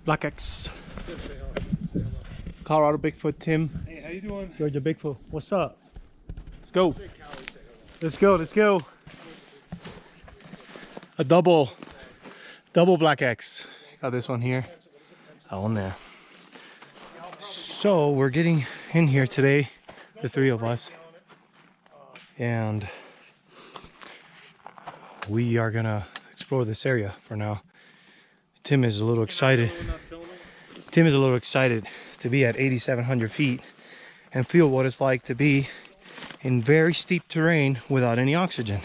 Black X. Colorado Bigfoot, Tim. Hey, how you doing? Georgia Bigfoot. What's up? Let's go. Let's go. Let's go. A double Black X. Got this one here. That one there. So we're getting in here today, the three of us, and we are gonna explore this area for now. Tim is a little excited. Tim is a little excited to be at 8,700 feet and feel what it's like to be in very steep terrain without any oxygen.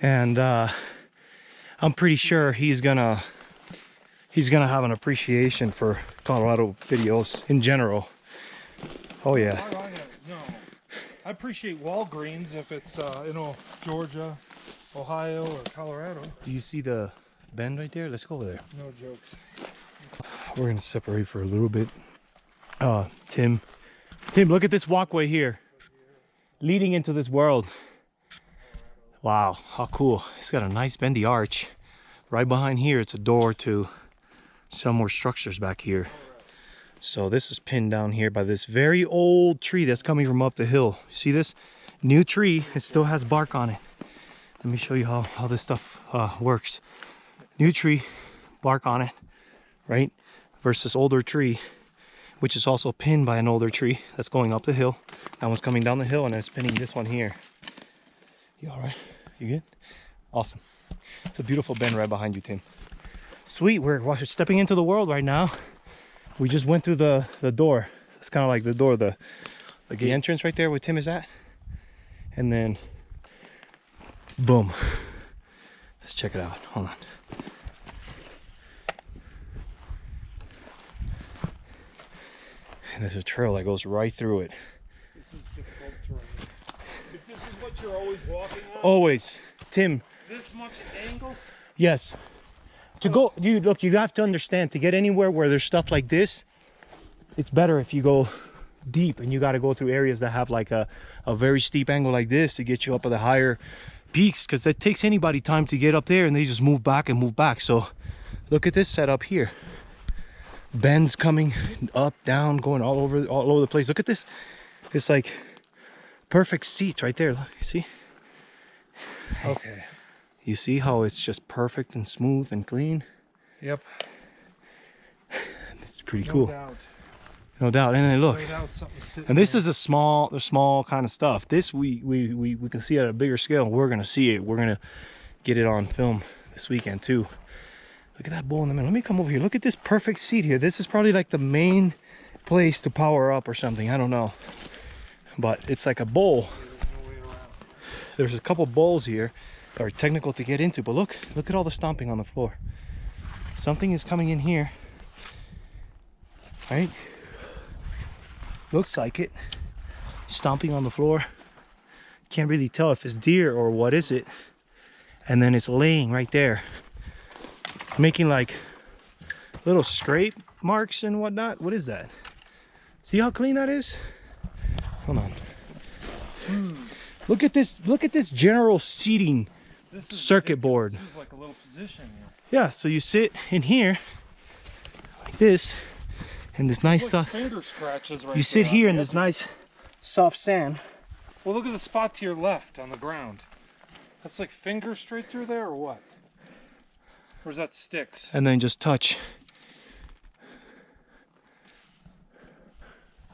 And I'm pretty sure he's gonna have an appreciation for Colorado videos in general. Oh yeah. No, I appreciate Walgreens if it's Georgia, Ohio, or Colorado. Do you see the bend right there? Let's go over there. No jokes. We're gonna separate for a little bit. Tim, look at this walkway here, leading into this world. Wow, how cool! It's got a nice bendy arch. Right behind here, it's a door to some more structures back here. So this is pinned down here by this very old tree that's coming from up the hill. See this new tree? It still has bark on it. Let me show you how this stuff works. New tree, bark on it, right? Versus older tree, which is also pinned by an older tree that's going up the hill. That one's coming down the hill and it's pinning this one here. You all right? You good? Awesome. It's a beautiful bend right behind you, Tim. Sweet, we're stepping into the world right now. We just went through the door. It's kind of like the door, the gate entrance right there where Tim is at. And then, boom. Let's check it out. Hold on. And there's a trail that goes right through it. This is difficult terrain. If this is what you're always walking on. Always, Tim. This much angle. Yes. To go, look, you have to understand, to get anywhere where there's stuff like this, it's better if you go deep, and you got to go through areas that have like a very steep angle like this to get you up at the higher peaks, because it takes anybody time to get up there and they just move back and move back. So look at this setup here. Bends coming up, down, going all over the place. Look at this. It's like perfect seats right there. Look, you see? Okay. You see how it's just perfect and smooth and clean? Yep. It's pretty cool. No doubt. No doubt. And then look. No doubt And this is the small kind of stuff. This we can see at a bigger scale. We're gonna see it. We're gonna get it on film this weekend too. Look at that bowl in the middle. Let me come over here. Look at this perfect seat here. This is probably like the main place to power up or something. I don't know. But it's like a bowl. There's a couple bowls here that are technical to get into. But look at all the stomping on the floor. Something is coming in here. Right? Looks like it. Stomping on the floor. Can't really tell if it's deer or what is it. And then it's laying right there, making like little scrape marks and whatnot. What is that? See how clean that is? Hold on. Look at this general seating circuit board. This is like a little position here. Yeah, so you sit in here like this, and this nice soft finger scratches right you sit there. here in this nice soft sand. Well, look at the spot to your left on the ground. That's like fingers straight through there, or what? Or is that sticks? And then just touch.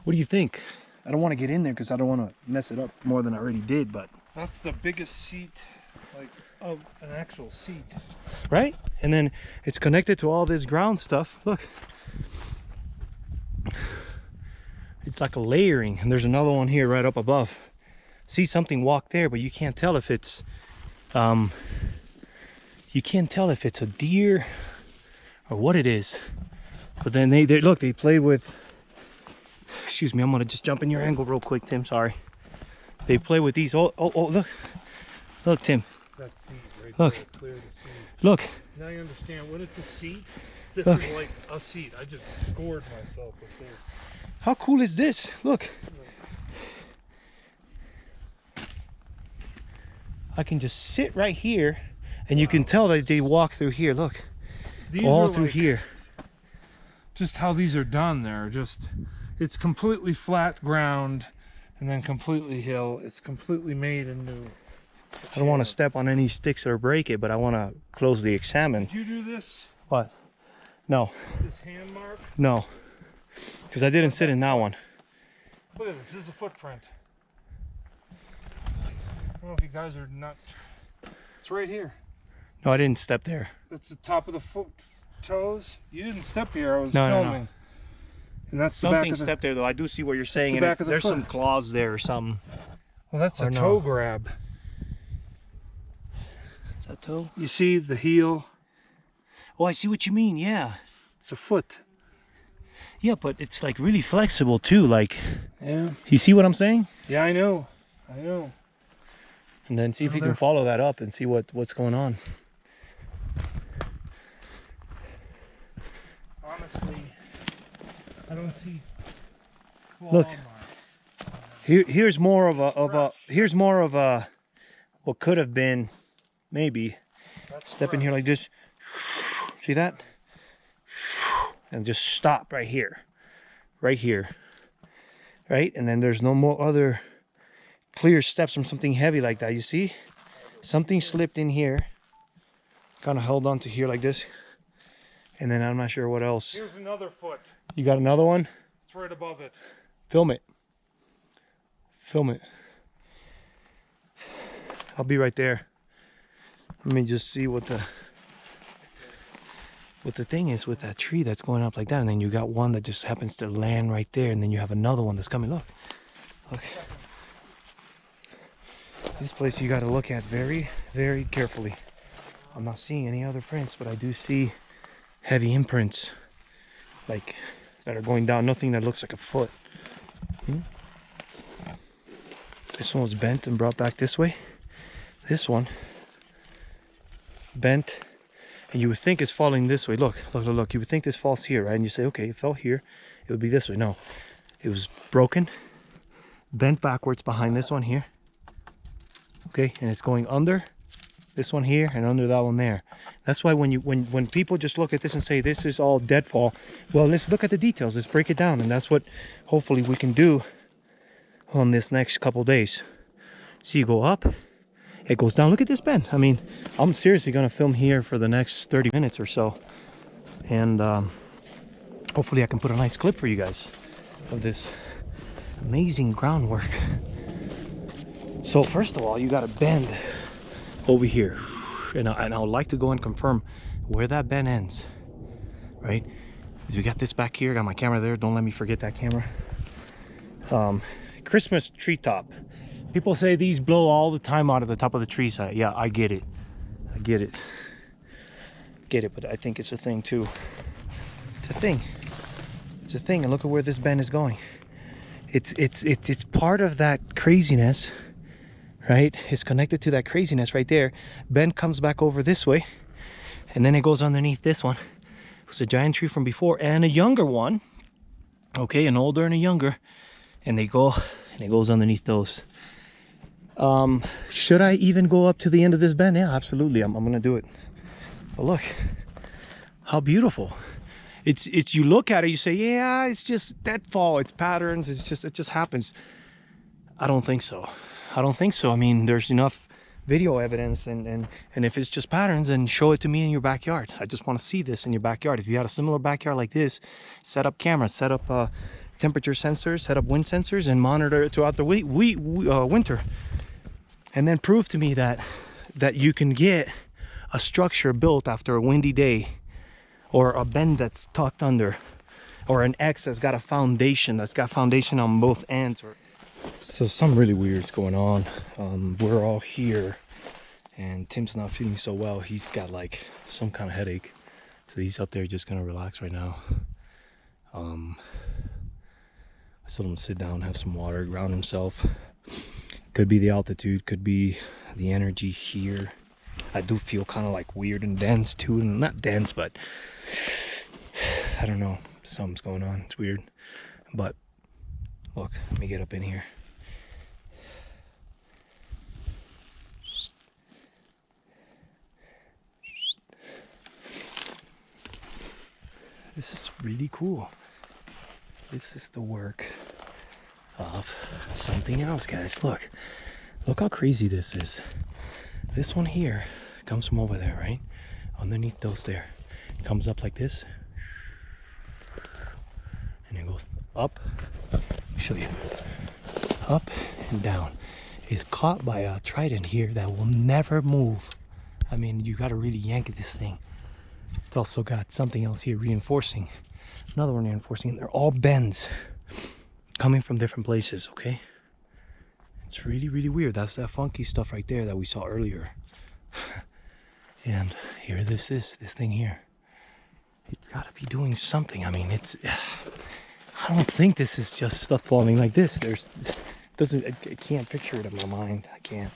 What do you think? I don't want to get in there because I don't want to mess it up more than I already did, but that's the biggest seat, like, of an actual seat. Right? And then it's connected to all this ground stuff. Look. It's like a layering, and there's another one here right up above. See something walk there, but you can't tell if it's a deer or what it is. But then they look, they played with, excuse me, I'm gonna just jump in your angle real quick, Tim, sorry. They play with these, oh look Tim. It's that seat right look. there, clear the seat. Look. Now you understand, when it's a seat, this look. is like a seat. I just gored myself with this. How cool is this? Look. I can just sit right here, and you can tell that they walk through here. Look, These all are through like, here. just how these are done. They're just, it's completely flat ground and then completely hill. It's completely made into. I don't want to step on any sticks or break it, but I want to closely examine. Did you do this? What? No. This hand mark? No. Because I didn't sit in that one. Look at this. This is a footprint. I don't know if you guys are not. It's right here. No, I didn't step there. That's the top of the foot toes. You didn't step here. I was No, filming. no, no. And that's the Something back of the, stepped there, though. I do see what you're saying. the And back of the there's foot. some claws there or something. Well, that's a Or no. toe grab. Is that toe? You see the heel? Oh, I see what you mean. Yeah. It's a foot. Yeah, but it's like really flexible too. Like, Yeah. you see what I'm saying? Yeah, I know. I know. And then see if Oh, you can there- follow that up and see what's going on. Honestly, I don't see claw Look. marks. Here's more of a what could have been maybe That's step in here like this. See that? And just stop right here. Right here. Right? And then there's no more other clear steps from something heavy like that. You see? Something slipped in here. Kind of held on to here like this. And then I'm not sure what else. Here's another foot. You got another one? It's right above it. Film it. Film it. I'll be right there. Let me just see what the thing is with that tree that's going up like that, and then you got one that just happens to land right there, and then you have another one that's coming. Look. This place you got to look at very, very carefully. I'm not seeing any other prints, but I do see heavy imprints, like that are going down. Nothing that looks like a foot. This one was bent and brought back this way. This one bent, and you would think it's falling this way. Look. You would think this falls here, right? And you say, okay, it fell here, it would be this way. No, it was broken, bent backwards behind this one here. Okay, and it's going under this one here and under that one there. That's why when people just look at this and say this is all deadfall, well, let's look at the details. Let's break it down, and that's what hopefully we can do on this next couple days. See, you go up, it goes down. Look at this bend. I mean, I'm seriously gonna film here for the next 30 minutes or so, and hopefully I can put a nice clip for you guys of this amazing groundwork. So first of all, you got to bend over here, and I would like to go and confirm where that bend ends, right? We got this back here, got my camera there, don't let me forget that camera. Christmas treetop. People say these blow all the time out of the top of the tree side. Yeah, I get it, but I think it's a thing too. It's a thing, and look at where this bend is going. It's part of that craziness, right? It's connected to that craziness right there. Bend comes back over this way, and then it goes underneath this one. It was a giant tree from before and a younger one. Okay, an older and a younger, and they go, and it goes underneath those. Should I even go up to the end of this bend? Yeah, absolutely. I'm gonna do it. But look, how beautiful. It's you look at it, you say, yeah, it's just deadfall, it's patterns, it just happens. I don't think so. I mean, there's enough video evidence, and if it's just patterns, then show it to me in your backyard. I just want to see this in your backyard. If you had a similar backyard like this, set up cameras, set up temperature sensors, set up wind sensors, and monitor it throughout the winter. And then prove to me that you can get a structure built after a windy day, or a bend that's tucked under, or an X that's got a foundation, on both ends. So something really weird's going on. We're all here, and Tim's not feeling so well. He's got like some kind of headache, so he's up there just gonna relax right now. I told him to sit down, have some water, ground himself. Could be the altitude, could be the energy here. I do feel kind of like weird and dense too, and not dense, but I don't know, something's going on. It's weird. But look, let me get up in here. This is really cool. This is the work of something else, guys. Look how crazy this is. This one here comes from over there, right? Underneath those there. It comes up like this. And it goes up. Let me show you. Up and down. It's caught by a trident here that will never move. I mean, you gotta really yank this thing. It's also got something else here reinforcing. Another one reinforcing, and they're all bends coming from different places, okay? It's really, really weird. That's that funky stuff right there that we saw earlier. And here this thing here. It's gotta be doing something. I mean, I don't think this is just stuff falling like this. I can't picture it in my mind. I can't.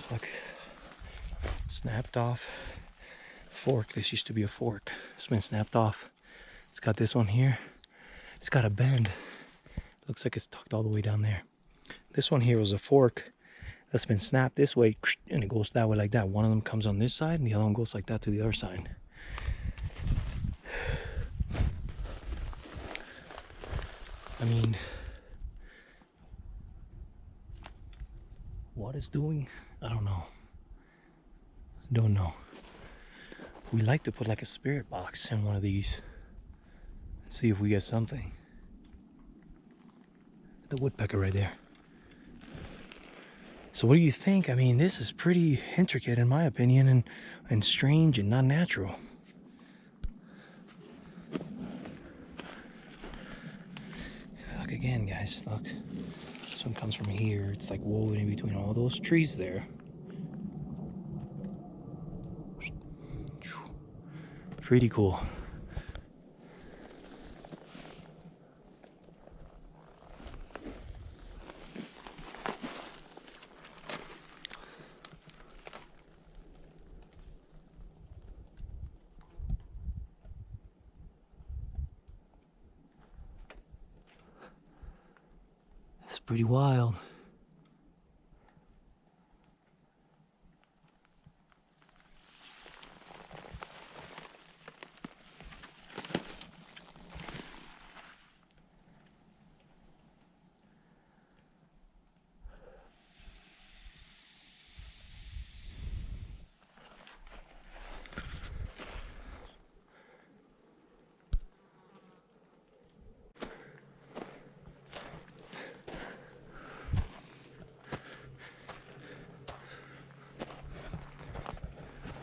Look, snapped off fork. This used to be a fork. It's been snapped off. It's got this one here. It's got a bend. Looks like it's tucked all the way down there. This one here was a fork that's been snapped this way, and it goes that way like that. One of them comes on this side, and the other one goes like that to the other side. I mean, what it's doing, I don't know. Don't know. We like to put like a spirit box in one of these. See if we get something. The woodpecker right there. So what do you think? I mean, this is pretty intricate in my opinion, and strange and not natural. Look again, guys, look. This one comes from here. It's like woven in between all those trees there. Pretty cool. It's pretty wild.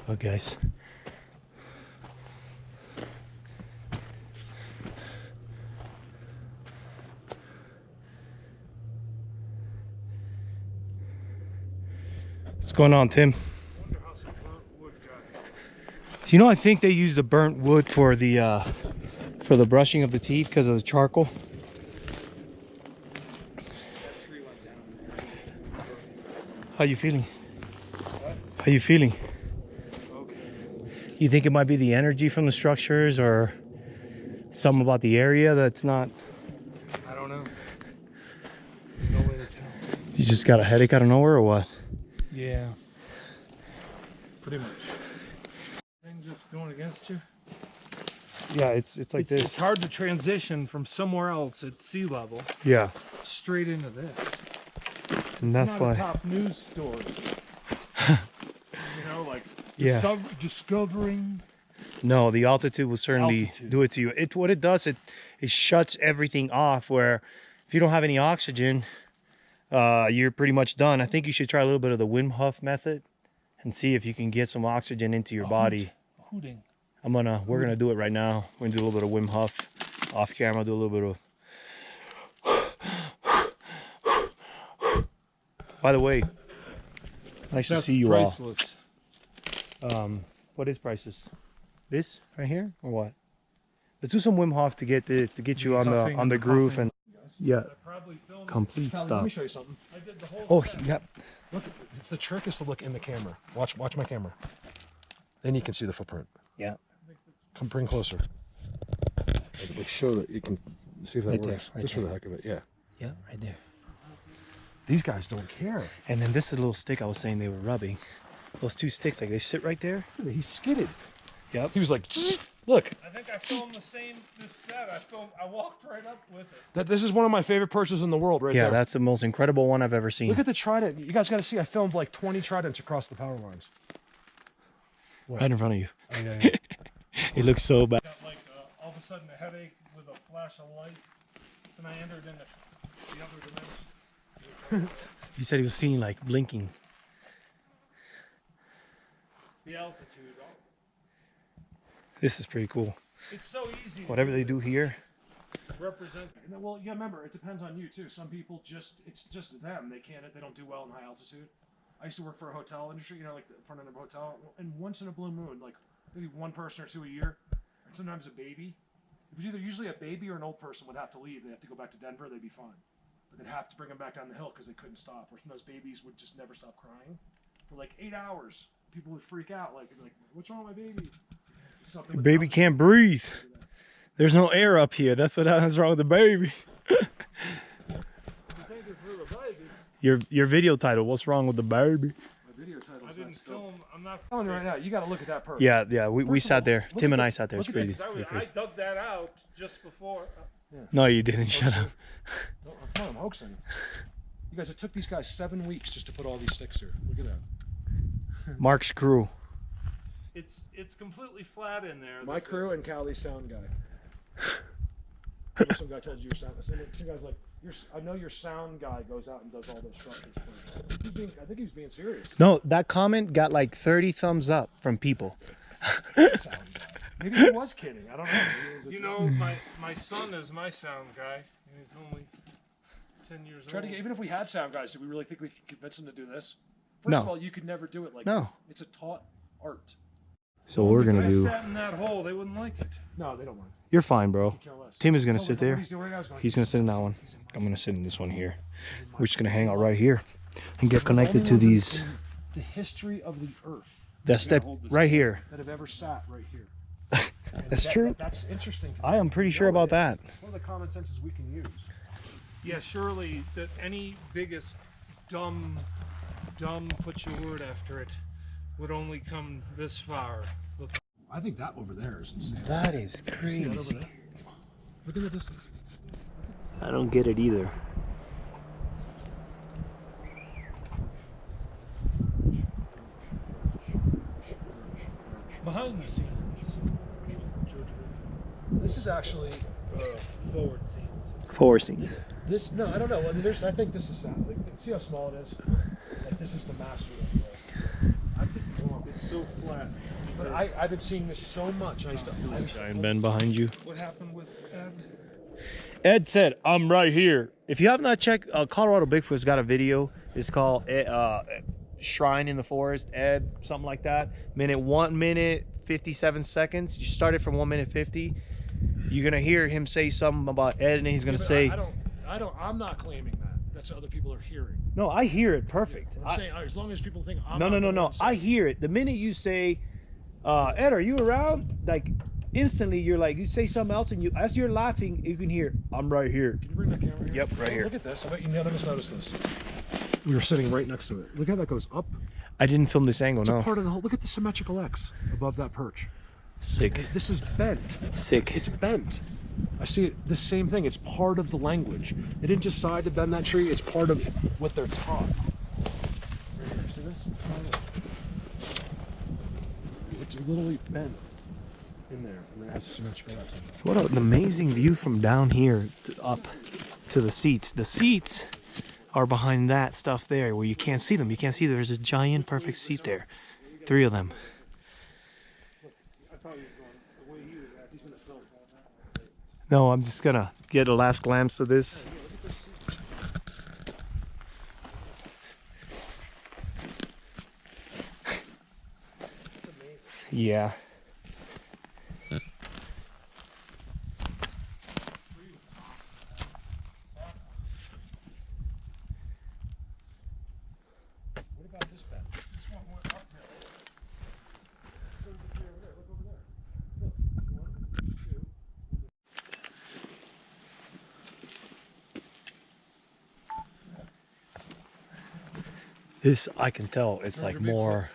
Look, guys. What's going on, Tim? You know, I think they use the burnt wood for the brushing of the teeth because of the charcoal. How you feeling? How you feeling? You think it might be the energy from the structures or something about the area that's not? I don't know. No way to tell. You just got a headache out of nowhere or what? Yeah. Pretty much. Thing just going against you? Yeah, it's like this. It's hard to transition from somewhere else at sea level. Yeah. Straight into this. And that's not why. A top news story. You know, like discovering. No, the altitude will certainly do it to you. What it does, it shuts everything off. Where if you don't have any oxygen, you're pretty much done. I think you should try a little bit of the Wim Hof method and see if you can get some oxygen into your body. Hooting. We're gonna do it right now. We're gonna do a little bit of Wim Hof off camera. Do a little bit of. By the way, nice to see you priceless. All. What is priceless? This right here or what? Let's do some Wim Hof to get you on the groove and yeah. Complete stop. Let me show you something. I did the whole Oh, yeah. Look, it's the trick is to look in the camera. Watch my camera. Then you can see the footprint. Yeah. Bring closer. Like show that you can see if that works. Just for the heck of it, yeah. Yeah, right there. These guys don't care. And then this is a little stick I was saying they were rubbing. Those two sticks, like they sit right there. He skidded. Yep. He was like, Look, I think I filmed this set. I walked right up with it. this is one of my favorite perches in the world, right Yeah, there. that's the most incredible one I've ever seen. Look at the trident. You guys got to see. I filmed like 20 tridents across the power lines. Right in front of you. Oh, yeah. It looks so bad. Got like all of a sudden a headache with a flash of light, and I entered into the other dimension. You said he was seeing like blinking. The altitude. This is pretty cool. It's so easy. Whatever they do here. Represent. Well, yeah. Remember, it depends on you too. Some people it's just them. They don't do well in high altitude. I used to work for a hotel industry, you know, like the front end of a hotel, and once in a blue moon, like maybe one person or two a year, and sometimes a baby. It was either usually a baby or an old person would have to leave. They have to go back to Denver. They'd be fine, but they'd have to bring them back down the hill because they couldn't stop. Or those babies would just never stop crying for like 8 hours. People would freak out, like what's wrong with my baby? Something with Baby can't breathe. There's no air up here. That's what's wrong with the baby. Your video title, what's wrong with the baby? My video title. I didn't film. I'm not telling you right now. You got to look at that perch. Yeah. We sat there. Tim and I sat there. It's look at crazy. I dug that out just before. No, you didn't. Shut up. No, I'm hoaxing. You guys, it took these guys 7 weeks just to put all these sticks here. Look at that. Mark's crew. It's completely flat in there. My crew and Callie's sound guy. Some guy tells you your sound. Some guy's like, I know your sound guy goes out and does all those structures first. I think he was being serious. No, that comment got like 30 thumbs up from people. Sound guy. Maybe he was kidding. I don't know. You know, my son is my sound guy, and he's only 10 years old. Even if we had sound guys, do we really think we could convince them to do this? First No. of all, you could never do it like No. that. It's a taught art. So what we're gonna If I do. sat in that hole, they wouldn't like it. No, they don't want it. You're fine, bro. Care less. Tim is gonna Oh, sit what there. he's doing right now is going- He's gonna sit in that one. I'm gonna sit in this one here. We're just gonna hang out right here and get connected to these. The history of the earth That step right here. that have ever sat right here. That's true. That's interesting. To I am pretty sure about that. It's one of the common senses we can use. Yeah, surely that any biggest dumb, put your word after it, would only come this far. Look. I think that over there is insane. That is See that over crazy. there? Look at the distance. I don't get it either. Behind the scenes. Georgia Bigfoot. This is actually Forward scenes. Four scenes. this. No, I don't know. I mean, I think this is sad. Like, see how small it is. Like this is the master of the. I think it's so flat. But I've been seeing this so much. I used to Giant Ben behind you. What happened with Ed? Ed said, "I'm right here." If you have not checked, Colorado Bigfoot's got a video. It's called "Shrine in the Forest." Ed, something like that. 1 minute 57 seconds. You start it from 1 minute 50. You're gonna hear him say something about Ed, and he's gonna say, I'm not claiming that. That's what other people are hearing. "No, I hear it perfect." I'm saying as long as people think I'm No. not the one saying I hear it. The minute you say, "Ed, are you around?" Like instantly, you're like, you say something else, and you, as you're laughing, you can hear, "I'm right here." Can you bring that camera here? Yep, right here. Look at this. I bet you none of us noticed this. We were sitting right next to it. Look how that goes up. I didn't film this angle. It's a No. part of the whole. Look at the symmetrical X above that perch. Sick. This is bent. Sick. It's bent. I see it. The same thing. It's part of the language. They didn't decide to bend that tree. It's part of what they're taught. Right here, see this? It's literally bent in there, and it has symmetrical X. What an amazing view from down here up to the seats. The seats are behind that stuff there where you can't see them. You can't see there's this giant perfect seat there. 3 of them. I thought he was going the way he was at. He's gonna film all that. No, I'm just gonna get a last glimpse of this. Yeah. What about this bend? This one went uphill. So there's a tree over there. Look over there. Look. 1, 2. This, I can tell, it's like more,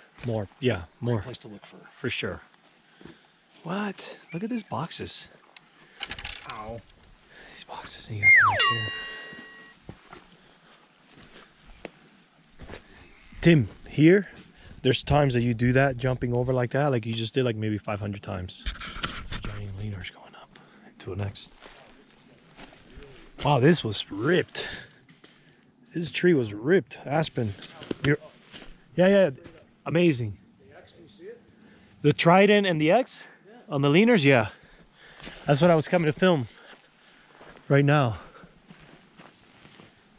yeah, more, Place to look for. for sure. What? Look at these boxes. Ow. These boxes, and you got that right there. Tim, here, there's times that you do that, jumping over like that, like you just did like maybe 500 times. Giant leaners going up into the next. Wow, this was ripped. This tree was ripped. Aspen. Yeah, amazing. The trident and the X on the leaners, yeah. That's what I was coming to film right now.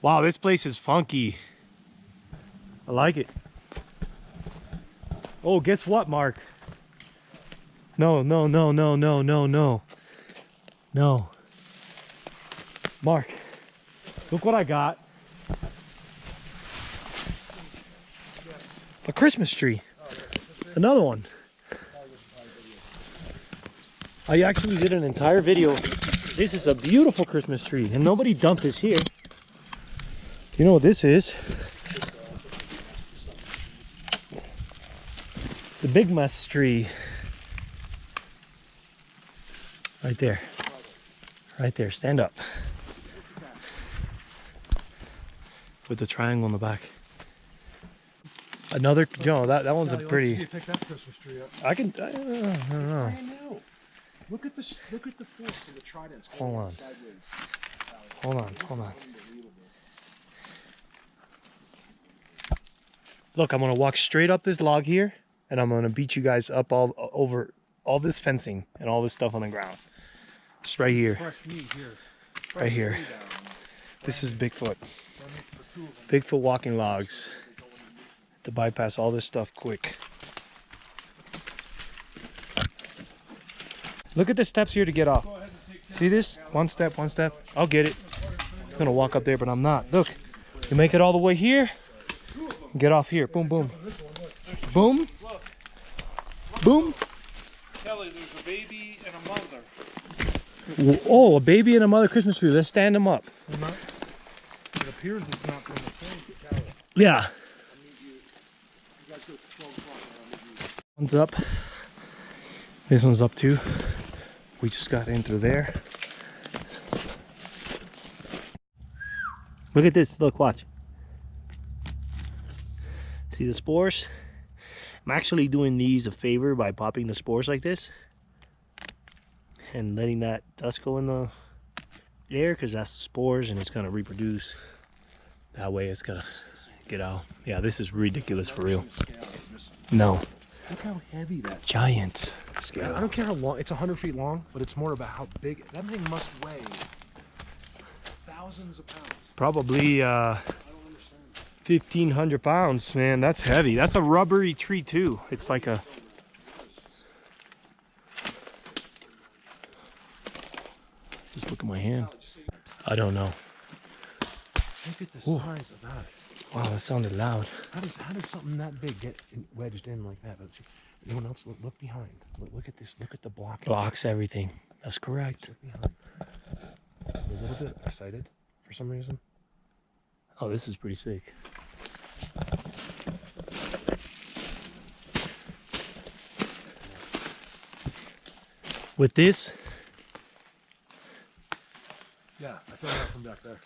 Wow, this place is funky. I like it. Oh, guess what, Mark? No. Mark, look what I got. A Christmas tree. Another one. I actually did an entire video. This is a beautiful Christmas tree, and nobody dumped this here. You know what this is? The big mess tree. Right there. Right there. Stand up. With the triangle in the back. Another, that one's a pretty. See you pick that Christmas tree up. I don't know. I know. Look at the force of the tridents. Hold on. Hold on. Look, I'm gonna walk straight up this log here, and I'm gonna beat you guys up all over all this fencing and all this stuff on the ground. Just right here. Fresh meat here. Right here. This is Bigfoot. Bigfoot walking logs. To bypass all this stuff quick. Look at the steps here to get off. See this? One step. I'll get it. It's gonna walk up there, but I'm not. Look, you make it all the way here. Get off here. Boom, boom. Boom. Boom. Kelly, there's a baby and a mother. Oh, a baby and a mother Christmas tree. Let's stand them up. It appears it's not going to change. Yeah. One's up. This one's up too. We just got in through there. Look at this. Look, watch. See the spores? I'm actually doing these a favor by popping the spores like this and letting that dust go in the air, because that's the spores and it's going to reproduce. That way it's going to get out. Yeah, this is ridiculous for real. No. Look how heavy that Giant is. scale. I don't care how long. It's 100 feet long, but it's more about how big. That thing must weigh thousands of pounds. Probably I don't understand. 1,500 pounds, man. That's heavy. That's a rubbery tree too. It's like a. Let's just look at my hand. I don't know. Look at the size of that. Wow, that sounded loud. How does something that big get wedged in like that? Let's see. Anyone else? Look behind. Look at this. Look at the block. Blocks everything. That's correct. Look behind. I'm a little bit excited for some reason. Oh, this is pretty sick. With this, Yeah, I feel that from back there.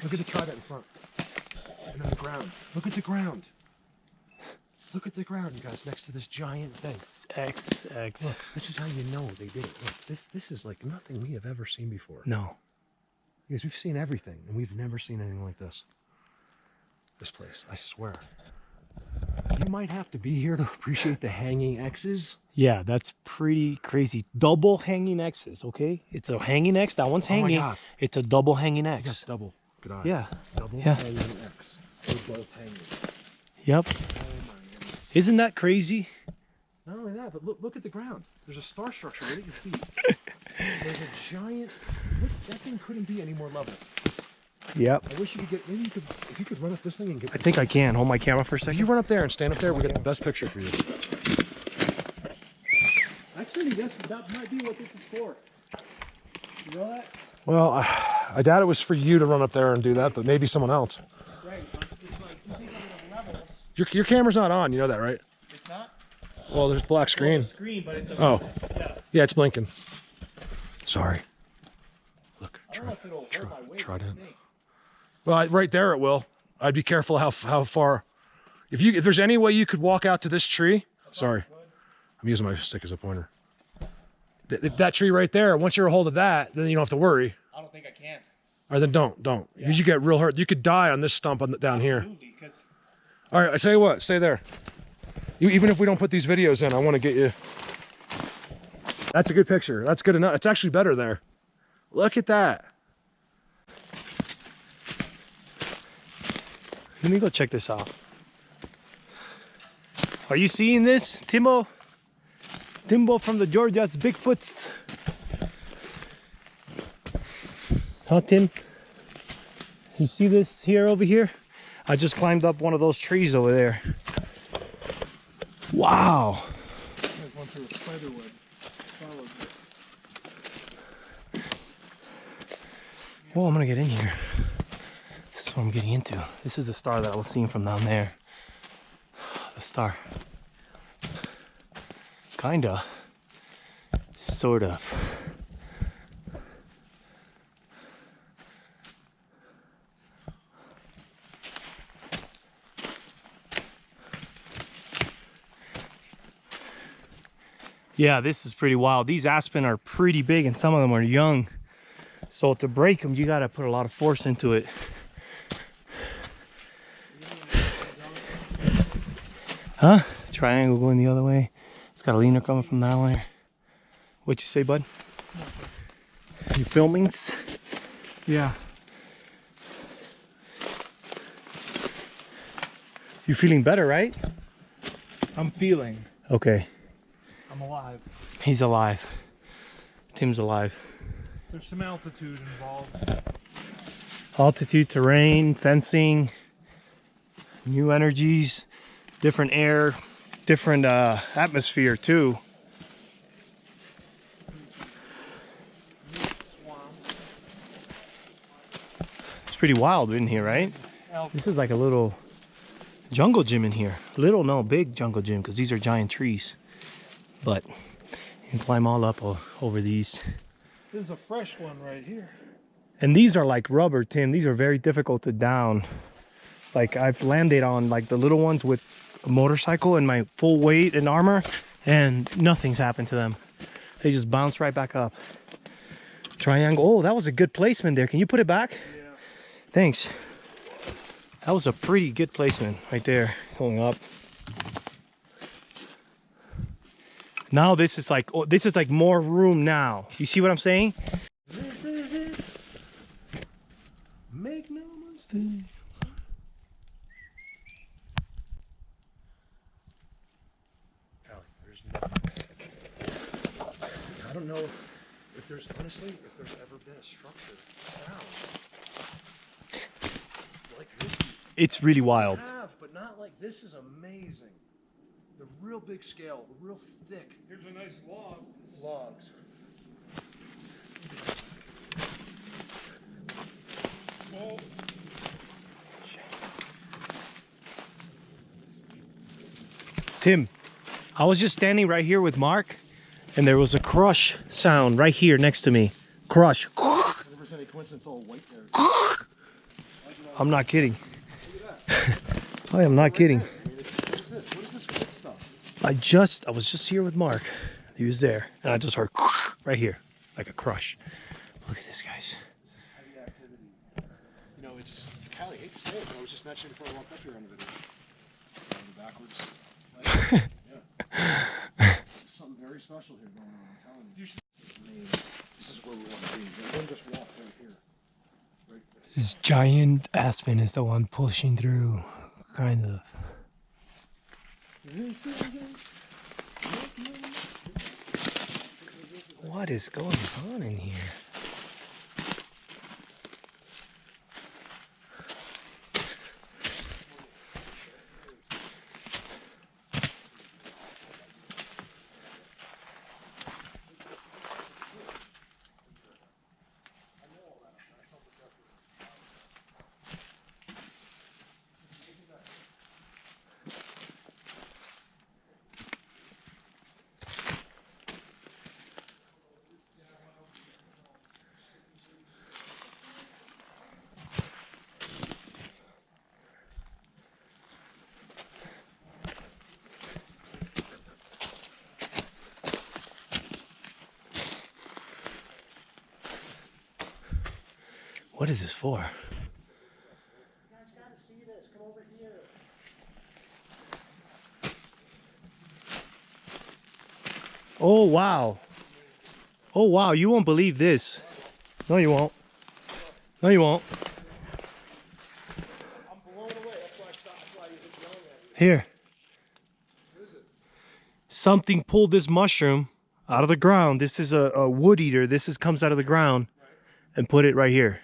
Look at the trident in front. And then the ground. Look at the ground. Look at the ground, you guys, next to this giant thing. XX. Look, this is how you know they did it. Look, this is like nothing we have ever seen before. No. Because we've seen everything, and we've never seen anything like this. This place, I swear. You might have to be here to appreciate the hanging X's. Yeah, that's pretty crazy. Double hanging X's, okay? It's a hanging X. That one's Oh my hanging. God. It's a double hanging Yes, X. double. Good eye. Yeah. Double Yeah. hanging X. They're both hanging. Yep. Oh my goodness. Isn't that crazy? Not only that, but look at the ground. There's a star structure right at your feet. There's a giant. Look, that thing couldn't be any more level. Yep. I wish you could get. Maybe you could. If you could run up this thing and get. I think I can. Hold my camera for a If second. you run up there and stand up there, we get the best picture for you. Actually, that might be what this is for. You know that? Well, I doubt it was for you to run up there and do that, but maybe someone else. Right. It's like, you think of it as levels. Your camera's not on. You know that, right? It's not? Well, there's black screen. Screen, but it's a, Oh, yeah. yeah, it's blinking. Sorry. Look, I don't know if it'll hurt my weight. try to. I think. Well, right there it will. I'd be careful how far. If there's any way you could walk out to this tree. Sorry, I'm using my stick as a pointer. That tree right there. Once you're a hold of that, then you don't have to worry. I don't think I can. Or then don't. Because you get real hurt. You could die on this stump down here. Absolutely, 'cause All right, I tell you what, stay there. Even if we don't put these videos in, I want to get you. That's a good picture. That's good enough. It's actually better there. Look at that. let me go check this out. Are you seeing this, Timbo? Timbo from the Georgia's Bigfoots. Huh, Tim? You see this here over here? I just climbed up one of those trees over there. Wow. Went through a spider web. Well, I'm gonna get in here. This is what I'm getting into. This is the star that I was seeing from down there. The star. Kinda. Sort of. Yeah, this is pretty wild. These aspen are pretty big and some of them are young. So to break them, you gotta put a lot of force into it. Huh? Triangle going the other way. It's got a leaner coming from that way. What'd you say, bud? You filming? Yeah. You feeling better, right? I'm feeling. Okay. I'm alive. He's alive. Tim's alive. There's some altitude involved. Altitude, terrain, fencing, new energies, different air, different atmosphere too. It's pretty wild in here, right? This is like a little jungle gym in here. Little, no, big jungle gym because these are giant trees. But you can climb all up over these. This is a fresh one right here. And these are like rubber, Tim. These are very difficult to down. Like I've landed on like the little ones with a motorcycle and my full weight and armor and nothing's happened to them. They just bounce right back up. Triangle. Oh, that was a good placement there. Can you put it back? Yeah. Thanks. That was a pretty good placement right there, going up. Now this is like, oh, this is like more room now. You see what I'm saying? This is it. Make no mistake. I don't know if there's, honestly, if there's ever been a structure found like this. It's really wild. But not like this. Is amazing. The real big scale, the real thick Here's a nice log. logs. Well, Tim, I was just standing right here with Mark and there was a crush sound right here next to me. Crush. If there's any coincidence, all white there. I'm not kidding. I am not kidding. What is this? What is this white stuff? I was just here with Mark. He was there and I just heard right here, like a crush. Look at this, guys. Heavy activity. You know, it's, Callie, I hate to say it, but I was just mentioning before I walked up here on the video. Going backwards. Yeah. Something very special here going on, I'm telling you. This is where we want to be. We don't just walk right here. Right there. This giant aspen is the one pushing through, kind of. What is going on in here? What is this for? You guys gotta see this. Come over here. Oh, wow. Oh, wow. You won't believe this. No, you won't. No, you won't. I'm blown away. That's why I stopped. That's why I was yelling at you. Here. What is it? Something pulled this mushroom out of the ground. This is a wood eater. Comes out of the ground and put it right here.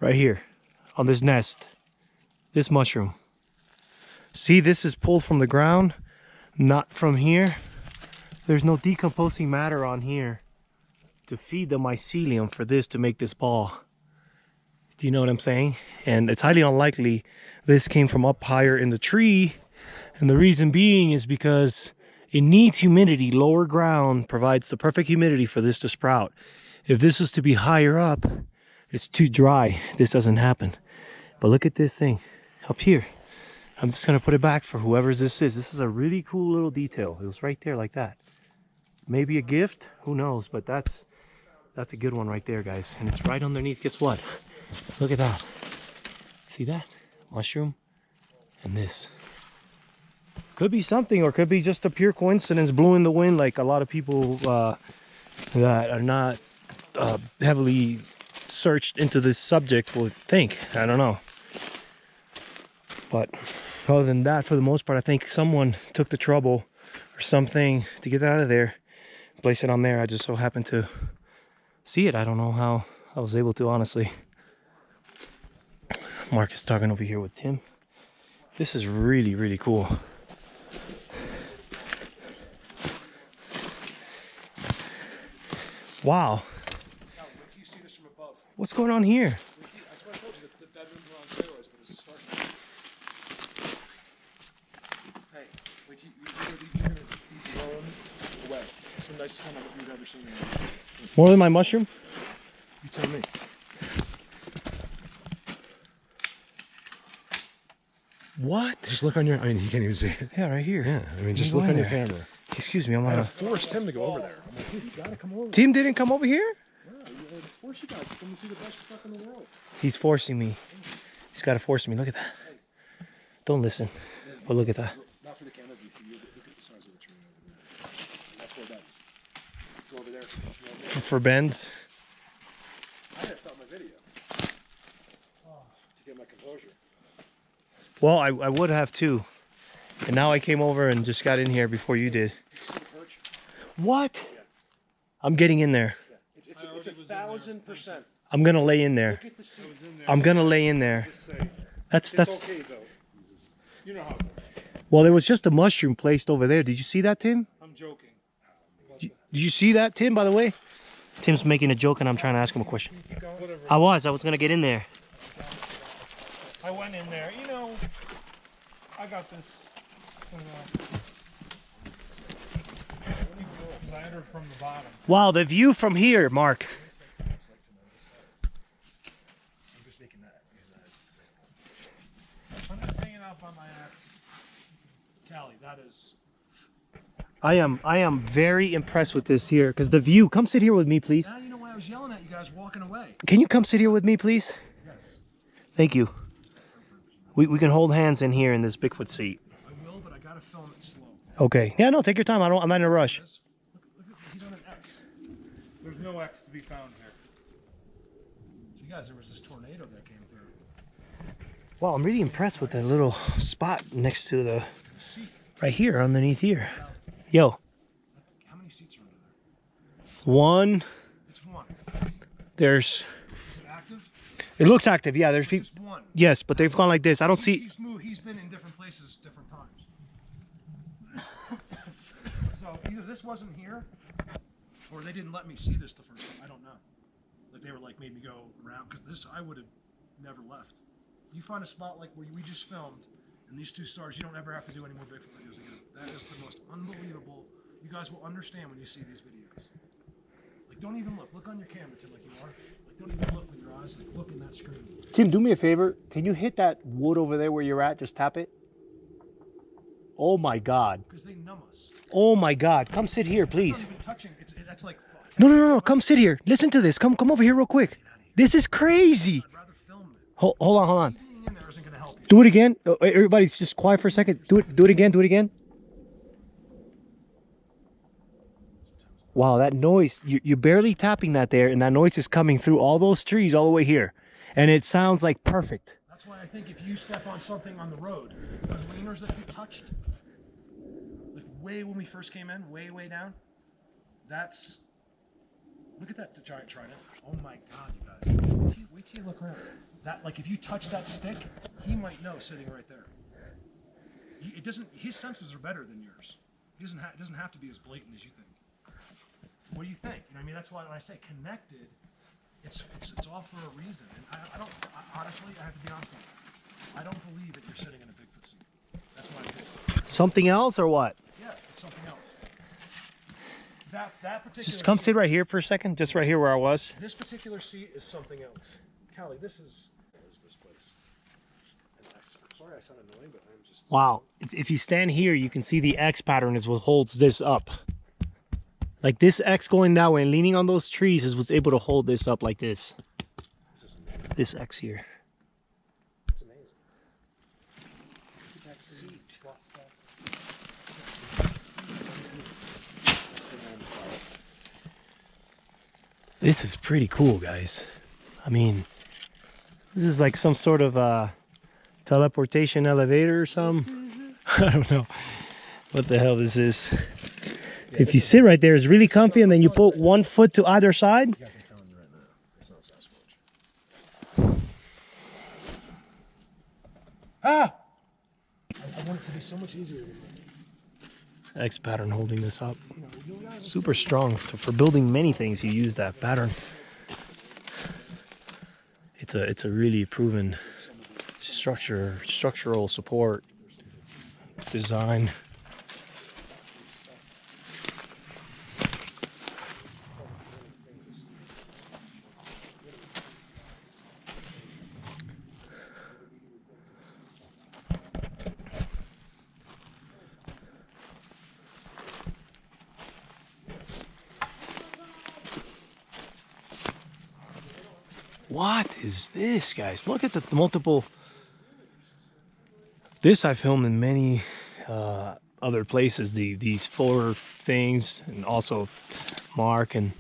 Right here on this nest. This mushroom. See, this is pulled from the ground, not from here. There's no decomposing matter on here to feed the mycelium for this to make this ball. Do you know what I'm saying? And it's highly unlikely this came from up higher in the tree. And the reason being is because it needs humidity. Lower ground provides the perfect humidity for this to sprout. If this was to be higher up, it's too dry. This doesn't happen. But look at this thing up here. I'm just gonna put it back for whoever this is. This is a really cool little detail. It was right there like that. Maybe a gift, who knows? But that's a good one right there, guys. And it's right underneath. Guess what? Look at that. See that? Mushroom and this. Could be something, or could be just a pure coincidence, blew in the wind, like a lot of people that are not heavily searched into this subject would think. I don't know. But other than that, for the most part, I think someone took the trouble or something to get that out of there, place it on there. I just so happened to see it. I don't know how I was able to, honestly. Mark is talking over here with Tim. This is really, really cool. Wow. Now, wait till you see this from above. What's going on here? That's what I told you. The bedrooms are on steroids, but it's a start. Hey, wait till you're gonna be blown away. It's the nicest home you've ever seen in your life. More than my mushroom? You tell me. What? Just look on your. I mean, you can't even see it. Yeah, right here. Yeah, I mean, just Go look in on your there. camera. Excuse me, I'm I on had a... to force Tim to go over there. I'm like, dude, you gotta come over. Tim didn't come over here? Yeah, of course you guys come to see the best stuff in the world. He's forcing me. He's got to force me. Look at that. Don't listen. But look at that. Not for the camera view. Look at the size of the tree over there. That's where that is. Go over there. So you know, For bends. I had to stop my video to get my composure. Well, I would have too. And now I came over and just got in here before you did. You see the perch? What? Yeah. I'm getting in there. Yeah. It's 1,000%. I'm going to lay in there. Look at the seat. I'm going to lay in there. That's... It's okay though. You know how it goes. Well, there was just a mushroom placed over there. Did you see that, Tim? I'm joking. Did you see that, Tim, by the way? Tim's making a joke and I'm trying to ask him a question. Whatever. I was going to get in there. I went in there. You know, I got this. I entered from the bottom. Wow, the view from here, Mark. I'm just making that as an example. I'm just hanging out by my axe. Callie, that is. I am very impressed with this here, because the view... Come sit here with me, please. Now you know why I was yelling at you guys walking away. Can you come sit here with me, please? Yes. Thank you. We can hold hands in here in this Bigfoot seat. I will, but I gotta film it slow. Okay. Yeah, no, take your time. I'm not in a rush. Look, he's on an X. There's no X to be found here. So you guys, there was this tornado that came through. Well, I'm really impressed with that little spot next to the... Seat. Right here, underneath here. Yo, How many seats are under there? one. It's one. There's... Is it active? It looks active, yeah. There's people... Just one. Yes, but they've gone like this. I don't see... He's moved. He's been in different places, different times. So either this wasn't here, or they didn't let me see this the first time. I don't know. Like they were like made me go around because this I would have never left. You find a spot like where we just filmed, and these two stars, you don't ever have to do any more Bigfoot videos again. That is the most unbelievable. You guys will understand when you see these videos. Like don't even look. Look on your camera till like you are. Like don't even look with your eyes. Like look in that screen. Tim, do me a favor. Can you hit that wood over there where you're at? Just tap it. Oh my God. Because they numb us. Oh my God. Come sit here, It's please. not even touching. That's like No. Come sit here. Listen to this. Come over here real quick. This is crazy. I'd rather film it. Hold on. Being in there isn't going to help you. Do it again. Oh, everybody, just quiet for a second. Do it again. Wow, that noise. You're barely tapping that there, and that noise is coming through all those trees all the way here. And it sounds like perfect. That's why I think if you step on something on the road, those leaners that you touched, like way when we first came in, way down, that's... Look at that giant trident. Oh my God, you guys. Wait till you look around. That, like, if you touch that stick, he might know sitting right there. It doesn't. His senses are better than yours. It doesn't have to be as blatant as you think. What do you think? You know what I mean? That's why when I say connected, it's all for a reason. And honestly, I have to be honest with you. I don't believe that you're sitting in a Bigfoot seat. That's my opinion. Something else or what? Yeah, it's something else. That particular. Just come seat, sit right here for a second. Just right here where I was. This particular seat is something else. Callie, this is this place. And sorry I sound annoying, but I'm just... Wow. If you stand here, you can see the X pattern is what holds this up. Like this X going that way and leaning on those trees is what's able to hold this up like this. This X here. It's amazing. That seat. This is pretty cool, guys. I mean, this is like some sort of teleportation elevator or something. I don't know what the hell this is. If you sit right there, it's really comfy, and then you put 1 foot to either side. Guys, I'm telling you right now, it's not Sasquatch. Ah! I want it to be so much easier. X pattern holding this up. Super strong. For building many things, you use that pattern. It's a really proven structural support design. What is this, guys? Look at the multiple. This I filmed in many other places. These 4 things, and also Mark and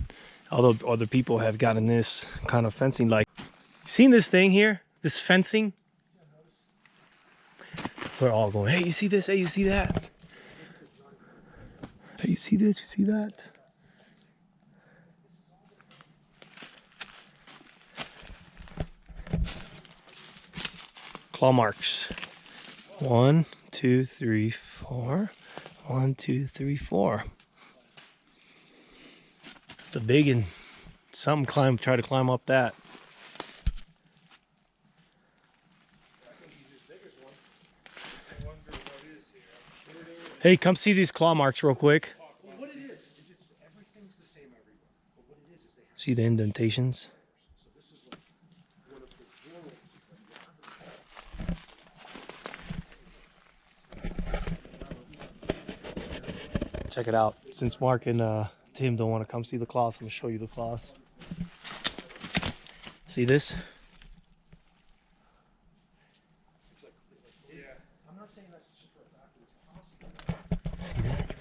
other people have gotten this kind of fencing. Like, seen this thing here? This fencing? We're all going, hey, you see this? Hey, you see that? Hey, you see this? You see that? Claw marks. 1, 2, 3, 4. 1, 2, 3, 4. It's a big one. Some try to climb up that. Hey, come see these claw marks real quick. Well, what it is it's everything's the same everywhere. But what it is they have... See the indentations? So this is like one of the doorways. Check it out. Since Mark and Tim don't want to come see the claws, I'm going to show you the claws. See this? Yeah. I'm not saying that's just for a fact, but it's possible. See that?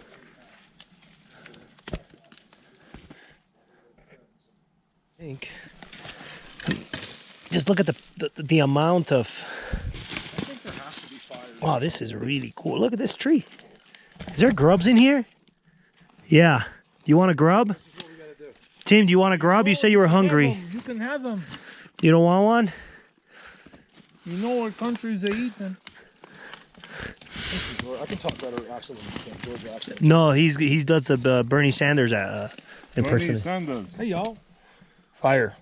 I think. Just look at the amount of. I think there has to be fire. Wow, this is really cool. Look at this tree. Is there grubs in here? Yeah. Do you want a grub? This is what we gotta do. Tim, do you want a grub? You say you were hungry. You can have them. You don't want one? You know what countries they eat them. I can talk better accent than Georgia accent. No, he does the Bernie Sanders impersonation. Sanders. Hey, y'all. Fire.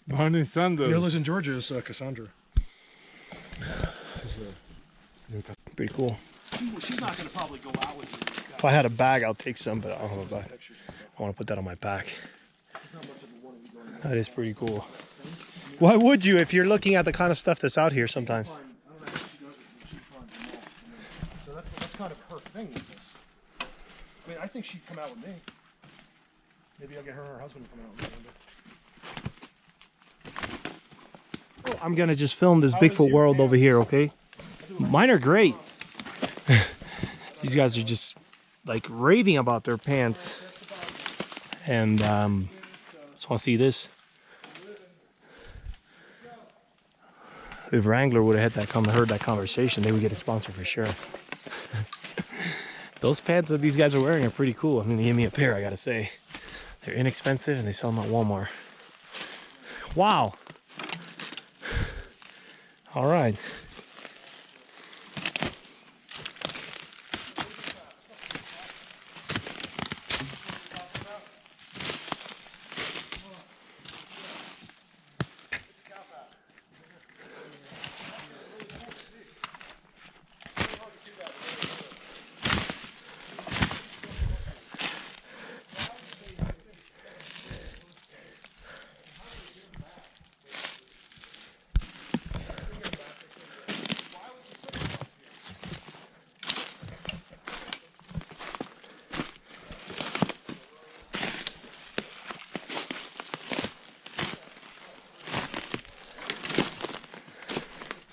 Bernie Sanders. Who lives in Georgia is Cassandra. Pretty cool. She's not gonna probably go out with you. If I had a bag, I'll take some, but I don't have a bag. I want to put that on my back. That is pretty cool. Why would you if you're looking at the kind of stuff that's out here sometimes? I don't know if she does it, but she finds them all. So that's kind of her thing with this. I mean, I think she'd come out with me. Maybe I'll get her and her husband to come out one day. I'm gonna just film this How is Bigfoot your world over pants? here, okay? Mine are great. These guys are just like raving about their pants. And just want to see this. If Wrangler would have had that heard that conversation, they would get a sponsor for sure. Those pants that these guys are wearing are pretty cool. I mean, they gave me a pair, I gotta say. They're inexpensive and they sell them at Walmart. Wow. All right.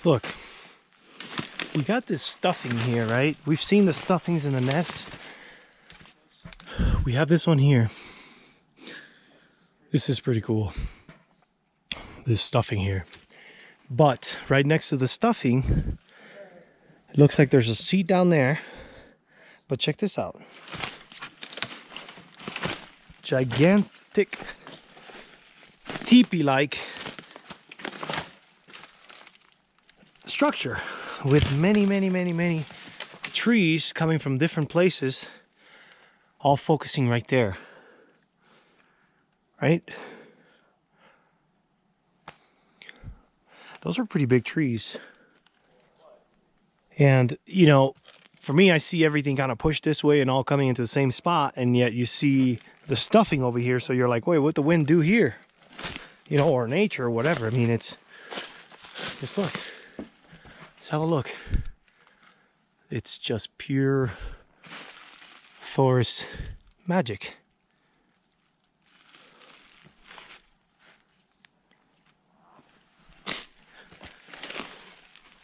Look, we got this stuffing here, right? We've seen the stuffings in the nest. We have this one here. This is pretty cool. This stuffing here. But right next to the stuffing, it looks like there's a seat down there. But check this out. Gigantic teepee-like structure with many trees coming from different places, all focusing right there, right? Those are pretty big trees. And you know, for me, I see everything kind of pushed this way and all coming into the same spot, and yet you see the stuffing over here, so you're like, wait, what the wind do here? You know, or nature or whatever. I mean, it's just look. Let's have a look. It's just pure forest magic.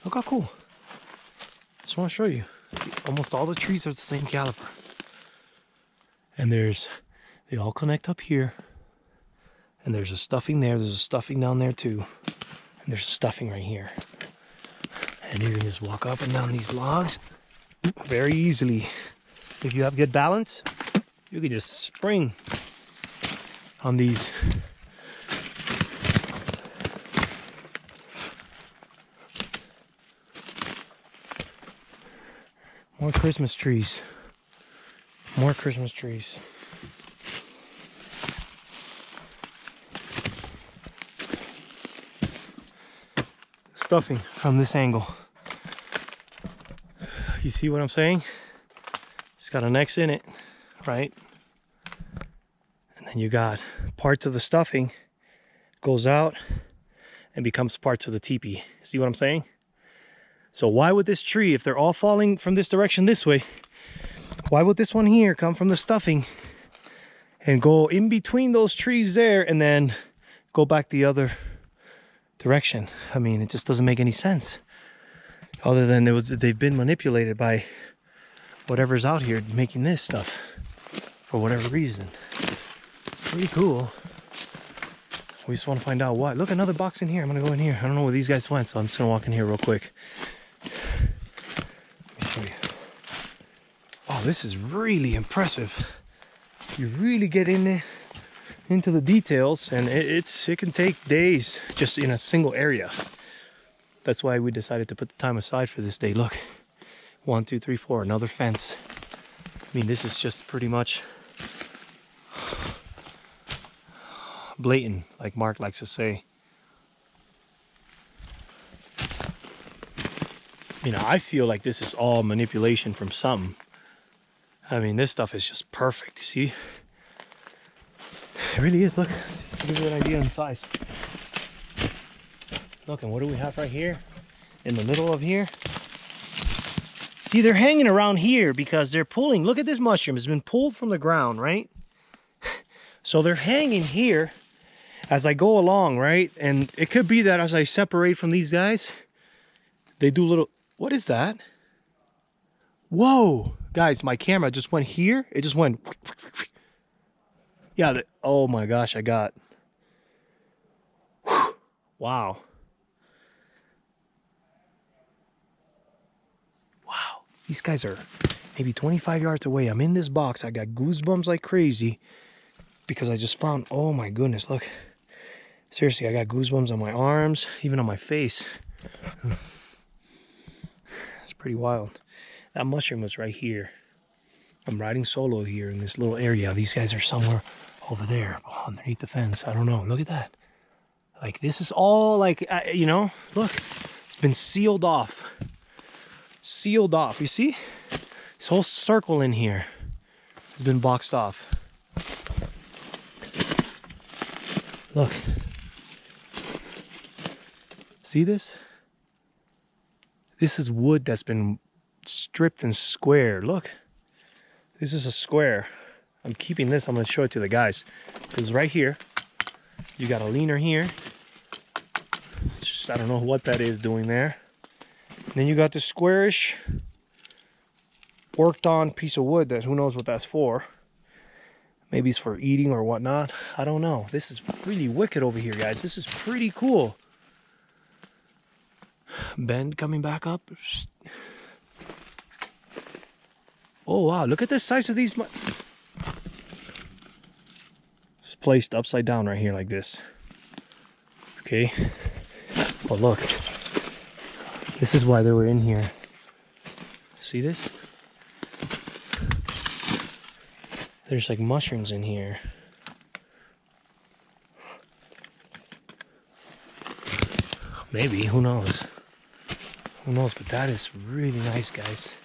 Look how cool. Just want to show you. Almost all the trees are the same caliber. And they all connect up here. And there's a stuffing there. There's a stuffing down there too. And there's a stuffing right here. And you can just walk up and down these logs very easily. If you have good balance, you can just spring on these. More Christmas trees. More Christmas trees. Stuffing from this angle. You see what I'm saying? It's got an X in it, right? And then you got parts of the stuffing goes out and becomes parts of the teepee. See what I'm saying? So why would this tree, if they're all falling from this direction this way, why would this one here come from the stuffing and go in between those trees there and then go back the other direction? I mean, it just doesn't make any sense. Other than they've been manipulated by whatever's out here making this stuff for whatever reason. It's pretty cool. We just want to find out why. Look, another box in here. I'm gonna go in here. I don't know where these guys went, so I'm just gonna walk in here real quick. Let me show you. Oh, this is really impressive. You really get in there into the details, and it can take days just in a single area. That's why we decided to put the time aside for this day. Look, 1, 2, 3, 4, another fence. I mean, this is just pretty much blatant, like Mark likes to say. You know, I feel like this is all manipulation from something. I mean, this stuff is just perfect, you see? It really is. Look, just to give you an idea on size. Look, and what do we have right here? In the middle of here? See, they're hanging around here because they're pulling. Look at this mushroom. It's been pulled from the ground, right? So they're hanging here as I go along, right? And it could be that as I separate from these guys, they do little, what is that? Whoa, guys, my camera just went here. It just went, yeah, oh my gosh, I got, wow. Wow, these guys are maybe 25 yards away. I'm in this box. I got goosebumps like crazy because I just found, oh my goodness, look. Seriously, I got goosebumps on my arms, even on my face. It's pretty wild. That mushroom was right here. I'm riding solo here in this little area. These guys are somewhere over there, underneath the fence. I don't know. Look at that. Like, this is all like, you know, look. It's been sealed off. Sealed off. You see? This whole circle in here has been boxed off. Look. See this? This is wood that's been stripped and squared. Look. This is a square. I'm keeping this. I'm going to show it to the guys. Because right here, you got a leaner here. It's just, I don't know what that is doing there. And then you got the squarish, worked on piece of wood that who knows what that's for. Maybe it's for eating or whatnot. I don't know. This is really wicked over here, guys. This is pretty cool. Bend coming back up. Oh, wow. Look at the size of these. It's placed upside down right here like this. Okay. But look. This is why they were in here. See this? There's like mushrooms in here. Maybe. Who knows? Who knows? But that is really nice, guys.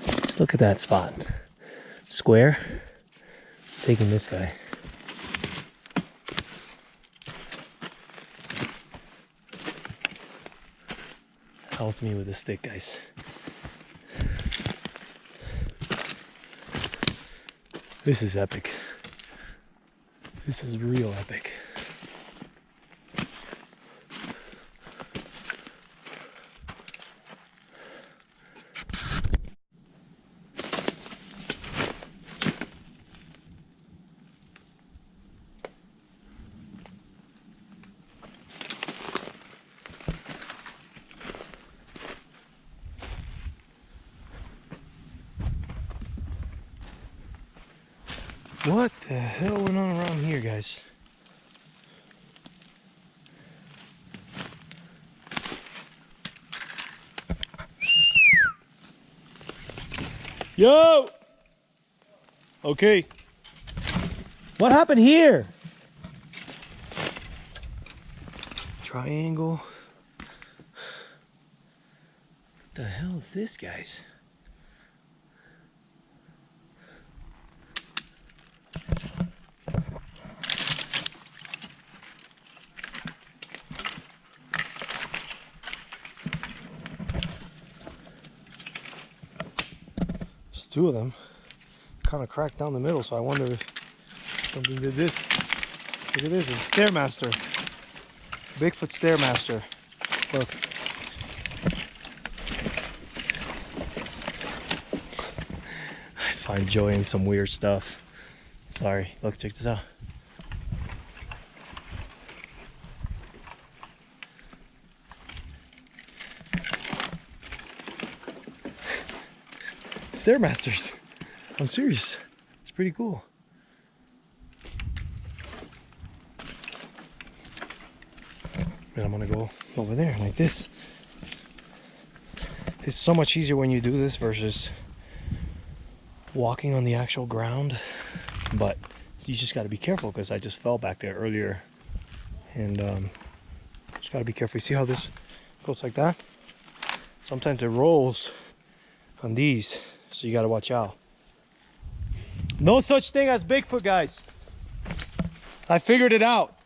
Let's look at that spot. Square. Taking this guy. Helps me with the stick, guys. This is epic. This is real epic. What the hell went on around here, guys? Yo! Okay. What happened here? Triangle. What the hell is this, guys? Two of them kind of cracked down the middle, so I wonder if something did this. Look at this, it's a Stairmaster. Bigfoot Stairmaster. Look. I find joy in some weird stuff. Sorry, look, check this out. Stairmasters. I'm serious. It's pretty cool. And I'm gonna go over there like this. It's so much easier when you do this versus walking on the actual ground. But you just got to be careful because I just fell back there earlier. And just got to be careful. You see how this goes like that? Sometimes it rolls on these. So you gotta watch out. No such thing as Bigfoot, guys. I figured it out.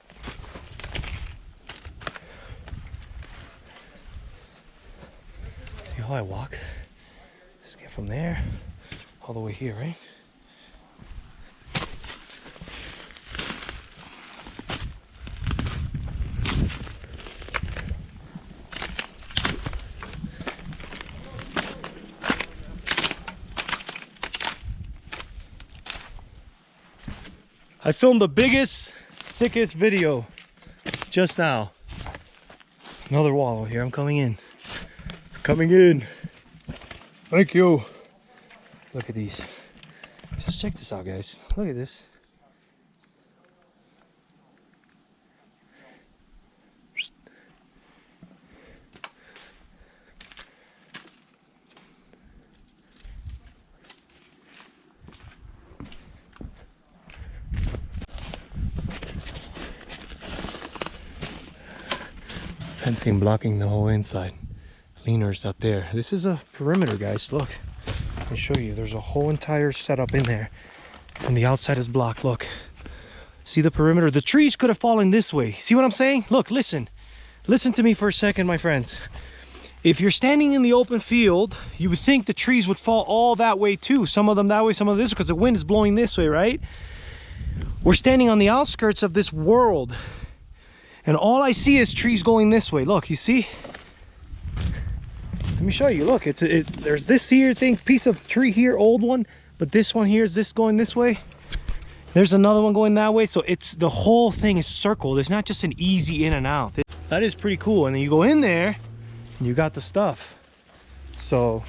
See how I walk? Just get from there all the way here, right? I filmed the biggest, sickest video just now. Another wallow here. I'm coming in. Coming in. Thank you. Look at these. Just check this out, guys. Look at this. Fencing blocking the whole inside. Leaners up there. This is a perimeter, guys. Look, let me show you. There's a whole entire setup in there, and the outside is blocked. Look, see the perimeter? The trees could have fallen this way. See what I'm saying? Look, listen to me for a second, my friends. If you're standing in the open field, you would think the trees would fall all that way too. Some of them that way, some of this, because the wind is blowing this way, right? We're standing on the outskirts of this world, and all I see is trees going this way. Look, you see? Let me show you. Look, there's this here piece of tree here, old one, but this one here is this going this way. There's another one going that way. So it's the whole thing is circled. It's not just an easy in and out. That is pretty cool. And then you go in there and you got the stuff. So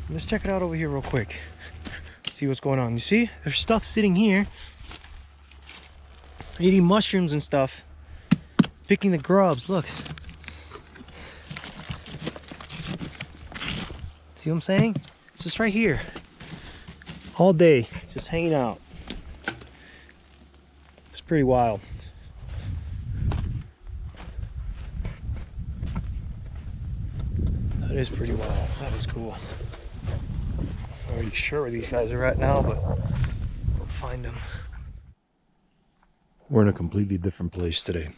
let's check it out over here real quick. See what's going on. You see, there's stuff sitting here, eating mushrooms and stuff, picking the grubs. Look. See what I'm saying? It's just right here. All day, just hanging out. It's pretty wild. That is pretty wild. That is cool. I'm not really sure where these guys are at now, but we'll find them. We're in a completely different place today.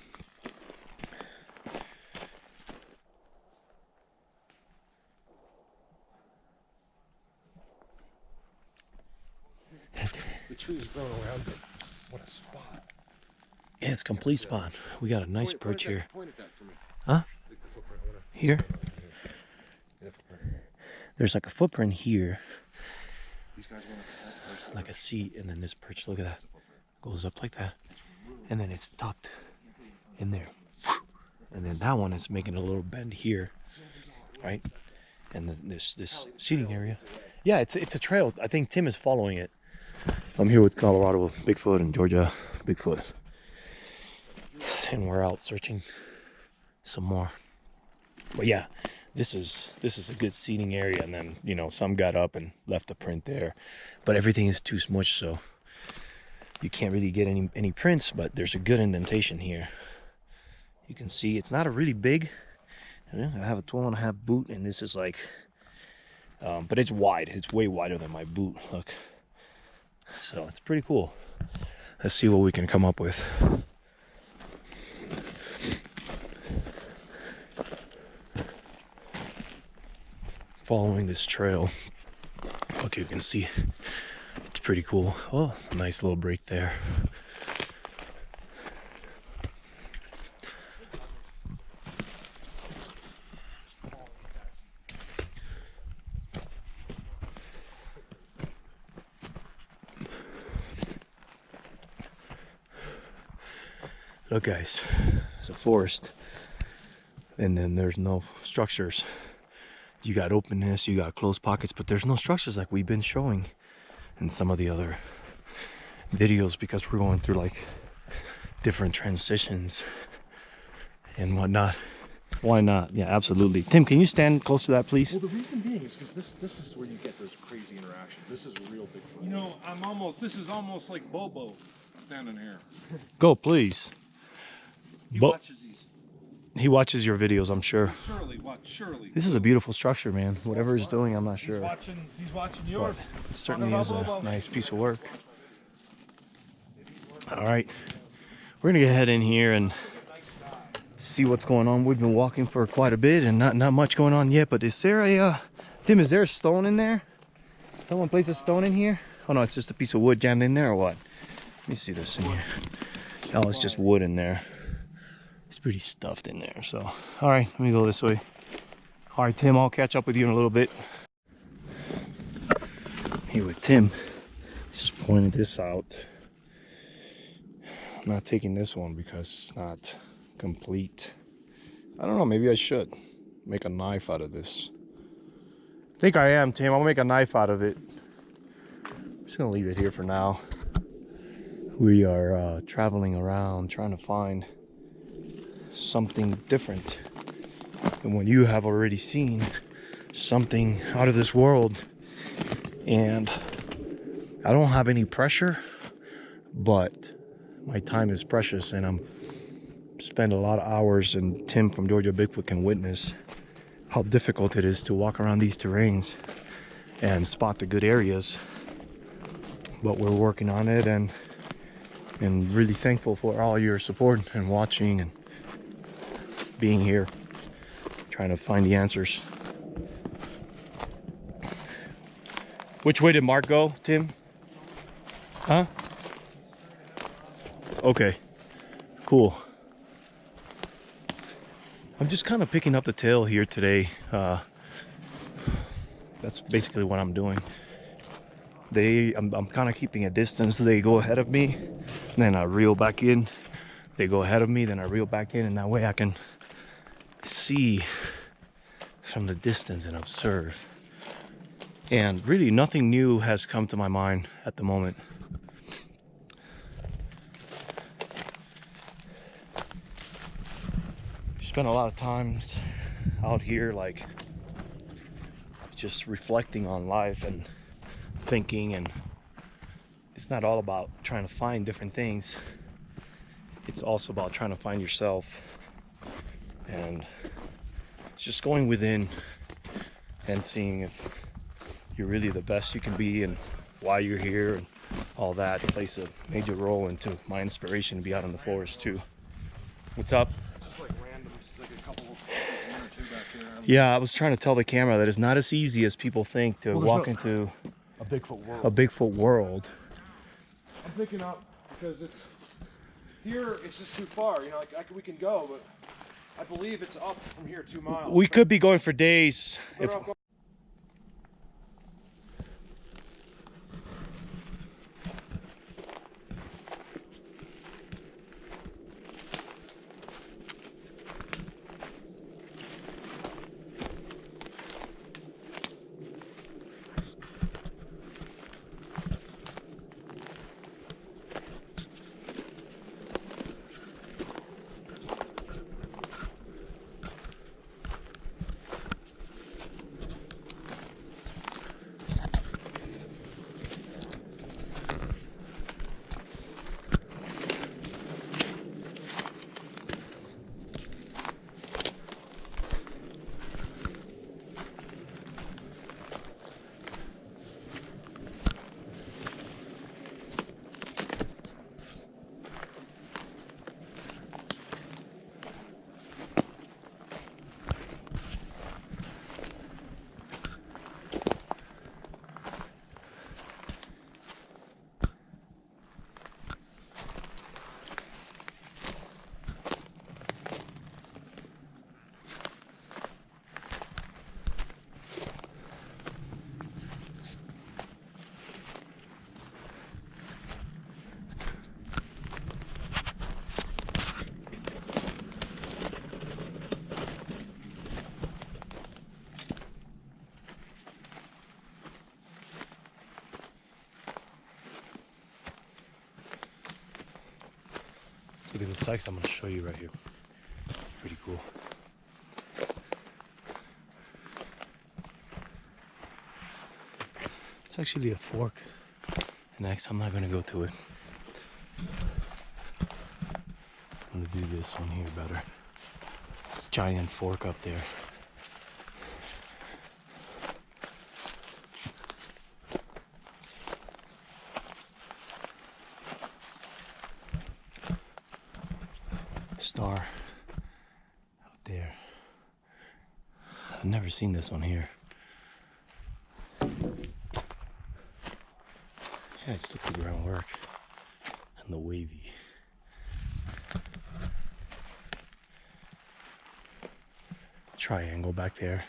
The trees growing around it. What a spot. Yeah, it's complete spot. We got a nice perch here. Point at that for me. Huh? The footprint. I wanna- Here? Yeah, footprint. There's like a footprint here, These guys want to first. like a seat, and then this perch, look at that. Goes up like that. And then it's tucked in there. And then that one is making a little bend here, right? And then this seating area. Yeah, it's a trail. I think Tim is following it. I'm here with Colorado Bigfoot and Georgia Bigfoot. And we're out searching some more. But yeah, this is a good seating area, and then, you know, some got up and left a print there. But everything is too smushed, so you can't really get any prints, but there's a good indentation here. You can see it's not a really big. I have a 12.5 boot, and this is like, but it's wide. It's way wider than my boot. Look. So it's pretty cool. Let's see what we can come up with. Following this trail. Look, you can see it's pretty cool. Oh, a nice little break there. Look, guys, it's a forest, and then there's no structures. You got openness, you got closed pockets, but there's no structures like we've been showing in some of the other videos, because we're going through like different transitions and whatnot. Why not? Yeah, absolutely. Tim, can you stand close to that, please? Well, the reason being is because this is where you get those crazy interactions. This is real Bigfoot. You know, this is almost like Bobo standing here. Go, please. He watches these. He watches your videos, I'm sure. Surely. This is a beautiful structure, man. Whatever he's doing, I'm not sure. He's watching yours. It certainly is a nice piece of work. All right, we're gonna get head in here and see what's going on. We've been walking for quite a bit and not much going on yet. But is there a Tim? Is there a stone in there? Someone placed a stone in here? Oh no, it's just a piece of wood jammed in there, or what? Let me see this in here. Oh, it's just wood in there. It's pretty stuffed in there. So, all right, let me go this way. All right, Tim, I'll catch up with you in a little bit. Here with Tim, just pointed this out. I'm not taking this one because it's not complete. I don't know, maybe I should make a knife out of this. I think I am, Tim. I'll make a knife out of it. I'm just gonna leave it here for now. We are traveling around trying to find something different than what you have already seen. Something out of this world. And I don't have any pressure, but my time is precious, and I'm spend a lot of hours, and Tim from Georgia Bigfoot can witness how difficult it is to walk around these terrains and spot the good areas. But we're working on it, and really thankful for all your support and watching and being here, trying to find the answers. Which way did Mark go, Tim? Huh? Okay, cool. I'm just kind of picking up the tail here today. That's basically what I'm doing. I'm kind of keeping a distance. They go ahead of me, then I reel back in. They go ahead of me, then I reel back in, and that way I can see from the distance and observe. And really nothing new has come to my mind at the moment. Spent a lot of times out here, like, just reflecting on life and thinking, and it's not all about trying to find different things. It's also about trying to find yourself, and just going within and seeing if you're really the best you can be and why you're here, and all that plays a major role into my inspiration to be out in the forest too. What's up? It's just like random. It's like a couple, one or two back here. Yeah, I was trying to tell the camera that it's not as easy as people think to walk into A Bigfoot world. a Bigfoot world. I'm picking up because it's here. It's just too far. You know, like we can go, but I believe it's up from here 2 miles. We could be going for days. If, look at the sites I'm going to show you right here. Pretty cool. It's actually a fork. And next, I'm not going to go to it. I'm going to do this one here better. This giant fork up there. Star out there. I've never seen this one here. Yeah, it's the groundwork and the wavy. Triangle back there.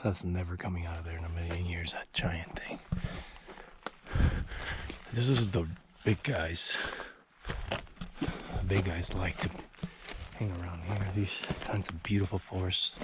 That's never coming out of there in a million years, that giant thing. This is the big guys. Big guys like to hang around here. These kinds of beautiful forests.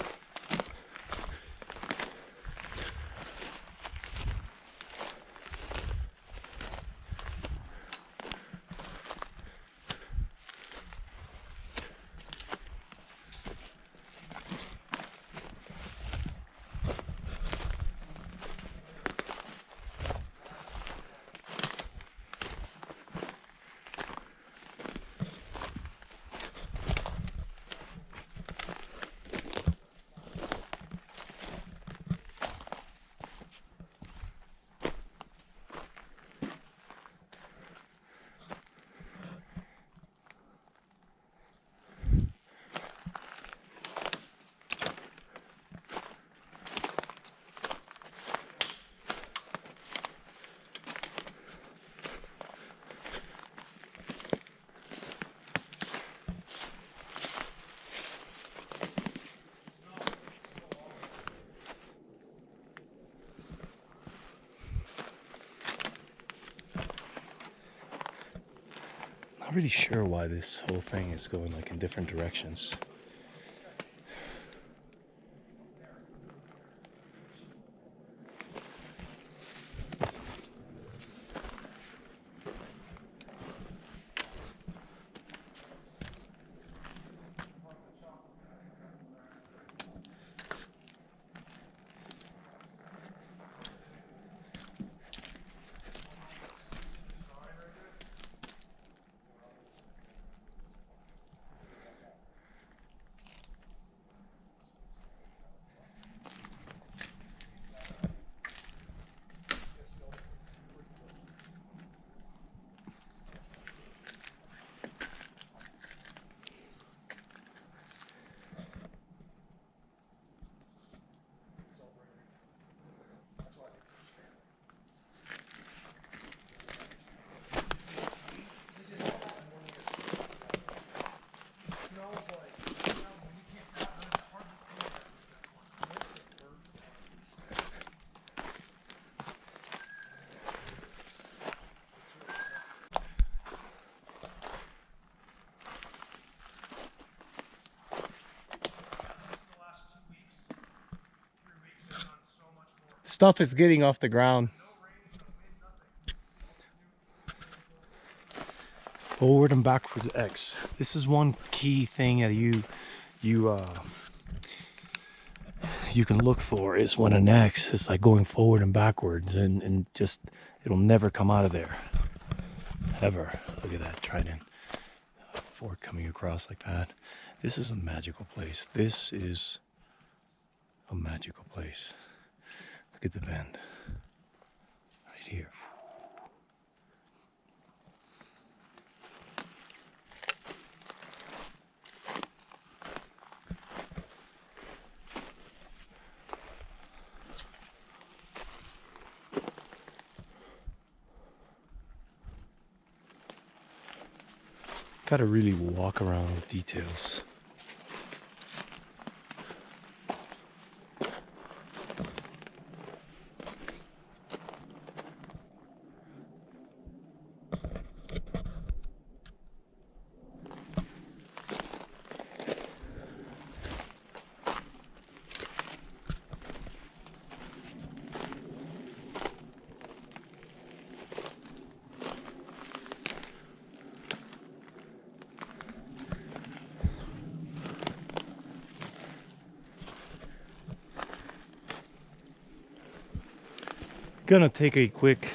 Not really sure why this whole thing is going like in different directions. Stuff is getting off the ground. Forward and backwards X. This is one key thing that you can look for, is when an X is like going forward and backwards, and just it'll never come out of there. Ever. Look at that trident. Fork coming across like that. This is a magical place. This is a magical place. Look at the bend. Right here. Gotta really walk around with details. Gonna take a quick,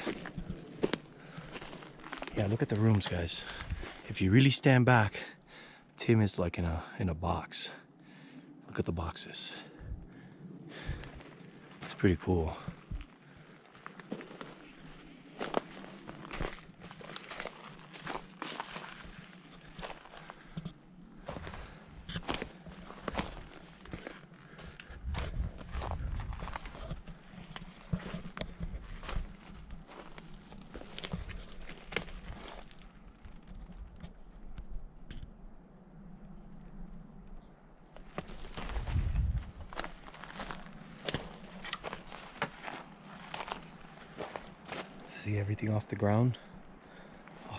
yeah, look at the rooms, guys. If you really stand back, Tim is like in a box. Look at the boxes. It's pretty cool. See everything off the ground?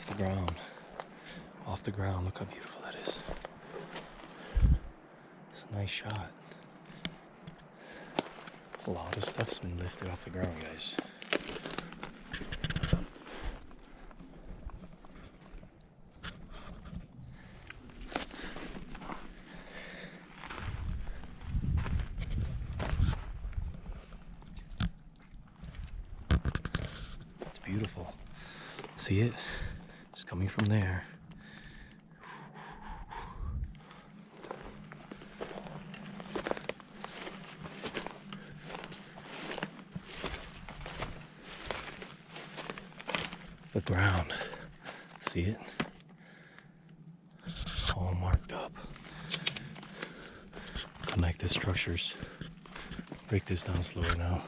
off the ground. Off the ground. Look how beautiful that is. It's a nice shot. A lot of stuff's been lifted off the ground, guys. That's beautiful. See it? It's coming from there. The ground. See it? All marked up. Connected structures. Break this down slower now.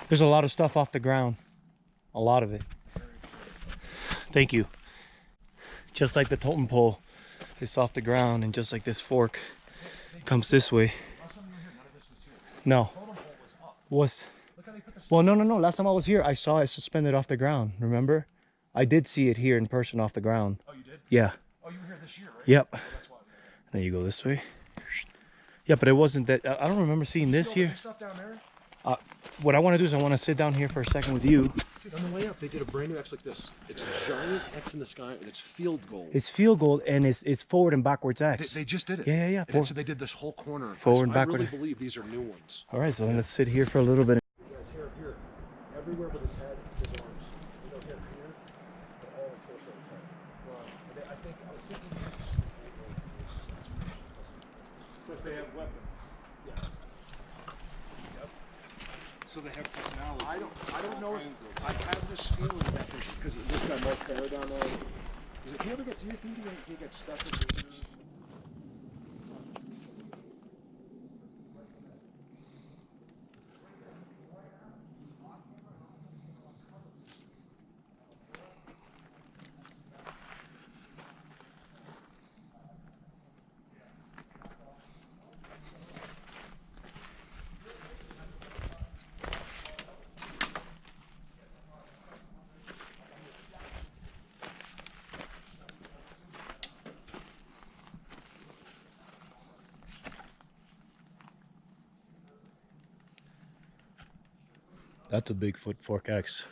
There's a lot of stuff off the ground. A lot of it. Thank you. Just like the totem pole, it's off the ground, and just like this fork comes this way. No. Was well, no. Last time I was here, I saw it suspended off the ground. Remember? I did see it here in person off the ground. Oh, you did? Yeah. Oh, you were here this year, right? Yep. That's why. Then you go this way. Yeah, but it wasn't that. I don't remember seeing this here. Stuff down there? What I want to do is I want to sit down here for a second with you. Dude, on the way up, they did a brand new X like this. It's a giant X in the sky, and it's field gold. It's field goal, and it's forward and backwards X. They just did it. Yeah. So they did this whole corner. Forward and backward. I really believe these are new ones. All right, so then let's sit here for a little bit. Yes, here. Everywhere but his head, his arms. You know, here, but all the torso is head. Wow. I was thinking. Because they have weapons. Yes. Yep. So they have personality. I don't know if I have this feeling that because this guy Mark Farrow down there. Do you think he gets stuck with this? That's a Bigfoot Fork X.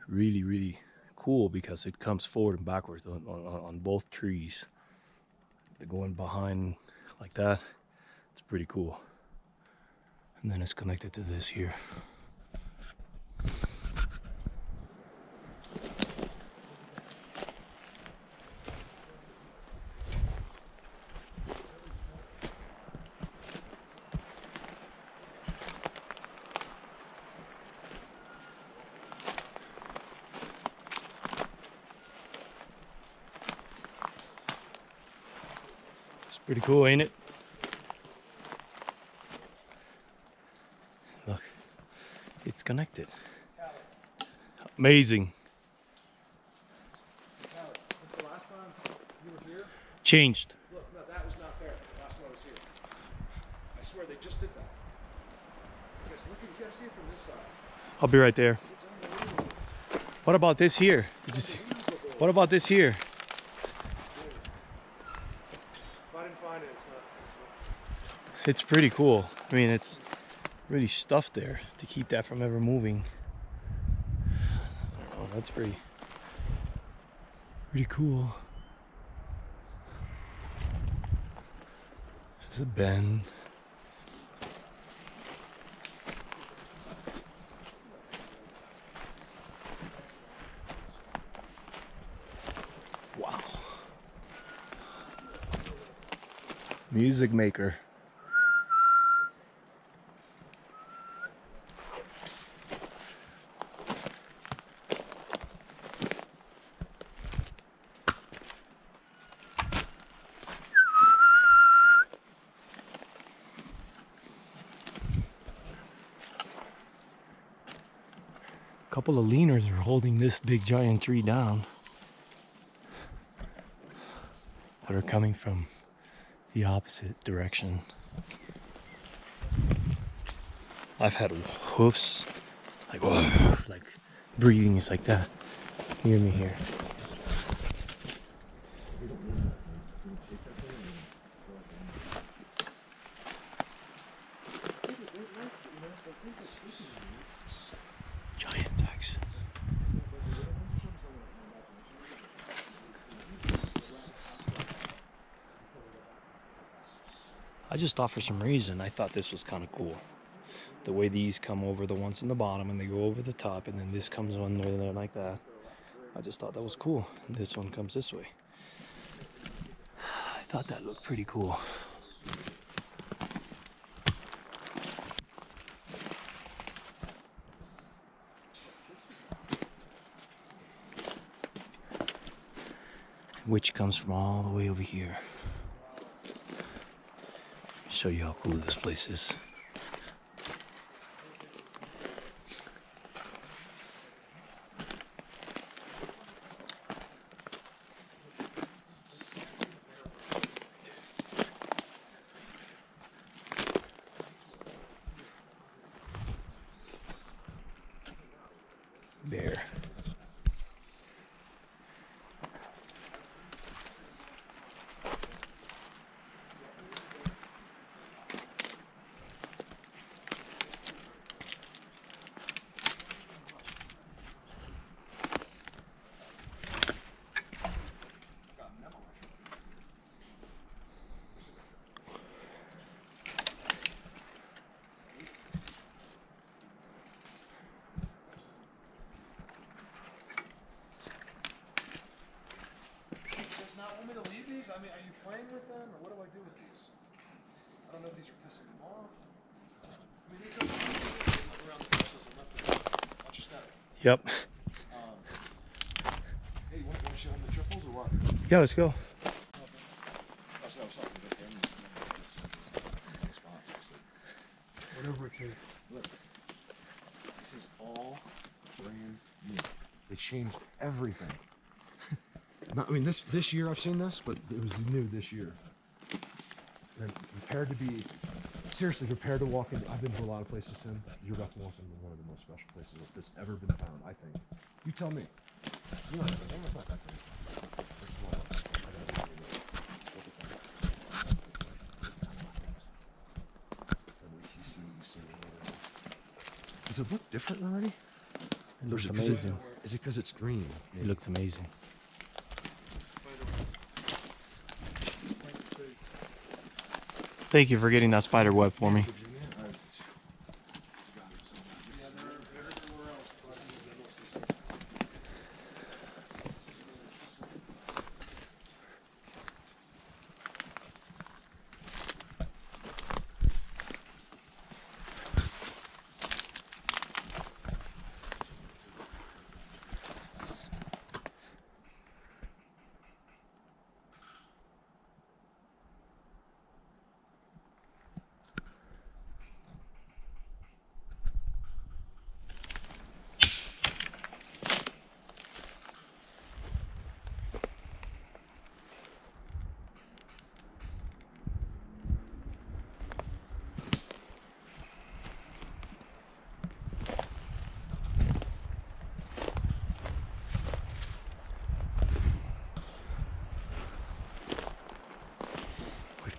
Really, really cool because it comes forward and backwards on both trees. They're going behind like that. It's pretty cool. And then it's connected to this here. Pretty cool, ain't it? Look, it's connected. Amazing. Since the last time you were here? Changed. Look, no, that was not there. The last time I was here. I swear they just did that. You guys, you gotta see it from this side. I'll be right there. It's unbelievable. What about this here? Did you see? What about this here? If I didn't find it, it's not. It's pretty cool. I mean, it's really stuffed there to keep that from ever moving. I don't know, that's pretty cool. There's a bend. Wow. Music maker. A couple of leaners are holding this big giant tree down that are coming from the opposite direction. I've had hoofs like, oh, like breathing is like that. Hear me here. Giant ducks. I just thought for some reason, I thought this was kind of cool. The way these come over the ones in the bottom and they go over the top, and then this comes under there like that. I just thought that was cool. And this one comes this way. I thought that looked pretty cool. Which comes from all the way over here. Show you how cool this place is. Bear. Want me to leave these? I mean, are you playing with them, or what do I do with these? I don't know if these are pissing them off. I mean, these are around the bristles and left them. Watch your step. Yep. Hey, you want to show them the triples or what? Yeah, let's go. That's what I was talking about. Whatever it takes. Look, this is all brand new. They changed everything. Not, I mean, this year I've seen this, but it was new this year. And prepared to be, seriously, prepared to walk into, I've been to a lot of places, Tim. You're about to walk into one of the most special places that's ever been found, I think. You tell me. You know, it's not that big. First of all, I gotta look at it. Does it look different already? It looks amazing. Is it because it's green? It looks amazing. Thank you for getting that spider web for me.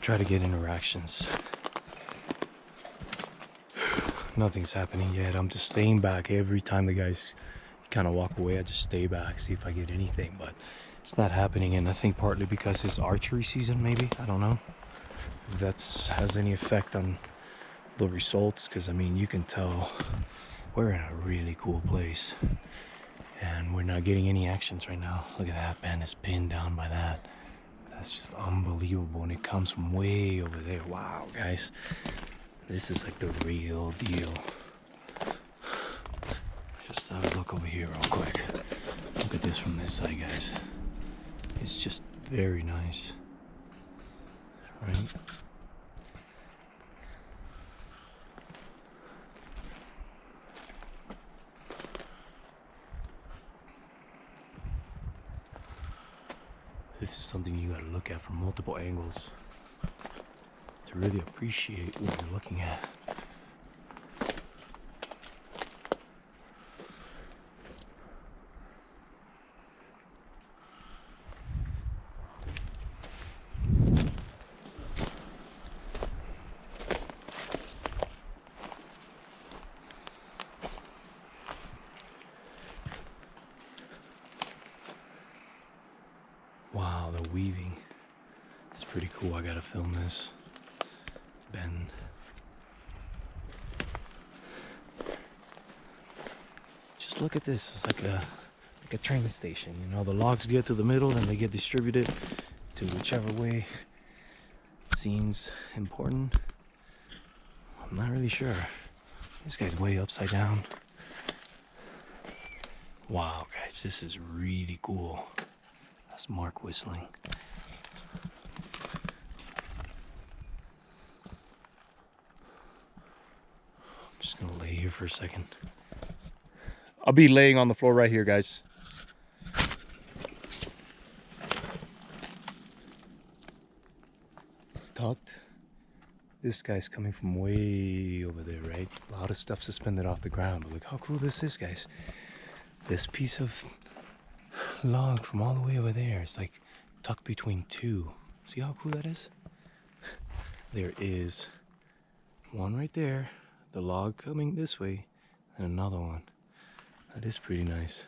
Try to get interactions. Nothing's happening yet. I'm just staying back. Every time the guys kind of walk away, I just stay back, see if I get anything, but it's not happening. And I think partly because it's archery season, maybe, I don't know if that has any effect on the results, because I mean, you can tell we're in a really cool place and we're not getting any actions right now. Look at that, man, it's pinned down by that. That's just unbelievable, and it comes from way over there. Wow, guys, this is like the real deal. Just have a look over here real quick. Look at this from this side, guys. It's just very nice, right? This is something you gotta look at from multiple angles to really appreciate what you're looking at. weaving. It's pretty cool. I gotta film this bend. Just look at this. It's like a train station. You know, the logs get to the middle, then they get distributed to whichever way seems important. I'm not really sure. This guy's way upside down. Wow, guys, this is really cool. That's Marc whistling. I'm just gonna lay here for a second. I'll be laying on the floor right here, guys. Tucked. This guy's coming from way over there, right? A lot of stuff suspended off the ground, but look how cool this is, guys. This piece of log from all the way over there, it's like tucked between two. See how cool that is? There is one right there, the log coming this way, and another one. That is pretty nice.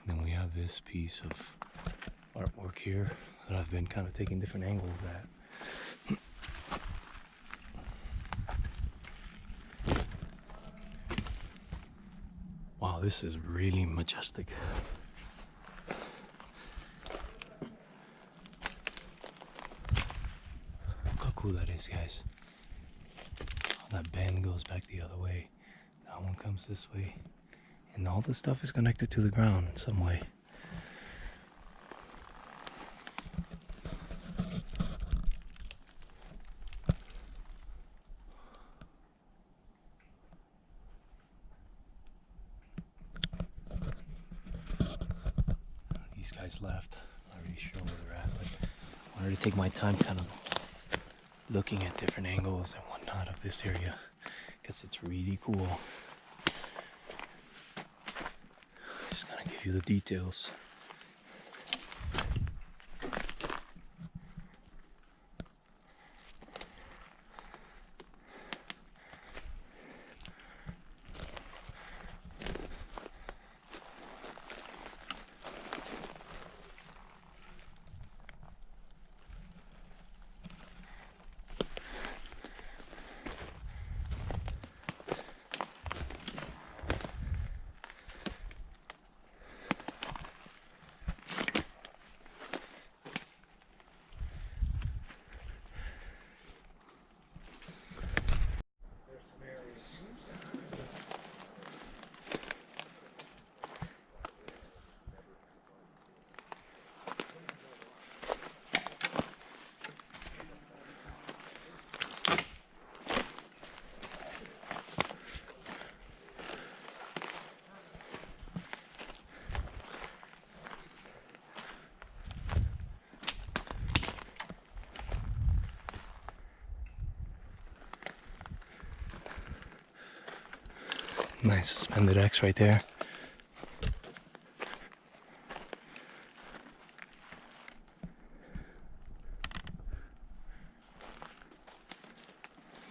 And then we have this piece of artwork here that I've been kind of taking different angles at. Wow, this is really majestic. Look how cool that is, guys. That bend goes back the other way. That one comes this way. And all the stuff is connected to the ground in some way. These guys left. Not really sure where they're at, but I wanted to take my time kind of looking at different angles and whatnot of this area because it's really cool. Just gonna give you the details. Nice suspended X right there.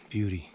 Beauty.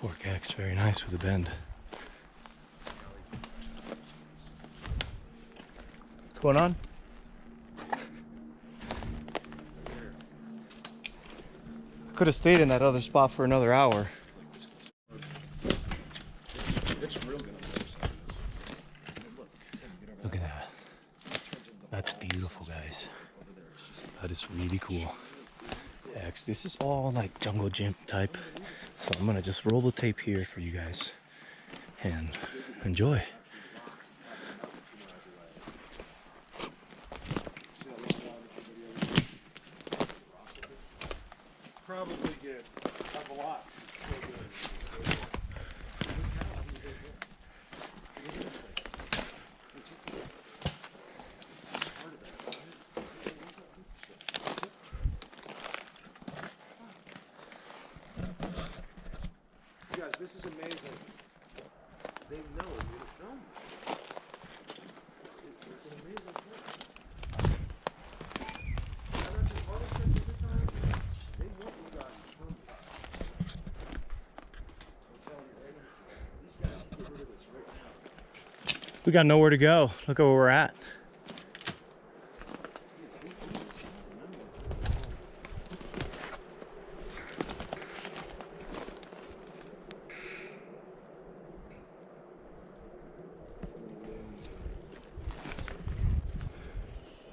Fork X, very nice with the bend. What's going on? I could have stayed in that other spot for another hour. Look at that. That's beautiful, guys. That is really cool. X, this is all like jungle gym type. So I'm gonna just roll the tape here for you guys and enjoy. probably good. Have a lot. You guys, this is amazing. They know you're to film. It's an amazing thing. They want you guys to film. I'm telling you right now, these guys can get rid of this right now. We got nowhere to go. Look at where we're at.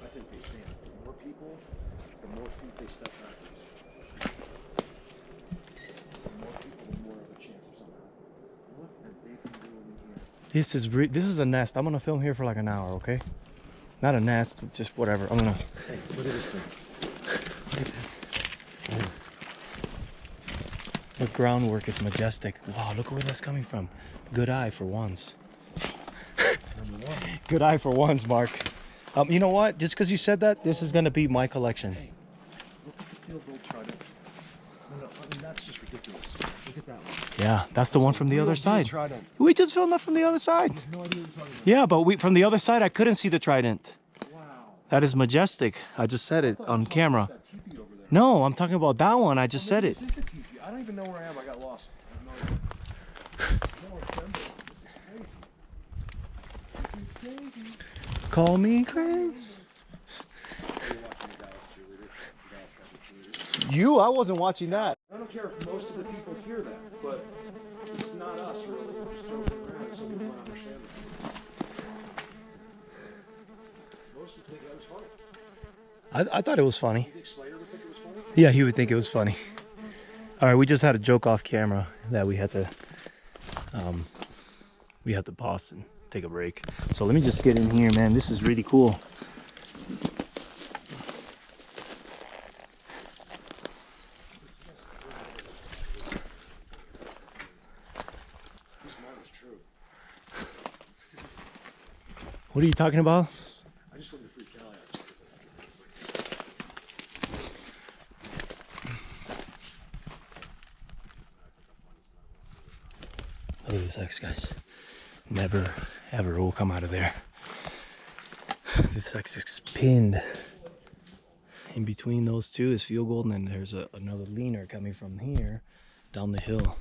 I think they stand. The more people, the more feet they step backwards. The more people, the more of a chance of something. Look at they've been doing here. This is a nest. I'm gonna film here for like an hour, okay? Not a nest, just whatever. I'm gonna. Hey, look at this thing. Look at this. The groundwork is majestic. Wow, look where that's coming from. Good eye for once. Number one. Good eye for once, Mark. You know what? Just because you said that, this is gonna be my collection. Hey, look at the field goal trident. No, I mean that's just ridiculous. Look at that one. Yeah, that's the one from the Real other deal side. Trident. We just filmed that from the other side. I have no idea what you're talking about. Yeah, but from the other side, I couldn't see the trident. Wow. That is majestic. I just said it on camera. That teepee over there. No, I'm talking about that one. I just said it. This is the teepee. I don't even know where I am. I got lost. I have no idea. No, it's Denver. This is crazy. Call me crazy. Are you watching the Dallas cheerleader? The Dallas Cowboy cheerleader? You? I wasn't watching that. I don't care if most of the people hear that, but it's not us really. We're just joking around. Some people don't understand it. Most would think that was funny. I thought it was funny. You think Slayer would think it was funny? Yeah, he would think it was funny. All right, we just had a joke off camera that we had to pause and take a break. So let me just get in here, man. This is really cool. This man is true. What are you talking about? I just wanted to freak Callie out. Look at this X, guys. Never, ever will come out of there. This X is pinned. In between those two is field goal, and then there's another leaner coming from here down the hill,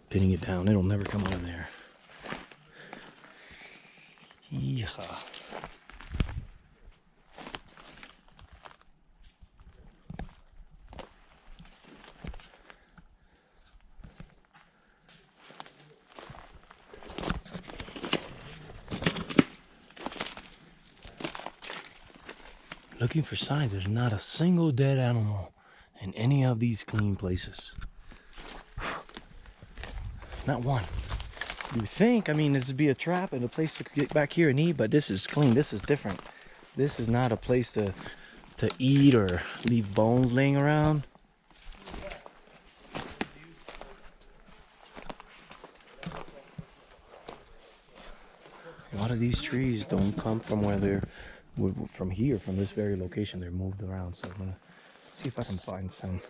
pinning it down. It'll never come out of there. Yeehaw. Looking for signs. There's not a single dead animal in any of these clean places. Not one. You would think, I mean, this would be a trap and a place to get back here and eat, but this is clean. This is different. This is not a place to eat or leave bones laying around. A lot of these trees don't come from where they're from here, from this very location. They're moved around, so I'm gonna see if I can find some.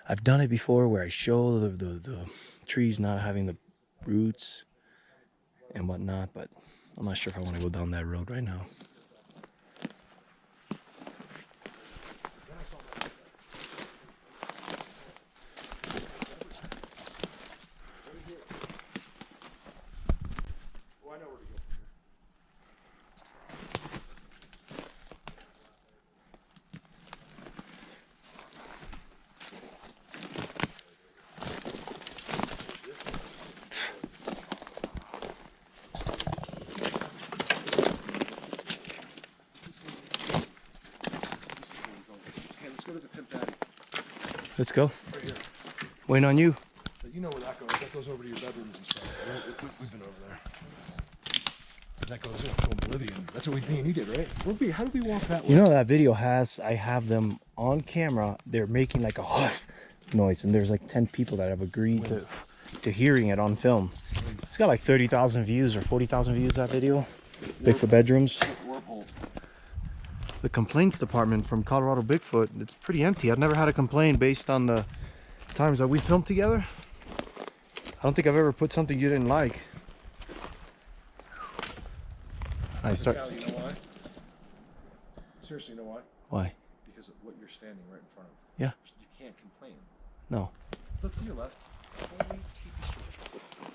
I've done it before where I show the trees not having the roots and whatnot, but I'm not sure if I want to go down that road right now. Oh, I know where to go. Let's go to the Pimp Daddy. Let's go. Right here. Waiting on you. But you know where that goes. That goes over to your bedrooms and stuff. We've been over there. That goes into oblivion. That's what me and you did, right? How did we walk that way? You know that video I have them on camera. They're making like a huff noise, and there's like 10 people that have agreed to hearing it on film. It's got like 30,000 views or 40,000 views, that video. Bigfoot bedrooms. The complaints department from Colorado Bigfoot, it's pretty empty. I've never had a complaint based on the times that we filmed together. I don't think I've ever put something you didn't like. I start. Cal, you know why? Seriously, you know why? Why? Because of what you're standing right in front of. Yeah. You can't complain. No. Look to your left. Holy teepee structure.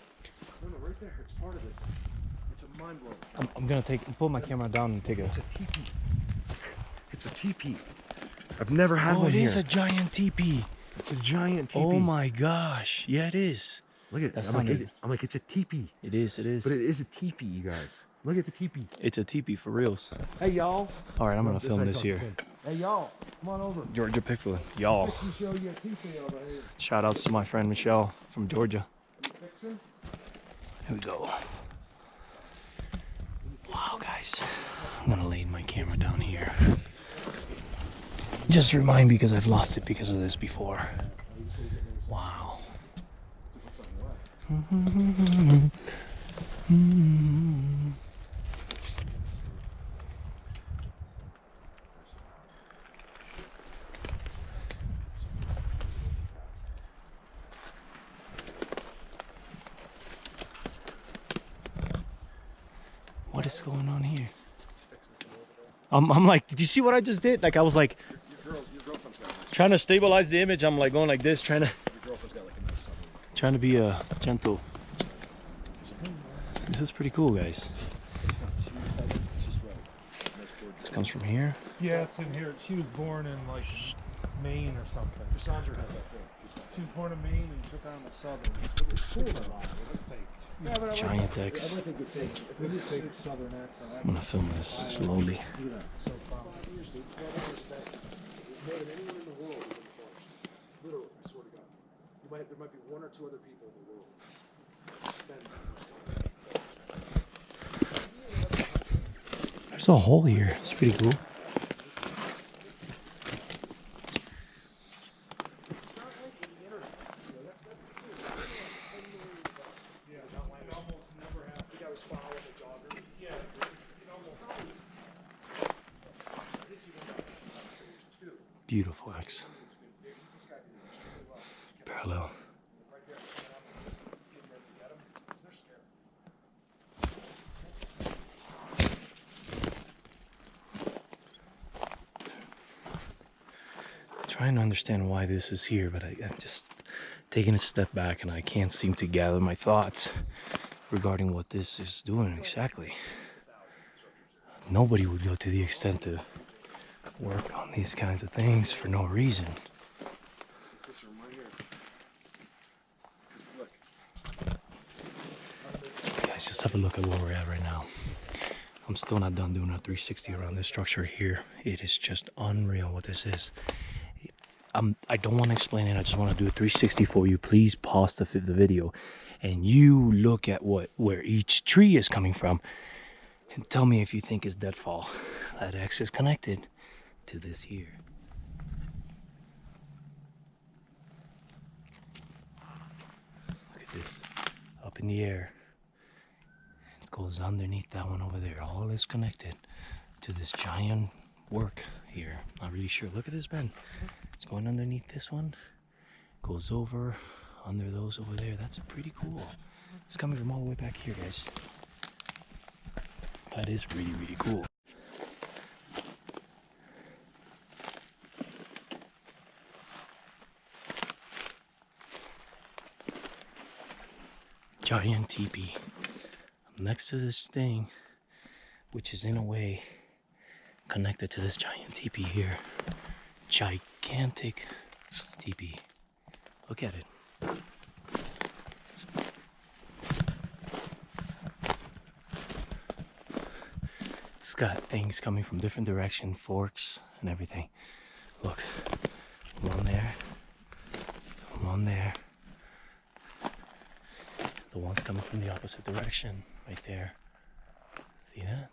No, right there. It's part of this. It's a mind blowing. I'm gonna pull my camera down and take a. It's a teepee. It's a teepee. I've never had one it here. is a giant teepee. It's a giant teepee. Oh my gosh. Yeah, it is. Look at That it. sounded- I'm like, it's a teepee. It is. It is. But it is a teepee, you guys. Look at the teepee. It's a teepee for reals. Hey, y'all. All right, I'm gonna film this here. Hey, y'all. Come on over. Georgia Bigfoot, y'all. Let me show you a teepee over here. Shout outs to my friend Michelle from Georgia. You fixing? Here we go. Wow, guys. I'm gonna lay my camera down here. Just remind me because I've lost it because of this before. Wow. What is going on here? I'm like, did you see what I just did? Like I was like Your girlfriend's got a nice. trying to stabilize the image. I'm like going like this, trying Your girlfriend's got like a nice summer. to be gentle. This is pretty cool, guys. It's not too tight. It's just right. This comes from here. Yeah, it's in here. She was born in like Maine or something. Cassandra has that too. She was born in Maine and took on the southern. It's cool though. It's fake. Yeah, but Giant X. I think it's if we did take southern accent. I'm gonna film this slowly. Do that. So far. More than anyone in the world is in the forest. Literally, I swear to God. There might be one or two other people in the world. There's a hole here. It's pretty cool. Beautiful X. Parallel. Trying to understand why this is here, but I'm just taking a step back and I can't seem to gather my thoughts regarding what this is doing exactly. Nobody would go to the extent to work on these kinds of things for no reason. It's this room right here. 'Cause look. Guys, just have a look at where we're at right now. I'm still not done doing a 360 around this structure here. It is just unreal what this is. I don't want to explain it. I just want to do a 360 for you. Please pause the video and you look at where each tree is coming from and tell me if you think it's deadfall. That X is connected to this here. Look at this. Up in the air. It goes underneath that one over there. All is connected to this giant work here. Not really sure. Look at this bend. It's going underneath this one. Goes over under those over there. That's pretty cool. It's coming from all the way back here, guys. That is really, really cool. Giant teepee. Next to this thing, which is in a way connected to this giant teepee here. Gigantic teepee. Look at it. It's got things coming from different directions, forks and everything. Look, one there, one there. The one's coming from the opposite direction, right there. See that?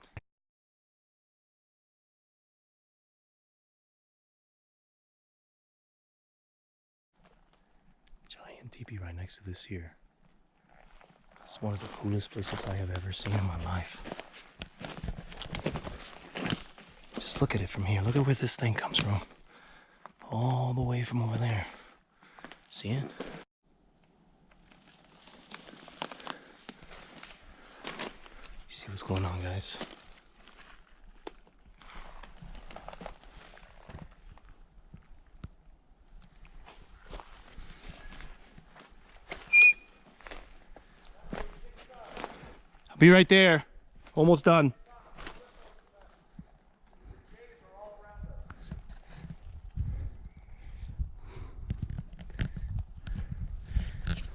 Giant teepee right next to this here. It's one of the coolest places I have ever seen in my life. Just look at it from here. Look at where this thing comes from. All the way from over there. See it? You see what's going on, guys? I'll be right there. Almost done.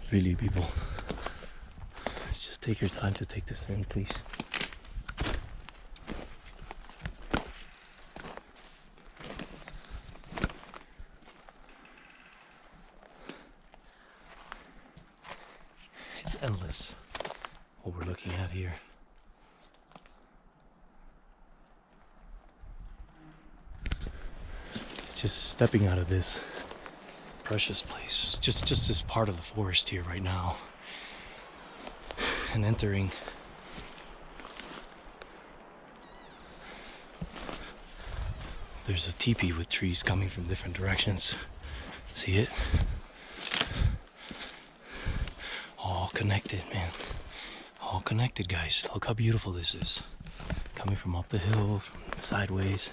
Really, people, just take your time to take this in, please. It's endless what we're looking at here. Just stepping out of this precious place, just this part of the forest here right now, and entering there's a teepee with trees coming from different directions. See it? All connected, man. All connected, guys. Look how beautiful this is. Coming from up the hill, from sideways.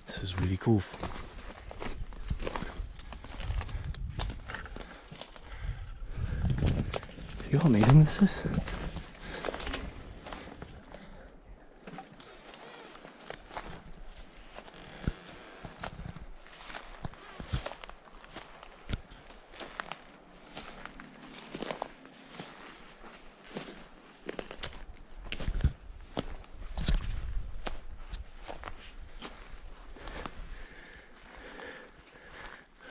This is really cool. See how amazing this is?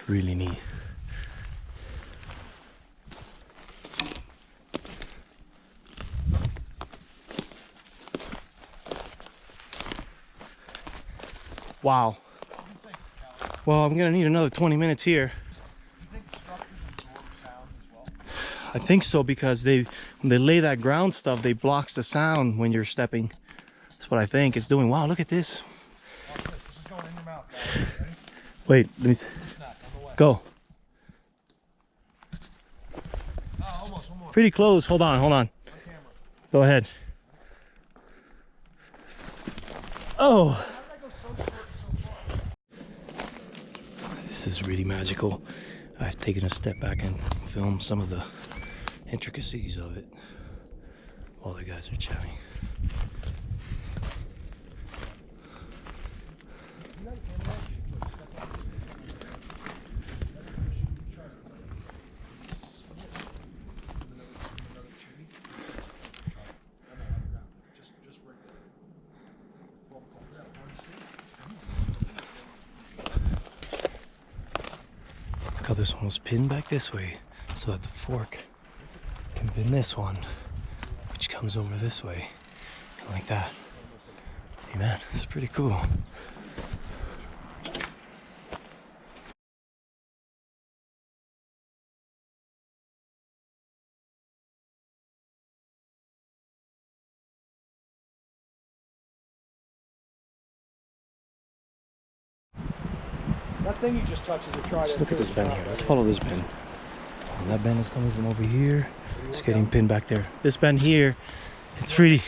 Really neat. Wow. Well, I'm gonna need another 20 minutes here. I think so, because when they lay that ground stuff, they blocks the sound when you're stepping. That's what I think it's doing. Wow, look at this. This is going in your mouth, guys. Ready? Wait, let me see. Go. Oh, almost, one more. Pretty close. Hold on, hold on. Go ahead. Oh. This is really magical. I've taken a step back and filmed some of the intricacies of it while the guys are chatting. Look how this one was pinned back this way, so that the fork can pin this one, which comes over this way, and like that. See that? It's pretty cool. That thing you just touched is a trident. Just look at this bend here. Let's follow this bend. Oh, that bend is coming from over here. It's getting pinned back there. This bend here, it's really...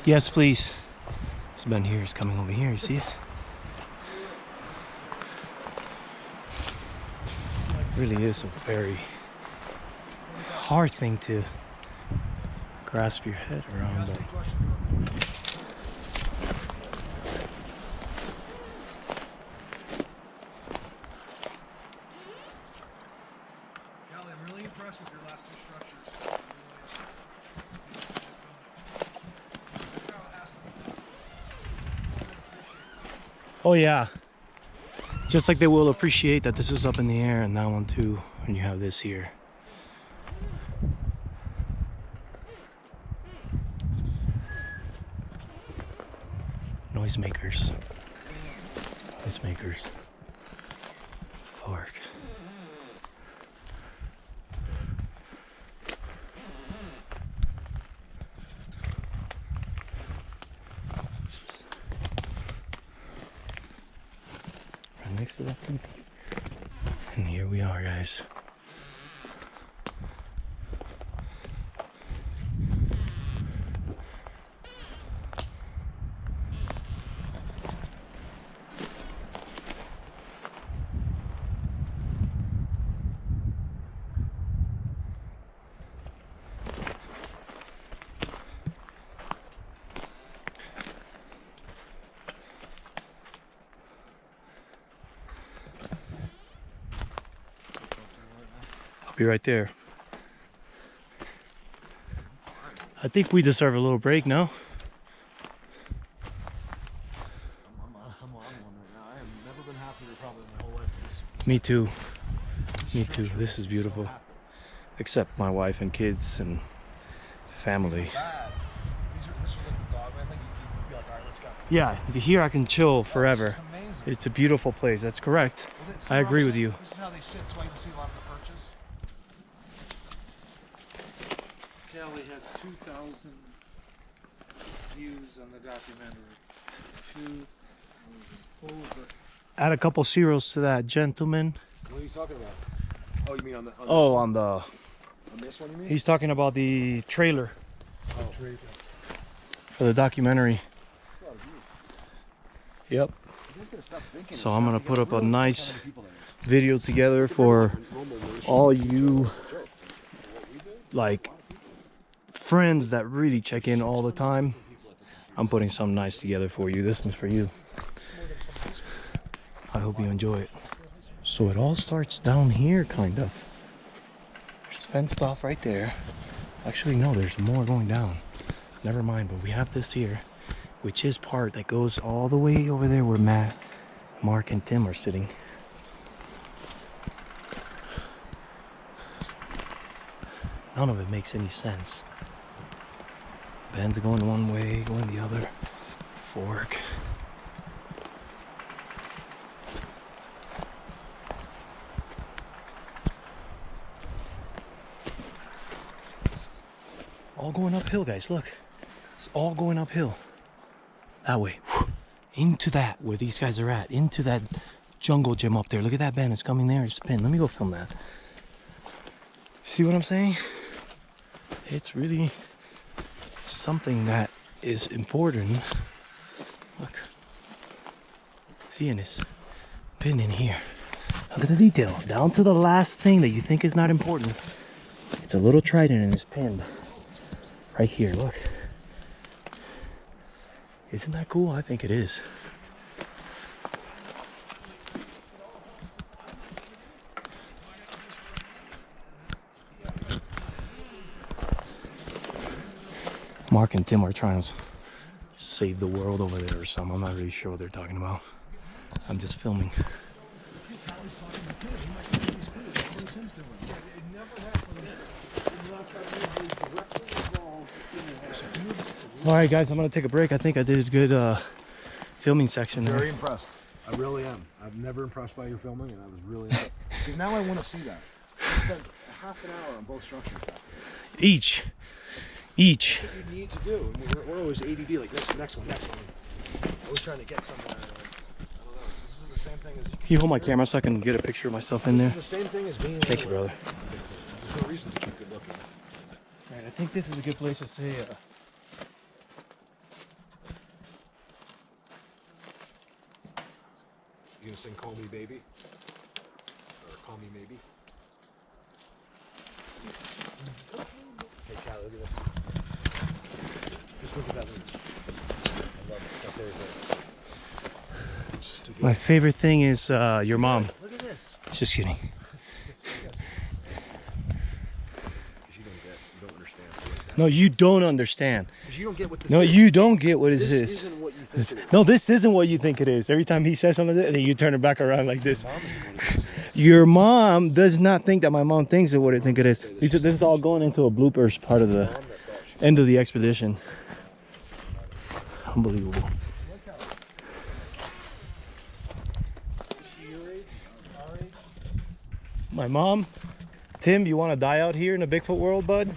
Yes, please. This bend here is coming over here. You see it? It really is a very hard thing to grasp your head around. But With your last two structures. oh yeah, Just like they will appreciate that this is up in the air and that one too when you have this here. Noisemakers. Noisemakers. Fork. Right next to that thing. And here we are, guys. I'll be right there. I think we deserve a little break, no? I'm on one right now. I have never been happier probably in my whole life. Me too. Me too. This is beautiful. Except my wife and kids and family. This was like the dog man thing. You'd be like, all right, let's go. Yeah, here I can chill forever. Amazing. It's a beautiful place. That's correct. I agree with you. This is how they sit. That's why you can see a lot of the perches. Callie has 2,000 views on the documentary. 2 over. Add a couple zeros to that, gentleman. What are you talking about? Oh, you mean on the? On this one, you mean? he's talking about the trailer Oh. for the documentary. Yep. So I'm gonna put up a nice video together for all you like friends that really check in all the time. I'm putting something nice together for you. This one's for you. I hope you enjoy it. So it all starts down here, kind of. There's fenced off right there. Actually, no, there's more going down. Never mind, but we have this here, which is part that goes all the way over there where Matt, Mark, and Tim are sitting. None of it makes any sense. Ben's going one way, going the other. Fork. All going uphill, guys, look. It's all going uphill. That way. Into that, where these guys are at. Into that jungle gym up there. Look at that bend, it's coming there, it's spin. Let me go film that. See what I'm saying? It's really something that is important. Look. See, and it's pinned in here. Look at the detail. Down to the last thing that you think is not important. It's a little trident and it's pinned. Right here, look. Isn't that cool? I think it is. Mark and Tim are trying to save the world over there or something. I'm not really sure what they're talking about. I'm just filming. All right, guys, I'm gonna take a break. I think I did a good filming section there. Very impressed. I really am. I've never impressed by your filming, and I was really impressed. Because now I want to see that. I spent half an hour on both structures. Each. That's what you need to do. And we're always ADD, like next one. Always trying to get somewhere. I don't know. So this is the same thing as. Can you hold my camera so I can get a picture of myself in there? This is the same thing as being. Thank you, brother. There's no reason to keep good looking. All right, I think this is a good place to say. You gonna sing "Call Me Baby" or "Call Me Maybe"? Hey, Callie, look at this. Just look at that movie. I love it. My favorite thing. It's just too good. My favorite thing is your mom. Look at this. Just kidding. You don't understand. No, you don't understand. because you don't get what this No, is. you don't get what This is. isn't what you think it is. No, this isn't what you think it is. Every time he says something like that, and then you turn it back around like this. Your mom does not think that my mom thinks of what I think it is. This is all going into a bloopers part of the end of the expedition. Unbelievable. My mom, Tim, you want to die out here in the Bigfoot world, bud?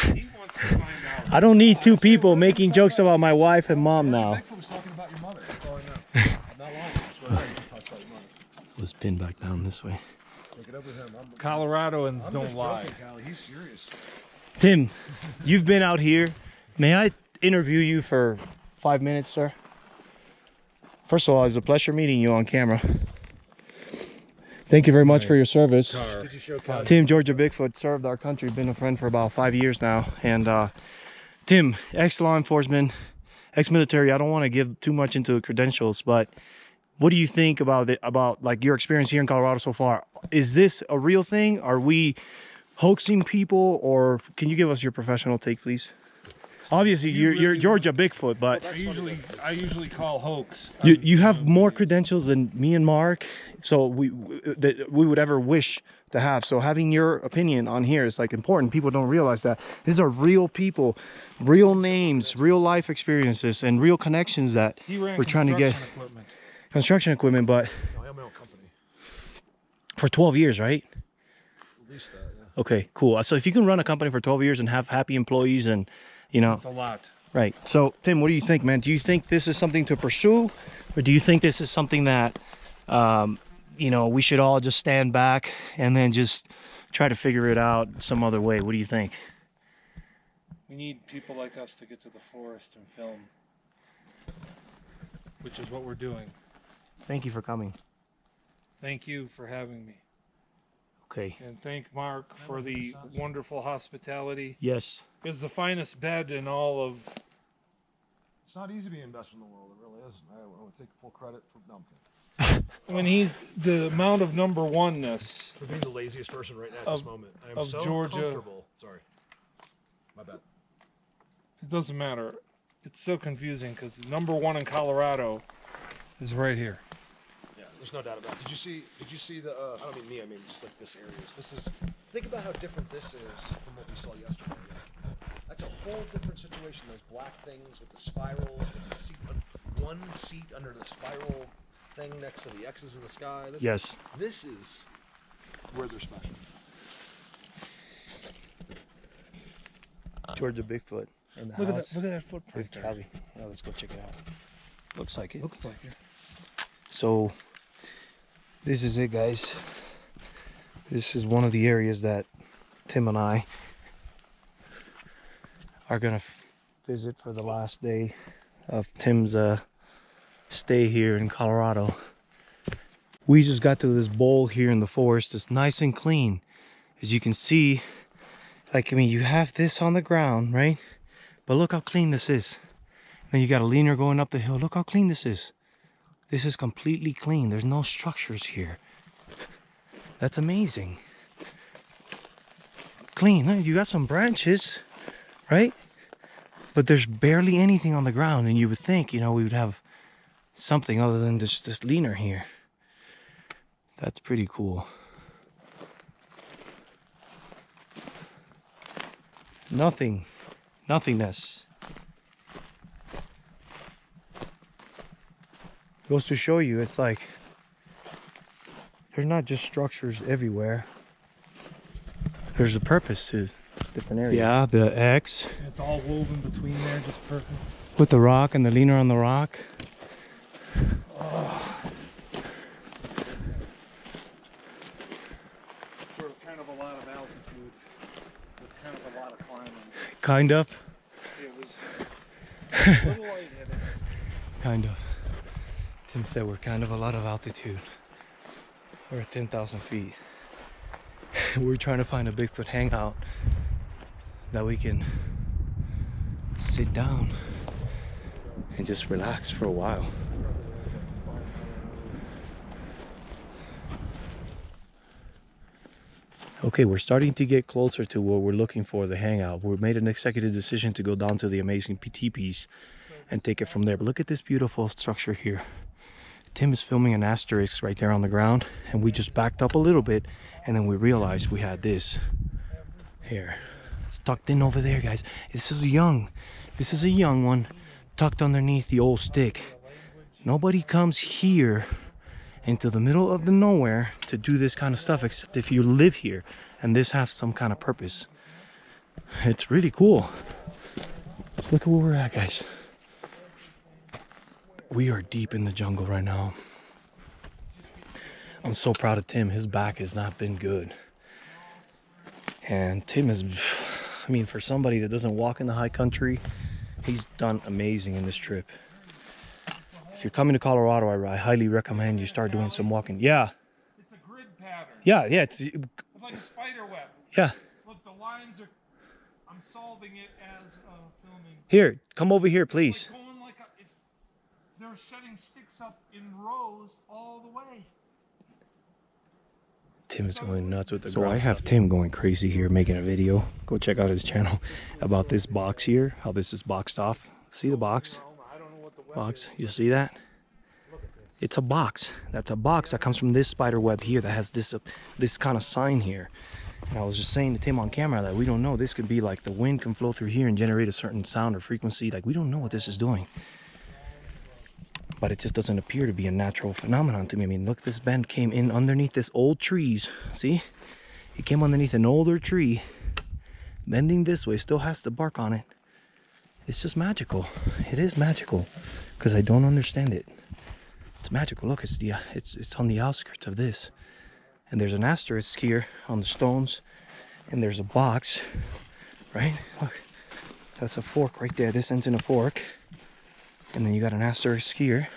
He wants to find out. I don't need two people making jokes about my wife and mom now. Bigfoot was talking about your mother. That's all I know. I'm not lying. I swear he just talked about your mother. Let's pin back down this way. Look it up with him. Coloradoans I'm don't just lie. joking, Callie. He's serious. Tim, you've been out here. May I interview you for 5 minutes, sir? First of all, it's a pleasure meeting you on camera. Thank you very much for your service. Did you show Callie? Tim, Georgia Bigfoot, served our country, been a friend for about 5 years now. And Tim, ex-law enforcement, ex-military, I don't want to give too much into credentials, but what do you think about like your experience here in Colorado so far? Is this a real thing? Are we hoaxing people, or can you give us your professional take, please? Obviously, you're Georgia Bigfoot, but I usually call hoax. you have more credentials than me and Mark, so we would ever wish to have. So having your opinion on here is like important. People don't realize that these are real people, real names, real life experiences, and real connections that we're trying to get. Construction equipment, but I have my own company. for 12 years, right? At least that, yeah. Okay, cool. So if you can run a company for 12 years and have happy employees, and you know, It's a lot. right. So Tim, what do you think, man? Do you think this is something to pursue, or do you think this is something that you know, we should all just stand back and then just try to figure it out some other way? What do you think? We need people like us to get to the forest and film, which is what we're doing. Thank you for coming. Thank you for having me. Okay. And thank Mark for the wonderful hospitality. Yes. It's the finest bed in all of... It's not easy being best in the world. It really isn't. I would take full credit for... No, I'm kidding. I mean, he's the amount of number one-ness For being the laziest person right now at this moment. I am of so Georgia. comfortable. Sorry. My bad. It doesn't matter. It's so confusing because number one in Colorado is right here. Yeah, there's no doubt about it. Did you see the, I don't mean me, I mean just like this area. This is, think about how different this is from what we saw yesterday. That's a whole different situation. Those black things with the spirals, with the seat, one seat under the spiral thing next to the X's in the sky. Yes. This is where they're special. Georgia Bigfoot in the Look at house that! Look at that footprint. with there. Callie. Yeah, let's go check it out. Looks like it. Looks like it. So this is it, guys. This is one of the areas that Tim and I are gonna visit for the last day of Tim's stay here in Colorado. We just got to this bowl here in the forest. It's nice and clean. As you can see, like, I mean, you have this on the ground, right? But look how clean this is. Then you got a leaner going up the hill. Look how clean this is. This is completely clean. There's no structures here. That's amazing. Clean. Huh? You got some branches, right? But there's barely anything on the ground, and you would think, you know, we would have something other than this leaner here. That's pretty cool. Nothing. Nothingness. Goes to show you, it's like there's not just structures everywhere. There's a purpose to different areas. Yeah, the X It's all woven between there, just perfect. with the rock and the leaner on the rock. For kind of a lot of altitude, with kind of a lot of climbing. Kind of. It was a little lightheaded. Kind of. Tim said we're kind of a lot of altitude. We're at 10,000 feet. We're trying to find a Bigfoot hangout that we can sit down and just relax for a while. Okay, we're starting to get closer to what we're looking for, the hangout. We made an executive decision to go down to the amazing teepees and take it from there. But look at this beautiful structure here. Tim is filming an asterisk right there on the ground, and we just backed up a little bit, and then we realized we had this here. It's tucked in over there, guys. This is a young one tucked underneath the old stick. Nobody comes here into the middle of the nowhere to do this kind of stuff except if you live here and this has some kind of purpose. It's really cool. Just look at where we're at, guys. We are deep in the jungle right now. I'm so proud of Tim. His back has not been good, and Tim is, I mean, for somebody that doesn't walk in the high country, he's done amazing in this trip. If you're coming to Colorado, I highly recommend you start doing some walking. Yeah. It's a grid pattern. Yeah. It's like a spider web. Yeah. Look, the lines are. I'm solving it as filming. Here, come over here, please. It's going like they're setting sticks up in rows all the way. Tim is going nuts with the ground. So I have Tim going crazy here making a video. Go check out his channel about this box here, how this is boxed off. See the box? Box, you see that? It's a box. That's a box that comes from this spider web here that has this kind of sign here. And I was just saying to Tim on camera that we don't know. This could be like the wind can flow through here and generate a certain sound or frequency. Like, we don't know what this is doing. But it just doesn't appear to be a natural phenomenon to me. I mean, look, this bend came in underneath this old trees. See? It came underneath an older tree, bending this way, still has the bark on it. It's just magical. It is magical, because I don't understand it. It's magical. Look, it's on the outskirts of this, and there's an asterisk here on the stones, and there's a box, right? Look, that's a fork right there. This ends in a fork, and then you got an asterisk here.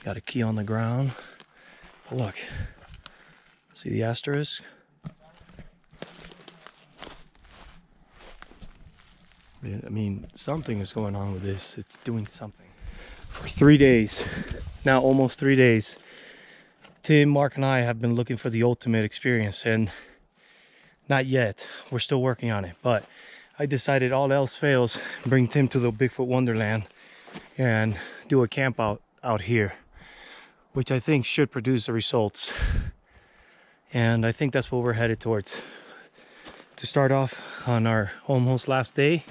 Got a key on the ground. But look, see the asterisk? I mean, something is going on with this. It's doing something. For 3 days, now almost 3 days, Tim, Mark, and I have been looking for the ultimate experience, and not yet. We're still working on it, but I decided all else fails, bring Tim to the Bigfoot Wonderland and do a camp out here, which I think should produce the results. And I think that's what we're headed towards. To start off on our almost last day,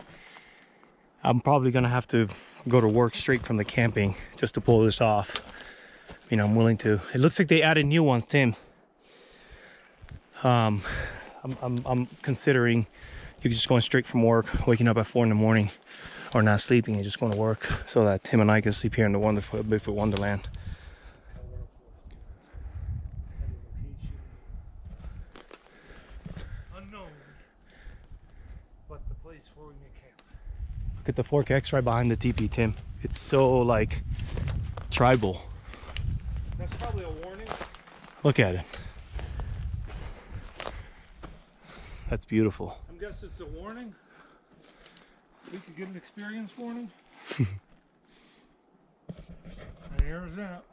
I'm probably gonna have to go to work straight from the camping just to pull this off. You know, I'm willing to. It looks like they added new ones, Tim. I'm considering you just going straight from work, waking up at 4 in the morning, or not sleeping and just going to work, so that Tim and I can sleep here in the wonderful Bigfoot Wonderland. Unknown, but the place where we make camp. Look at the Fork X right behind the teepee, Tim. It's so like tribal. That's probably a warning. Look at it. That's beautiful. I guess it's a warning. We could get an experience warning. And here's that.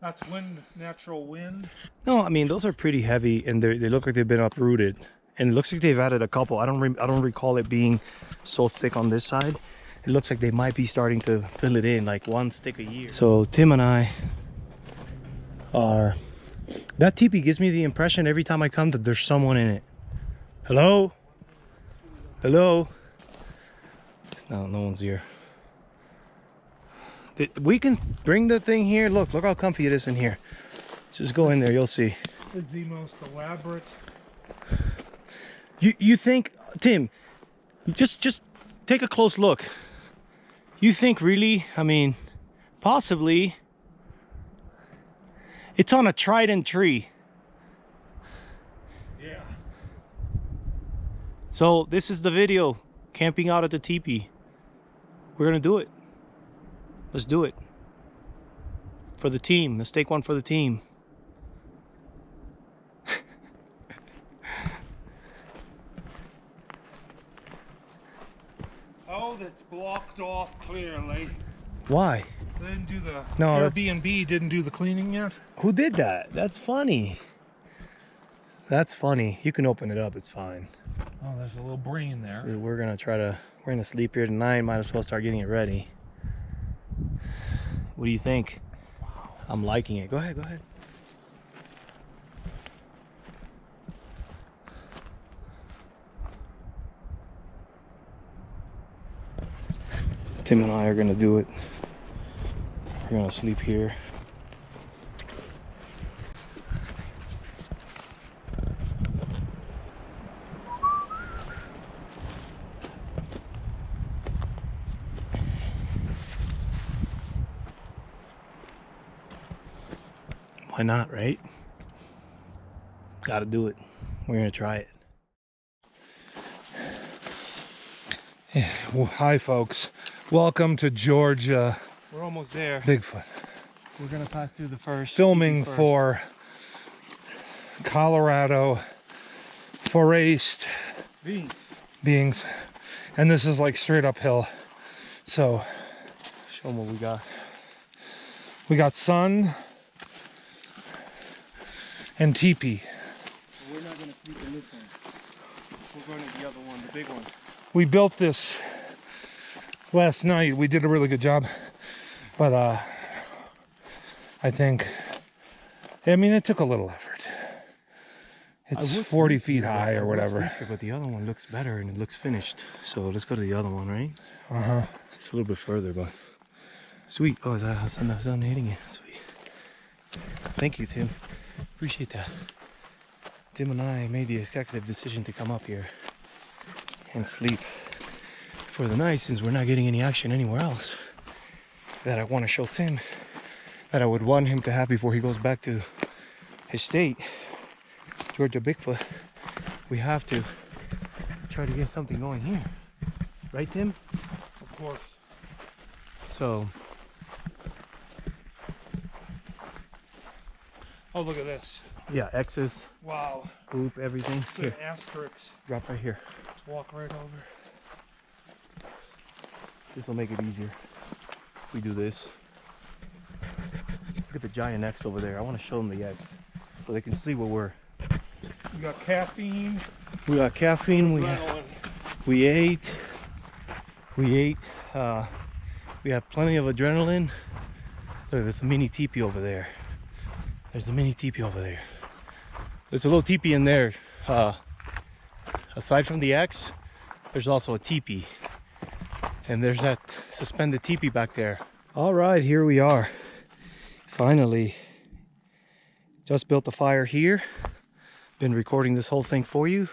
That's wind, natural wind. No, I mean, those are pretty heavy, and they look like they've been uprooted. And it looks like they've added a couple. I don't recall it being so thick on this side. It looks like they might be starting to fill it in, like 1 stick a year. So Tim and I are... That teepee gives me the impression every time I come that there's someone in it. Hello? Hello? No, no one's here. We can bring the thing here. Look how comfy it is in here. Just go in there, you'll see. It's the most elaborate. You think, Tim, just take a close look. You think really, I mean, possibly, it's on a trident tree. Yeah. So this is the video, camping out at the teepee. We're gonna do it. Let's do it. For the team, let's take one for the team. Oh, that's blocked off clearly. Why? They didn't do the No, Airbnb didn't do the cleaning yet. Who did that? That's funny. That's funny. You can open it up, it's fine. Oh, there's a little brain there. We're gonna sleep here tonight. Might as well start getting it ready. What do you think? I'm liking it. Go ahead, go ahead. Tim and I are gonna do it. We're gonna sleep here. Why not, right? Gotta do it. We're gonna try it. Yeah, well, hi, folks. Welcome to Georgia We're almost there. Bigfoot. We're gonna pass through the first. Filming first. for Colorado forest beings. And this is like straight uphill. So Show them what we got. we got sun and teepee. We're not gonna sleep in this one. We're going to the other one, the big one. We built this last night. We did a really good job. But I think, I mean, it took a little effort. It's 40 feet high or whatever. But the other one looks better and it looks finished. So let's go to the other one, right? Uh-huh. It's a little bit further, but sweet. Oh, that's done hitting it. Sweet. Thank you, Tim. Appreciate that. Tim and I made the executive decision to come up here and sleep for the night since we're not getting any action anywhere else that I want to show Tim, that I would want him to have before he goes back to his state, Georgia Bigfoot. We have to try to get something going here. Right, Tim? Of course. So, Oh, look at this. yeah, X's, Wow. poop, everything. It's an Here, asterisk. drop right here. Let's walk right over. This will make it easier. We do this. Look at the giant X over there. I want to show them the X so they can see what we're. We got caffeine. We got caffeine. Adrenaline. We ate. We have plenty of adrenaline. Look, there's a mini teepee over there. There's a mini teepee over there. There's a little teepee in there. Aside from the X, there's also a teepee. And there's that suspended teepee back there. All right, here we are. Finally. Just built a fire here. Been recording this whole thing for you.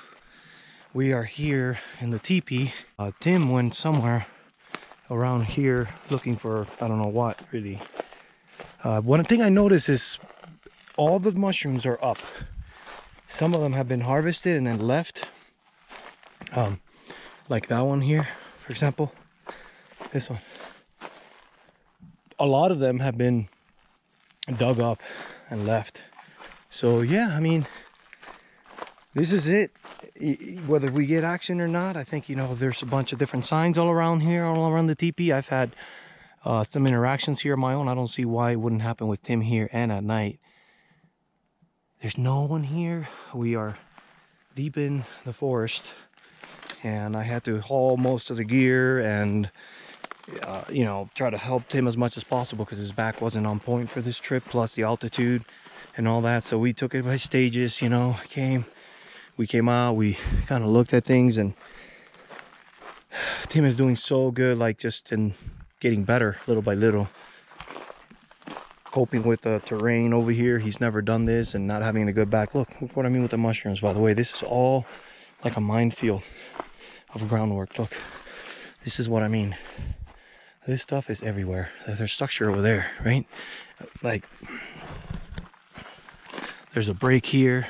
We are here in the teepee. Tim went somewhere around here looking for, I don't know what, really. One thing I noticed is all the mushrooms are up. Some of them have been harvested and then left. Like that one here, for example. This one. A lot of them have been dug up and left. So yeah, I mean, this is it. Whether we get action or not, I think, you know, there's a bunch of different signs all around here, all around the teepee. I've had some interactions here of my own. I don't see why it wouldn't happen with Tim here and at night. There's no one here. We are deep in the forest and I had to haul most of the gear and you know, try to help Tim as much as possible because his back wasn't on point for this trip, plus the altitude and all that. So we took it by stages, you know. We came out, we kind of looked at things, and Tim is doing so good, like just in getting better little by little, coping with the terrain over here. He's never done this and not having a good back. Look what I mean with the mushrooms, by the way. This is all like a minefield of groundwork. Look, this is what I mean. This stuff is everywhere. There's structure over there, right? Like, there's a break here.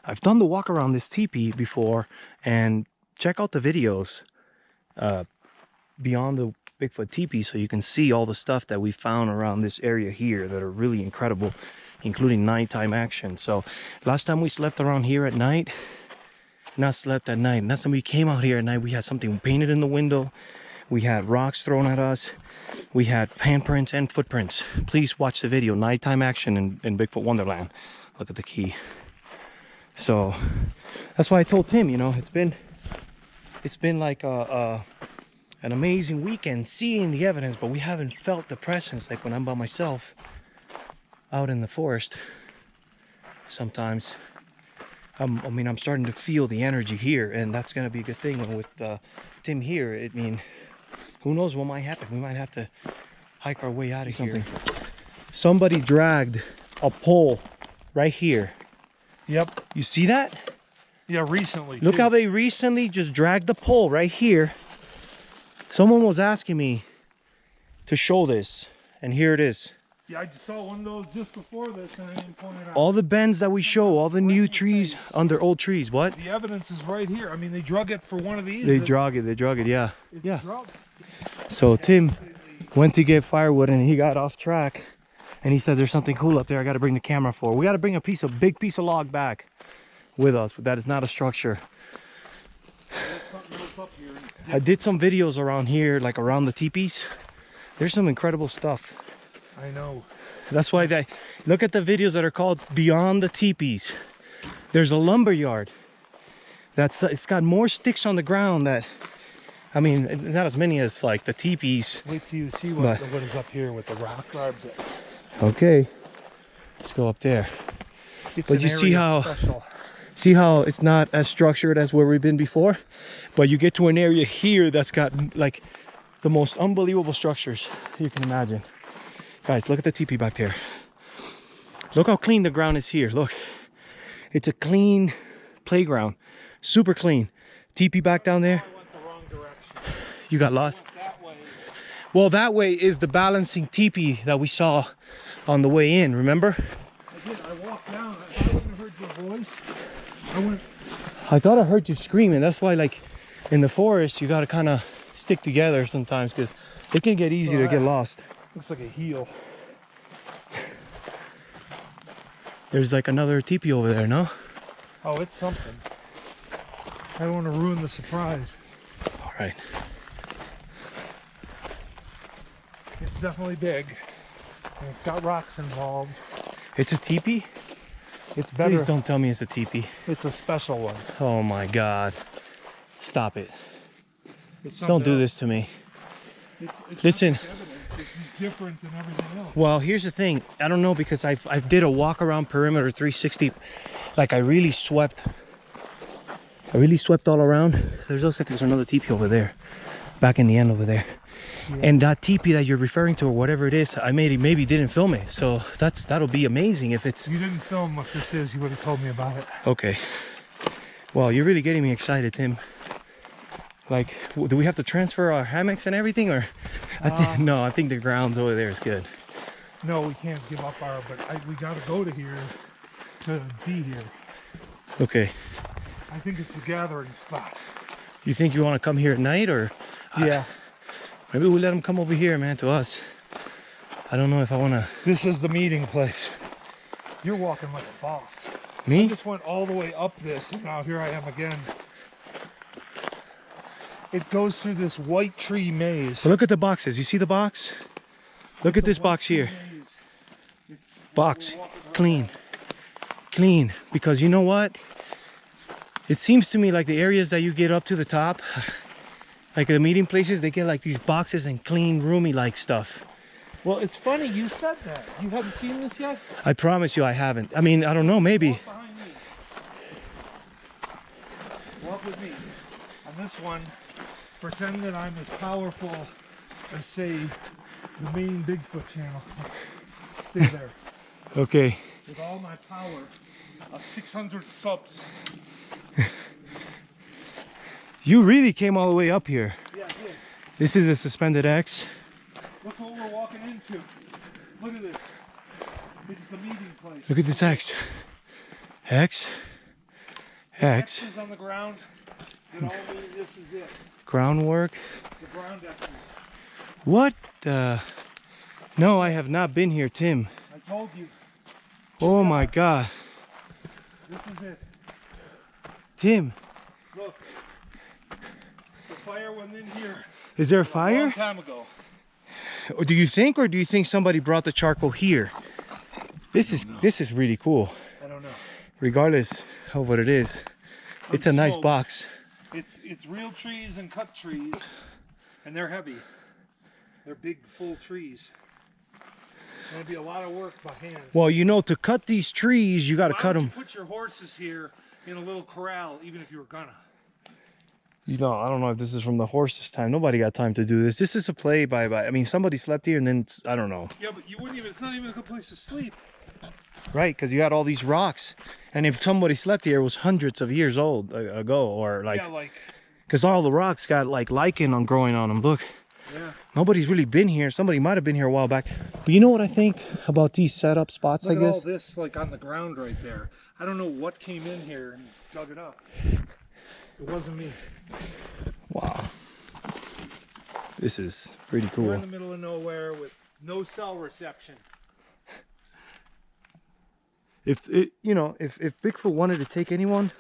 I've done the walk around this teepee before, and check out the videos beyond the Bigfoot teepee so you can see all the stuff that we found around this area here that are really incredible, including nighttime action. So last time we slept around here at night, not slept at night, and that's when we came out here at night. We had something painted in the window. We had rocks thrown at us. We had handprints and footprints. Please watch the video, Nighttime Action in Bigfoot Wonderland. Look at the key. So that's why I told Tim, you know, it's been like an amazing weekend seeing the evidence, but we haven't felt the presence like when I'm by myself out in the forest. Sometimes I mean, I'm starting to feel the energy here, and that's gonna be a good thing. And with Tim here, I mean, who knows what might happen? We might have to hike our way out of here. Somebody dragged a pole right here. Yep. You see that? Yeah, recently. Look too. how they recently just dragged the pole right here. Someone was asking me to show this, and here it is. Yeah, I saw one of those just before this, and I didn't point it out. All the bends that we show, all the new trees under old trees. What? The evidence is right here. I mean, they drug it for one of these. They drug it, yeah. Yeah. Drugged. So Tim went to get firewood, and he got off track. And he said, there's something cool up there I got to bring the camera for. We got to bring a big piece of log back with us, but that is not a structure. I did some videos around here, like around the teepees. There's some incredible stuff. I know. That's why they look at the videos that are called Beyond the Teepees. There's a lumber yard it's got more sticks on the ground that, I mean, not as many as like the teepees. Wait till you see what is up here with the rock slabs. Okay, let's go up there. But you see how special. See how it's not as structured as where we've been before, but you get to an area here that's got like the most unbelievable structures you can imagine. Guys, look at the teepee back there. Look how clean the ground is here. Look, it's a clean playground, super clean. Teepee back down there. I went the wrong direction. You got lost? That way. Well, that way is the balancing teepee that we saw on the way in, remember? I did. I walked down. I wouldn't have heard your voice. I thought I heard you screaming. That's why, like, in the forest, you gotta kind of stick together sometimes because it can get easy to get lost. Looks like a heel. There's like another teepee over there, no? Oh, it's something. I don't want to ruin the surprise. All right. It's definitely big. And it's got rocks involved. It's a teepee? It's better. Please don't tell me it's a teepee. It's a special one. Oh my God. Stop it. It's Don't do this to me. It's Listen. It's different than everything else. Well, here's the thing. I don't know because I did a walk around perimeter 360. Like I really swept all around. There looks like there's another teepee over there. Back in the end over there. Yeah. And that teepee that you're referring to or whatever it is, I maybe didn't film it. So that'll be amazing if it's... You didn't film what this is, you would have told me about it. Okay. Well, you're really getting me excited, Tim. Like, do we have to transfer our hammocks and everything, or? No, I think the grounds over there is good. No, we can't give up but we gotta go to here to be here. Okay. I think it's a gathering spot. You think you want to come here at night, or? Yeah. Maybe we let them come over here, man, to us. I don't know if I want to. This is the meeting place. You're walking like a boss. Me? I just went all the way up this, and now here I am again. It goes through this white tree maze. So look at the boxes. You see the box? Look at this box here. Box. Clean. Clean. Because you know what? It seems to me like the areas that you get up to the top, like the meeting places, they get like these boxes and clean, roomy like stuff. Well, it's funny you said that. You haven't seen this yet? I promise you I haven't. I mean, I don't know, maybe. Walk behind me. Walk with me. On this one, pretend that I'm as powerful as, say, the main Bigfoot channel. Stay there. Okay. With all my power of 600 subs. You really came all the way up here. Yeah, I did. This is a suspended X. Look what we're walking into. Look at this. It's the meeting place. Look at this X. X. X. X's on the ground. It all means this is it. Groundwork. The ground X's. What the? No, I have not been here, Tim. I told you. Oh my God. This is it. Tim. Look. The fire went in here. Is there a A fire? long time ago. Or do you think somebody brought the charcoal here? This is really cool. And regardless of what it is, it's a nice smoked. box. It's real trees and cut trees, and they're heavy. They're big, full trees. It'll be a lot of work by hand. Well, you know, to cut these trees, you got to Why cut would them. you put your horses here in a little corral, even if you were gonna? You know, I don't know if this is from the horses' time. Nobody got time to do this. This is a play by. I mean, somebody slept here, and then I don't know. Yeah, but you wouldn't even. It's not even a good place to sleep. Right, because you had all these rocks, and if somebody slept here, it was hundreds of years old ago, or like, Yeah, like. because all the rocks got like lichen on growing on them. Look, Yeah. nobody's really been here. Somebody might have been here a while back. But you know what I think about these setup spots? Look I at all guess this, like on the ground right there. I don't know what came in here and dug it up. It wasn't me. wow, this is pretty We're cool. in the middle of nowhere with no cell reception. If it, you know, if Bigfoot wanted to take anyone,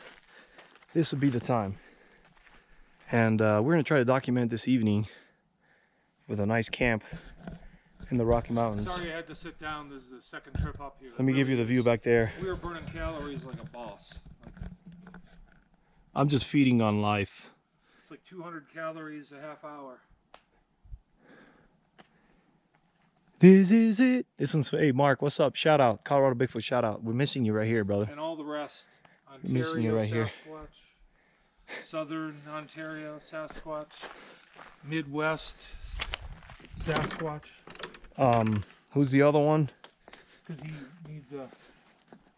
this would be the time. And we're gonna try to document this evening with a nice camp in the Rocky Mountains. Sorry I had to sit down. This is the second trip up here. Let me give you the view back there. We were burning calories like a boss. I'm just feeding on life. It's like 200 calories a half hour. This is it. This one's, hey Mark, what's up? Shout out, Colorado Bigfoot, shout out. We're missing you right here, brother. And all the rest. Missing you Ontario, right here. Sasquatch. Southern Ontario, Sasquatch. Midwest, Sasquatch. Who's the other one? Because he needs a.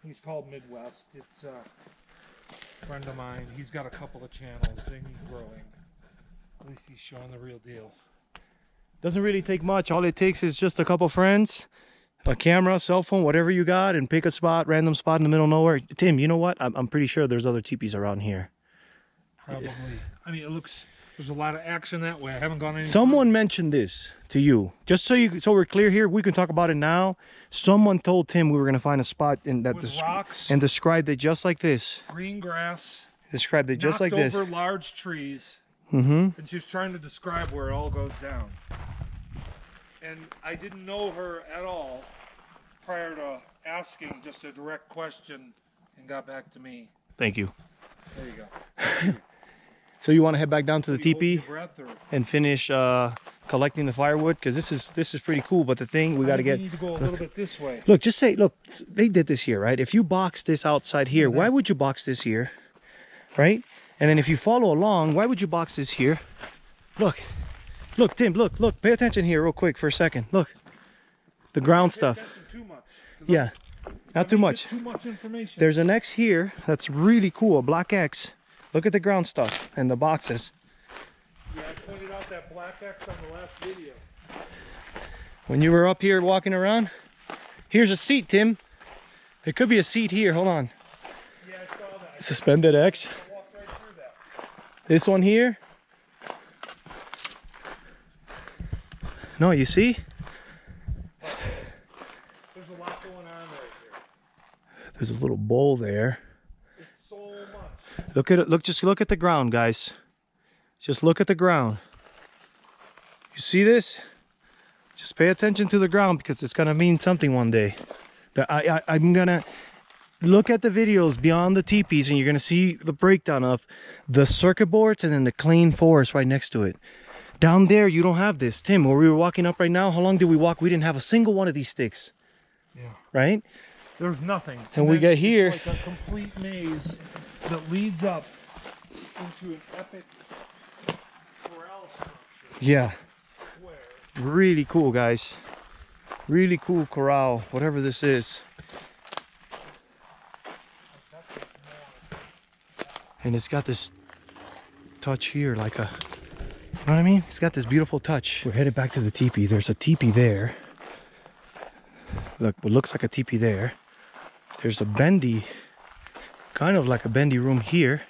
He's called Midwest. It's a friend of mine. He's got a couple of channels. They need growing. At least he's showing the real deal. Doesn't really take much. All it takes is just a couple friends, a camera, cell phone, whatever you got, and pick a spot, random spot in the middle of nowhere. Tim, you know what? I'm pretty sure there's other teepees around here. Probably. I mean, it looks. There's a lot of action that way. I haven't gone any. Someone mentioned this to you. Just so we're clear here, we can talk about it now. Someone told Tim we were gonna find a spot in that With rocks and described it just like this. green grass. Described it just like knocked this. over large trees. Mm-hmm. And she's trying to describe where it all goes down. And I didn't know her at all prior to asking just a direct question and got back to me. Thank you. There you go. So you want to head back down to the Do you hold teepee your breath, or- and finish collecting the firewood? Because this is pretty cool. But the thing we got to I get. think we need to go a little bit this way. Look, just say, look, they did this here, right? If you box this outside here, why would you box this here, right? And then if you follow along, why would you box this here? Look, look, Tim, look, pay attention here real quick for a second. Look, the ground stuff. Attention too much. 'Cause Yeah, not too I mean, much. it's too much information. There's an X here that's really cool, a black X. Look at the ground stuff and the boxes. Yeah, I pointed out that black X on the last video. When you were up here walking around, here's a seat, Tim. There could be a seat here. Hold on. Yeah, I saw that. Suspended X. I walked right through that. This one here. No, you see? There's a lot going on right here. There's a little bowl there. It's so much. Look at it. Just look at the ground, guys. Just look at the ground. You see this? Just pay attention to the ground because it's gonna mean something one day. I'm gonna look at the videos beyond the teepees and you're gonna see the breakdown of the circuit boards and then the clean forest right next to it. Down there, you don't have this. Tim, where we were walking up right now, how long did we walk? We didn't have a single one of these sticks. Yeah. Right? There's nothing. And we then get it's here. like a complete maze that leads up into an epic corral structure. Yeah. Where Really cool, guys. Really cool corral, whatever this is. And it's got this touch here, like a, you know what I mean? It's got this beautiful touch. We're headed back to the teepee. There's a teepee there. Look, what looks like a teepee there. There's a bendy, kind of like a bendy room here.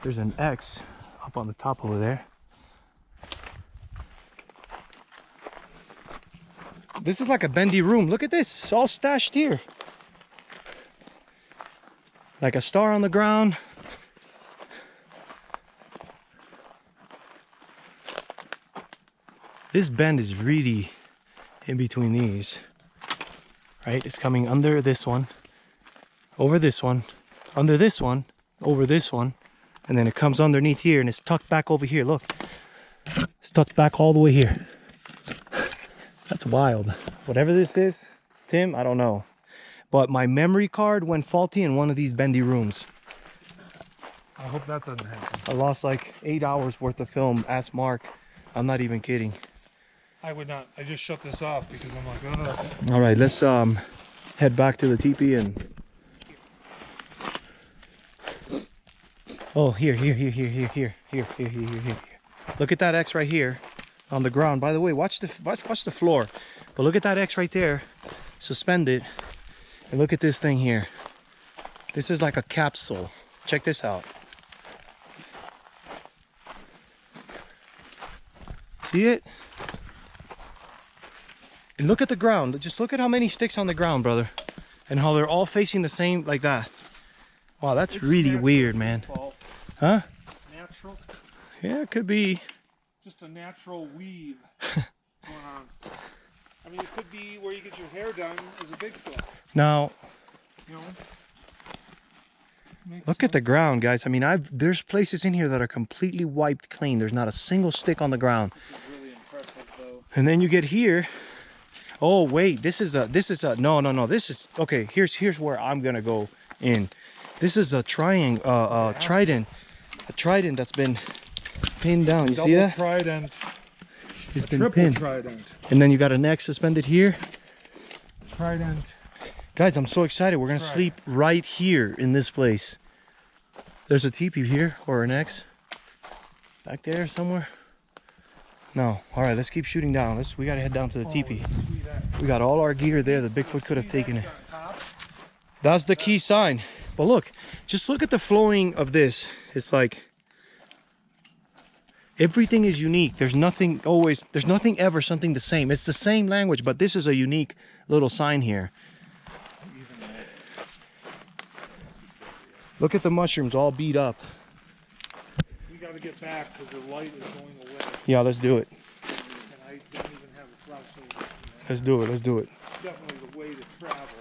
There's an X up on the top over there. This is like a bendy room. Look at this. It's all stashed here. Like a star on the ground. This bend is really in between these. Right? It's coming under this one, over this one, under this one, over this one, and then it comes underneath here and it's tucked back over here. Look, it's tucked back all the way here. That's wild. Whatever this is, Tim, I don't know. But my memory card went faulty in one of these bendy rooms. I hope that doesn't happen. I lost like 8 hours worth of film. Ask Mark. I'm not even kidding. I would not. I just shut this off because I'm like, ugh. All right, let's head back to the teepee and. Oh, here. Look at that X right here on the ground. By the way, watch the floor. But look at that X right there, suspended, and look at this thing here. This is like a capsule. Check this out. See it? And look at the ground. Just look at how many sticks on the ground, brother. And how they're all facing the same like that. Wow, that's really weird, man. Huh? Natural. Yeah, it could be. Just a natural weave going on. I mean, it could be where you get your hair done as a Bigfoot. Now, You know? look at the ground, guys. I mean, there's places in here that are completely wiped clean. There's not a single stick on the ground. This is really impressive, though. And then you get here. Oh wait, this is a no. This is okay. Here's where I'm gonna go in. This is a trident that's been pinned down. You see that? Trident. It's been Triple pinned. trident. And then you got a neck suspended here. Trident. Guys, I'm so excited. We're gonna sleep right here in this place. There's a teepee here or an X back there somewhere. No. All right, let's keep shooting down. We gotta head down to the teepee. We got all our gear there. The Bigfoot could have taken it. That's the key sign. But look, just look at the flowing of this. It's like everything is unique. There's nothing ever something the same. It's the same language, but this is a unique little sign here. Look at the mushrooms all beat up. We got to get back because the light is going away. Yeah, let's do it. And I don't even have a flashlight. You know? Let's do it. Let's do it. It's definitely the way to travel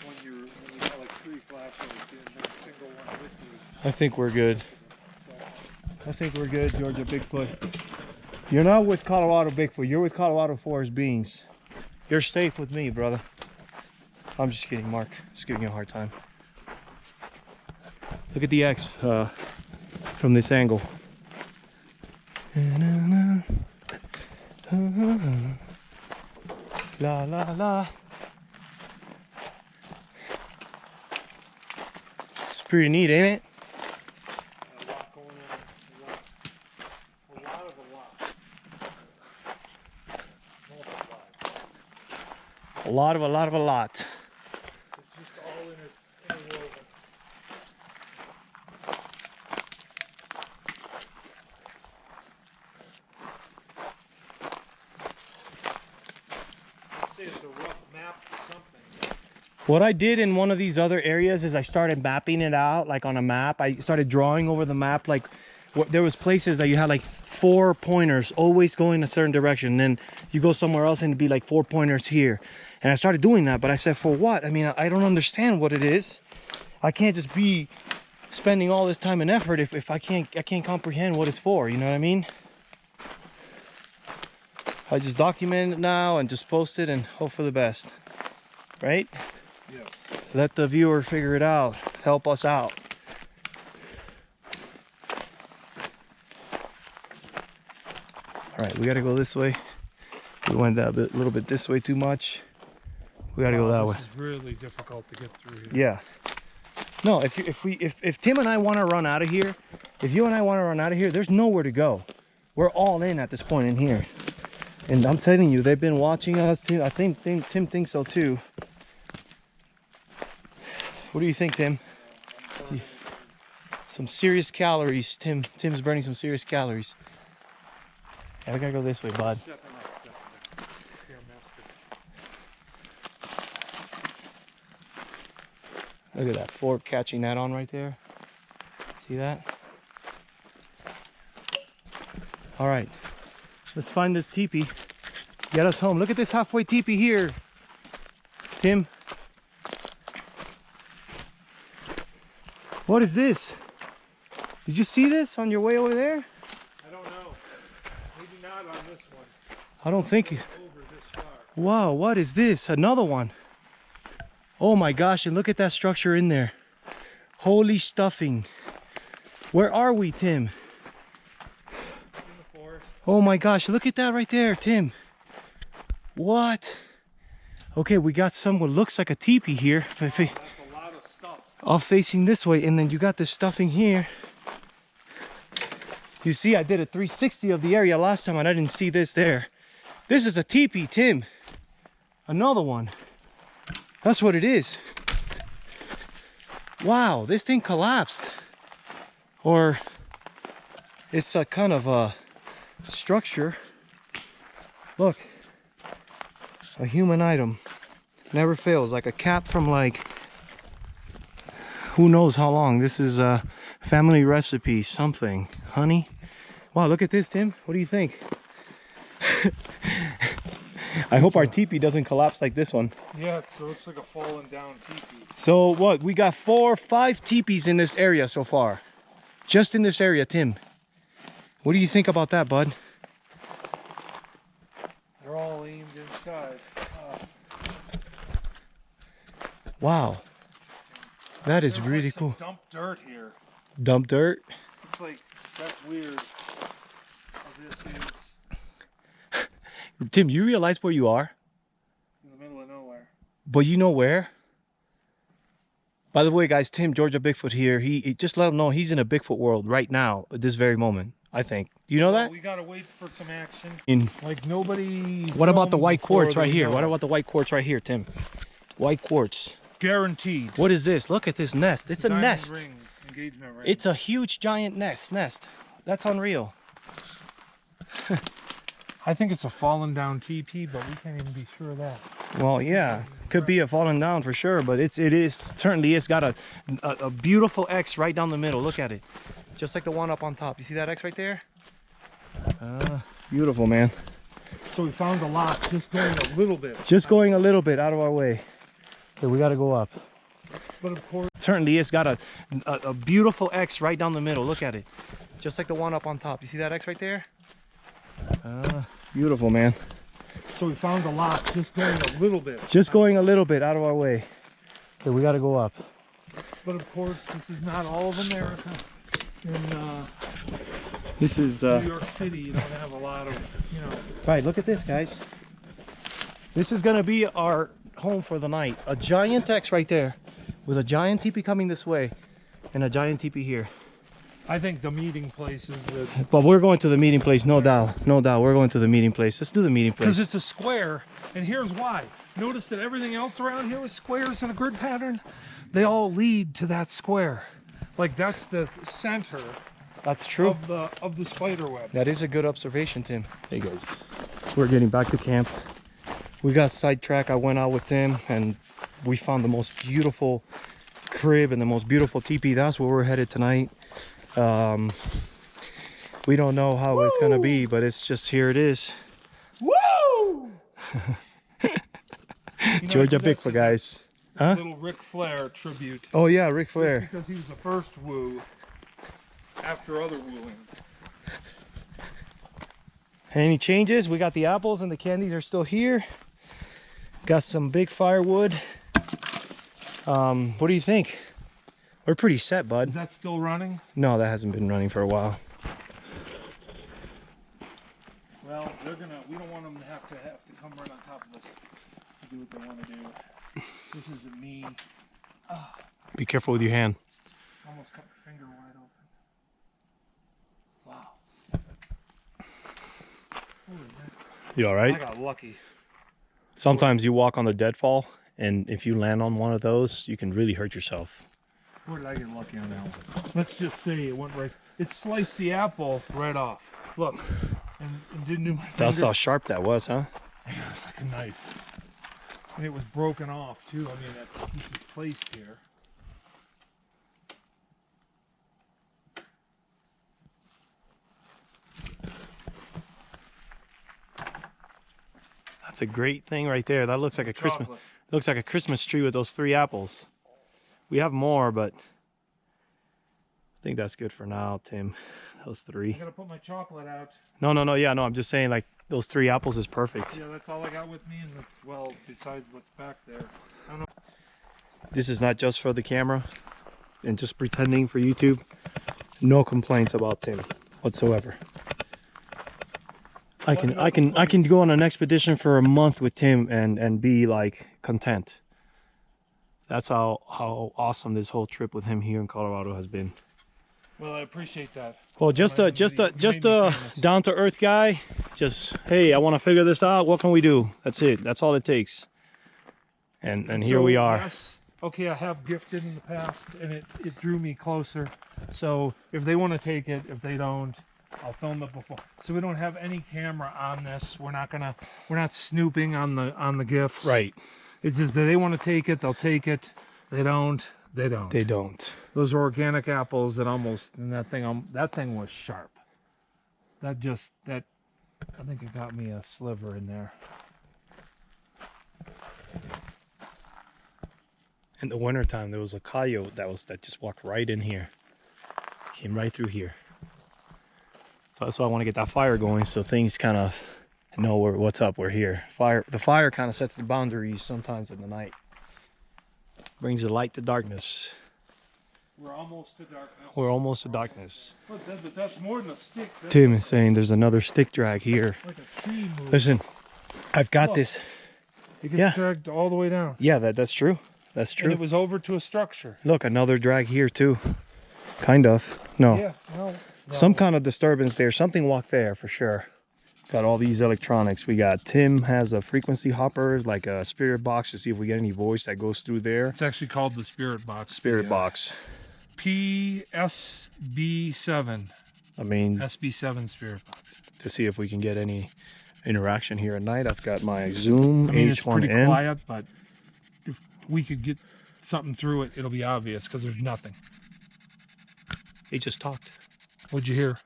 when you got like 3 flashlights and a single one with you. I think we're good. So, I think we're good, Georgia Bigfoot. You're not with Colorado Bigfoot. You're with Colorado Forest Beings. You're safe with me, brother. I'm just kidding, Mark. Just giving you a hard time. Look at the X from this angle. La la la. It's pretty neat, ain't it? a lot going on. A lot of a lot. A lot of a lot of a lot. It's just all interwoven. I'd say it's a rough map for something. What I did in one of these other areas is I started mapping it out like on a map. I started drawing over the map like there was places that you had like 4 pointers always going a certain direction. Then you go somewhere else and it'd be like 4 pointers here. And I started doing that, but I said, for what? I mean, I don't understand what it is. I can't just be spending all this time and effort if I can't comprehend what it's for, you know what I mean? I just document it now and just post it and hope for the best, right? Yeah. Let the viewer figure it out. Help us out. All right, we gotta go this way. We went that little bit this way too much. We gotta go that way. This is really difficult to get through here. Yeah. No, if Tim and I want to run out of here, if you and I want to run out of here, there's nowhere to go. We're all in at this point in here. And I'm telling you, they've been watching us too. I think Tim thinks so too. What do you think, Tim? Some serious calories. Tim's burning some serious calories. Yeah, we gotta go this way, bud. Look at that fork catching that on right there. See that? All right, let's find this teepee Get us home. Look at this halfway teepee here, Tim. What is this? Did you see this on your way over there? I don't know. Maybe not on this one. I don't think. Over this far. Wow, what is this? Another one. Oh my gosh, and look at that structure in there. Holy stuffing. Where are we, Tim? In the forest. Oh my gosh, look at that right there, Tim. What? Okay, we got someone looks like a teepee here. That's a lot of stuff. All facing this way, and then you got this stuffing here. You see, I did a 360 of the area last time and I didn't see this there. This is a teepee, Tim. Another one. That's what it is. Wow, this thing collapsed. Or it's a kind of a structure. Look, a human item. Never fails, like a cap from like who knows how long. This is a family recipe, something. Honey? Wow, look at this, Tim. What do you think? I hope our teepee doesn't collapse like this one. Yeah, so it looks like a fallen down teepee. So what? We got 4 or 5 teepees in this area so far. Just in this area, Tim. What do you think about that, bud? They're all aimed inside. Wow. That is There's really like some cool. Dump dirt here. Dump dirt. It's like, that's weird. How this is Tim, you realize where you are? in the middle of nowhere. But you know where? By the way, guys, Tim, Georgia Bigfoot here. He just let him know he's in a Bigfoot world right now, at this very moment, I think. You know that? We gotta wait for some action. In Like nobody. What about the filmed white before quartz right they here? know. What about the white quartz right here, Tim? White quartz. Guaranteed. What is this? Look at this nest. It's a Diamond nest. Ring, engagement ring. It's a huge giant nest. That's unreal. I think it's a fallen down TP, but we can't even be sure of that. Well, yeah, could be a falling down for sure, but it certainly is got a beautiful X right down the middle. Look at it, just like the one up on top. You see that X right there? Beautiful, man. So we found a lot, just going a little bit. Just going a little bit out of our way. So we got to go up. But of course, Certainly it's got a beautiful X right down the middle. Look at it, just like the one up on top. You see that X right there? Beautiful, man. so we found a lot, just going a little bit. Just going a little bit out of our way. So we got to go up. But of course, this is not all of America. In This is New York City, you don't have a lot of, right. Look at this, guys. This is gonna be our home for the night. A giant X right there, with a giant teepee coming this way, and a giant teepee here. I think the meeting place is the... But we're going to the meeting place, no doubt. No doubt, we're going to the meeting place. Let's do the meeting Because place. it's a square, and here's why. Notice that everything else around here is squares in a grid pattern. They all lead to that square. Like that's the center That's true. of the spider web. That is a good observation, Tim. Hey guys, we're getting back to camp. We got sidetracked. I went out with Tim and we found the most beautiful crib and the most beautiful teepee. That's where we're headed tonight. We don't know how it's gonna be, but it's just here it is. Woo! Georgia Bigfoot, guys. Huh? Little Ric Flair tribute. Oh yeah, Ric Flair. Because he was the first woo after other wooing. Any changes? We got the apples and the candies are still here. Got some big firewood. What do you think? We're pretty set, bud. Is that still running? No, that hasn't been running for a while. Well, we don't want them to have to come right on top of us to do what they want to do. This is me. Be careful with your hand. Almost cut my finger wide open. Wow. Holy heck. You all I right? got lucky. Sometimes you walk on the deadfall, and if you land on one of those, you can really hurt yourself. Where did I get lucky on that one? Let's just say it went right. It sliced the apple right off. Look. And didn't do my finger. That's how sharp that was, huh? Yeah, it's like a knife. And it was broken off too. I mean, that piece is placed here. That's a great thing right there. That looks like a Christmas. Looks like a Christmas tree with those 3 apples. We have more, but I think that's good for now, Tim. Those 3. I'm gonna put my chocolate out. No. Yeah, no. I'm just saying, like those 3 apples is perfect. Yeah, that's all I got with me, and that's, well, besides what's back there. I don't know. This is not just for the camera and just pretending for YouTube. No complaints about Tim whatsoever. I can go on an expedition for a month with Tim and be like content. That's how awesome this whole trip with him here in Colorado has been. Well, I appreciate that. Well, just a down to earth guy. Just, hey, I want to figure this out. What can we do? That's it. That's all it takes. And here we are. Yes, okay, I have gifted in the past, and it drew me closer. So if they want to take it, if they don't, I'll film it before. So we don't have any camera on this. We're not snooping on the gifts. Right. It's just that they want to take it, they'll take it. They don't. They don't. Those are organic apples and that thing was sharp. I think it got me a sliver in there. In the wintertime, there was a coyote that just walked right in here. Came right through here. So that's why I want to get that fire going, so things kind of know what's up. We're here. The fire kind of sets the boundaries sometimes in the night. Brings the light to darkness. We're almost to darkness. We're almost to darkness. But that's more than a stick. Tim is saying there's another stick drag here. Like a tree move. Listen, I've got this. It gets dragged all the way down. Yeah, that's true. That's true. And it was over to a structure. Look, another drag here too. Kind of. No. Yeah, no. Some kind of disturbance there. Something walked there for sure. Got all these electronics. We got Tim has a frequency hopper, like a spirit box to see if we get any voice that goes through there. It's actually called the spirit box. Spirit box. PSB7. I mean, SB7 spirit box. To see if we can get any interaction here at night. I've got my Zoom H1N. It's pretty quiet, but if we could get something through it, it'll be obvious because there's nothing. He just talked. What'd you hear?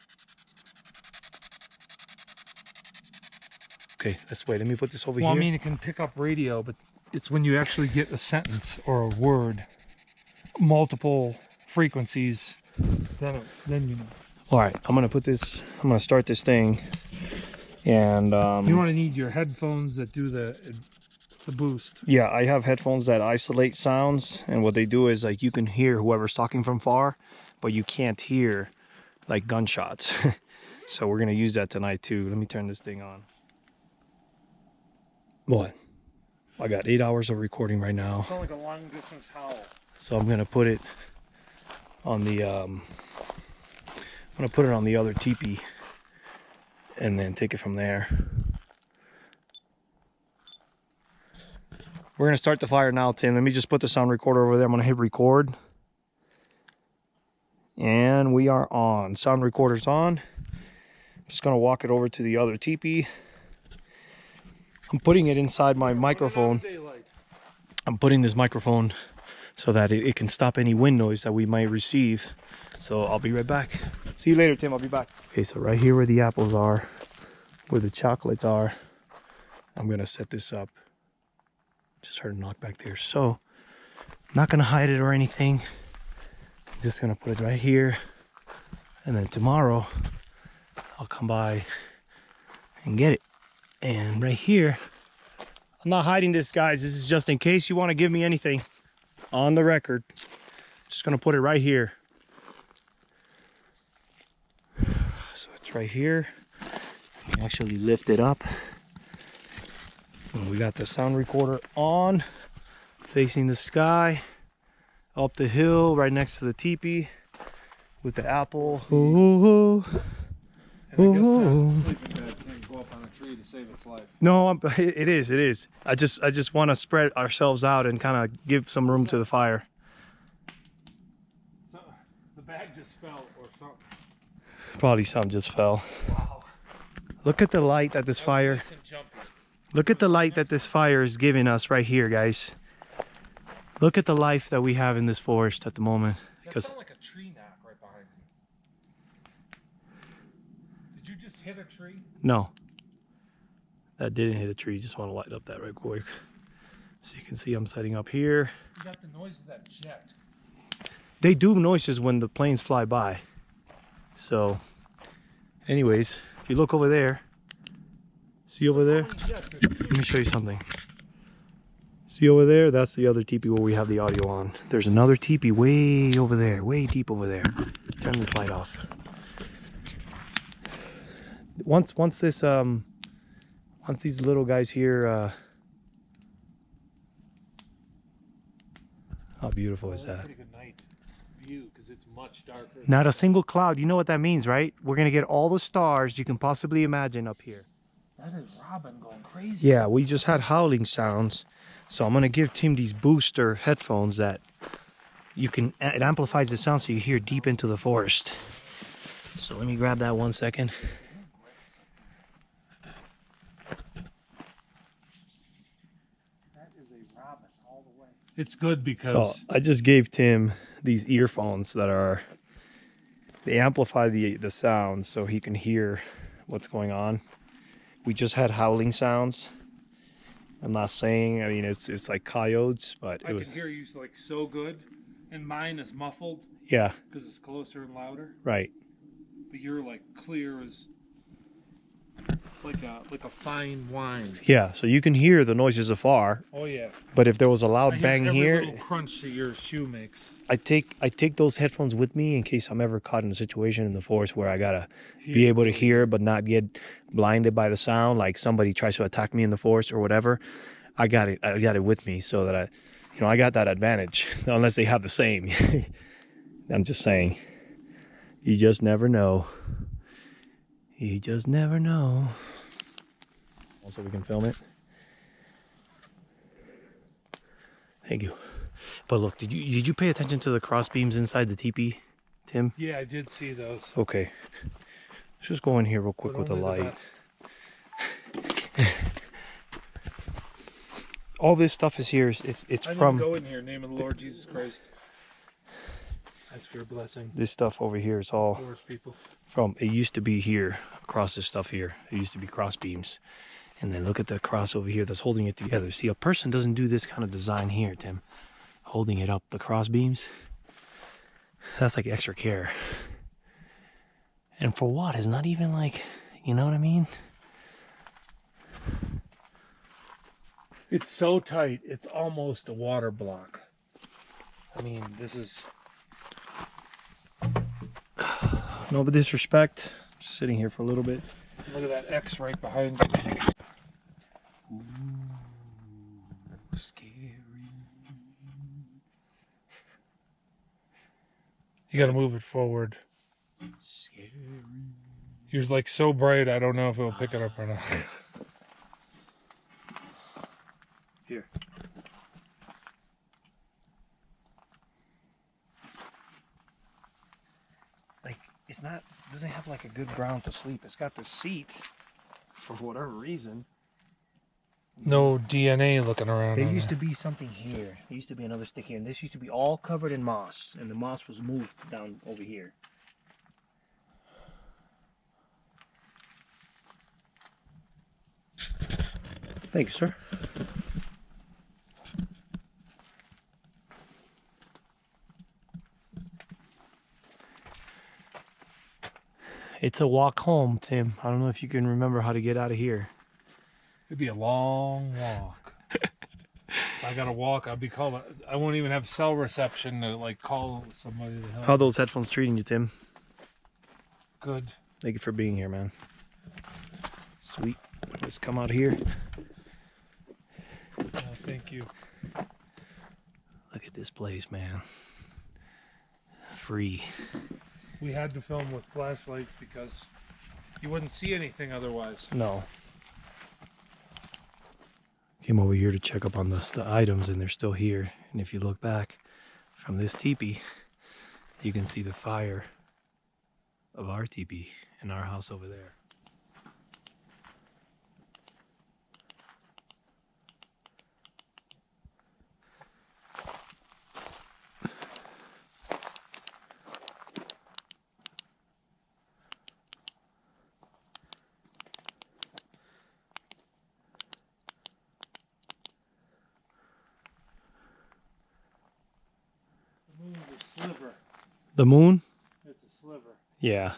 Okay, let's wait. Let me put this over here. here. I mean, it can pick up radio, but it's when you actually get a sentence or a word, multiple frequencies, then you know. All right, I'm gonna start this thing, and you want to need your headphones that do the boost. Yeah, I have headphones that isolate sounds, and what they do is like you can hear whoever's talking from far, but you can't hear like gunshots. So we're gonna use that tonight too. Let me turn this thing on. What? I got 8 hours of recording right now. It sounds like a long distance howl. So I'm gonna put it on the other teepee and then take it from there. We're gonna start the fire now, Tim. Let me just put the sound recorder over there. I'm gonna hit record. And we are on. Sound recorder's on. Just gonna walk it over to the other teepee. I'm putting it inside my microphone. I'm putting this microphone so that it can stop any wind noise that we might receive. So I'll be right back. See you later, Tim. I'll be back. Okay, so right here where the apples are, where the chocolates are, I'm gonna set this up. Just heard a knock back there. So I'm not gonna hide it or anything. I'm just gonna put it right here. And then tomorrow I'll come by and get it. And right here, I'm not hiding this, guys. This is just in case you want to give me anything on the record. Just gonna put it right here. So it's right here. You can actually lift it up. And we got the sound recorder on, facing the sky, up the hill, right next to the teepee, with the apple. Ooh. And I guess that sleeping bag can't go up on a tree to save its life. No, it is. I just want to spread ourselves out and kind of give some room to the fire. So, the bag just fell or something. Probably something just fell. Wow. Look at the light that this fire. Nice and jumpy. Look at the light that this fire is giving us right here, guys. Look at the life that we have in this forest at the moment. That sounded like a tree knock right behind you. Did you just hit a tree? No. That didn't hit a tree. Just want to light up that right quick. So you can see I'm setting up here. You got the noise of that jet. They do noises when the planes fly by. So, anyways, if you look over there, see over there? Let me show you something. See over there? That's the other teepee where we have the audio on. There's another teepee way over there, way deep over there. Turn this light off. Once these little guys here, how beautiful is that? Pretty good night view because it's much darker. Not a single cloud. You know what that means, right? We're gonna get all the stars you can possibly imagine up here. That is Robin going crazy. Yeah, we just had howling sounds. So I'm gonna give Tim these booster headphones that you can, it amplifies the sound so you hear deep into the forest. So let me grab that 1 second. That is a Robin all the way. It's good because So I just gave Tim these earphones that are, they amplify the sound so he can hear what's going on. We just had howling sounds. I'm not saying, I mean, it's like coyotes, but I it was, can hear you like so good, and mine is muffled yeah, because it's closer and louder. right. But you're like clear as like a fine wine. Yeah, so you can hear the noises afar, Oh yeah. but if there was a I loud hear bang every here, little crunch that your shoe makes. I take those headphones with me in case I'm ever caught in a situation in the forest where I gotta be able to hear but not get blinded by the sound, like somebody tries to attack me in the forest or whatever. I got it with me so that I got that advantage. Unless they have the same. I'm just saying. You just never know. You just never know. Also, we can film it. Thank you. But look, did you pay attention to the cross beams inside the teepee, Tim? Yeah, I did see those. Okay. Let's just go in here real quick But with the only light. best. All this stuff is here. It's I from go in here, name of the Lord Jesus Christ. Ask for your blessing. this stuff over here. Is all Forest people. from. It used to be here across this stuff here. It used to be cross beams, and then look at the cross over here that's holding it together. See, a person doesn't do this kind of design here, Tim. Holding it up, the cross beams. That's like extra care. And for what? It's not even like, you know what I mean? It's so tight, it's almost a water block. I mean, this is... No disrespect. Just sitting here for a little bit. Look at that X right behind you. Ooh, scary. You gotta move it forward. Scary. You're like so bright, I don't know if it'll pick it up or not. Here. Like, it's not, doesn't have like a good ground to sleep. It's got the seat for whatever reason. No DNA looking around. There used to be something here. There used to be another stick here, and this used to be all covered in moss, and the moss was moved down over here. Thank you, sir. It's a walk home, Tim. I don't know if you can remember how to get out of here. It'd be a long walk. If I gotta walk, I'll be calling. I won't even have cell reception to like call somebody to help. How are those headphones treating you, Tim? Good. Thank you for being here, man. Sweet. Let's come out here. Thank you. Look at this place, man. Free. We had to film with flashlights because you wouldn't see anything otherwise. No. Came over here to check up on the items, and they're still here. And if you look back from this teepee, you can see the fire of our teepee in our house over there. The moon? It's a sliver. Yeah.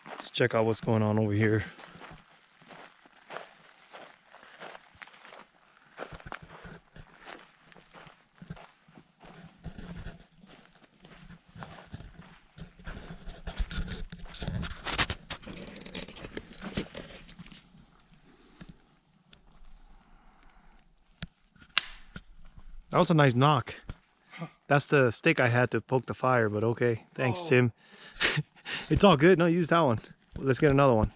Let's check out what's going on over here. That was a nice knock. That's the stick I had to poke the fire, but okay. Thanks, Tim. It's all good. No, use that one. Let's get another one.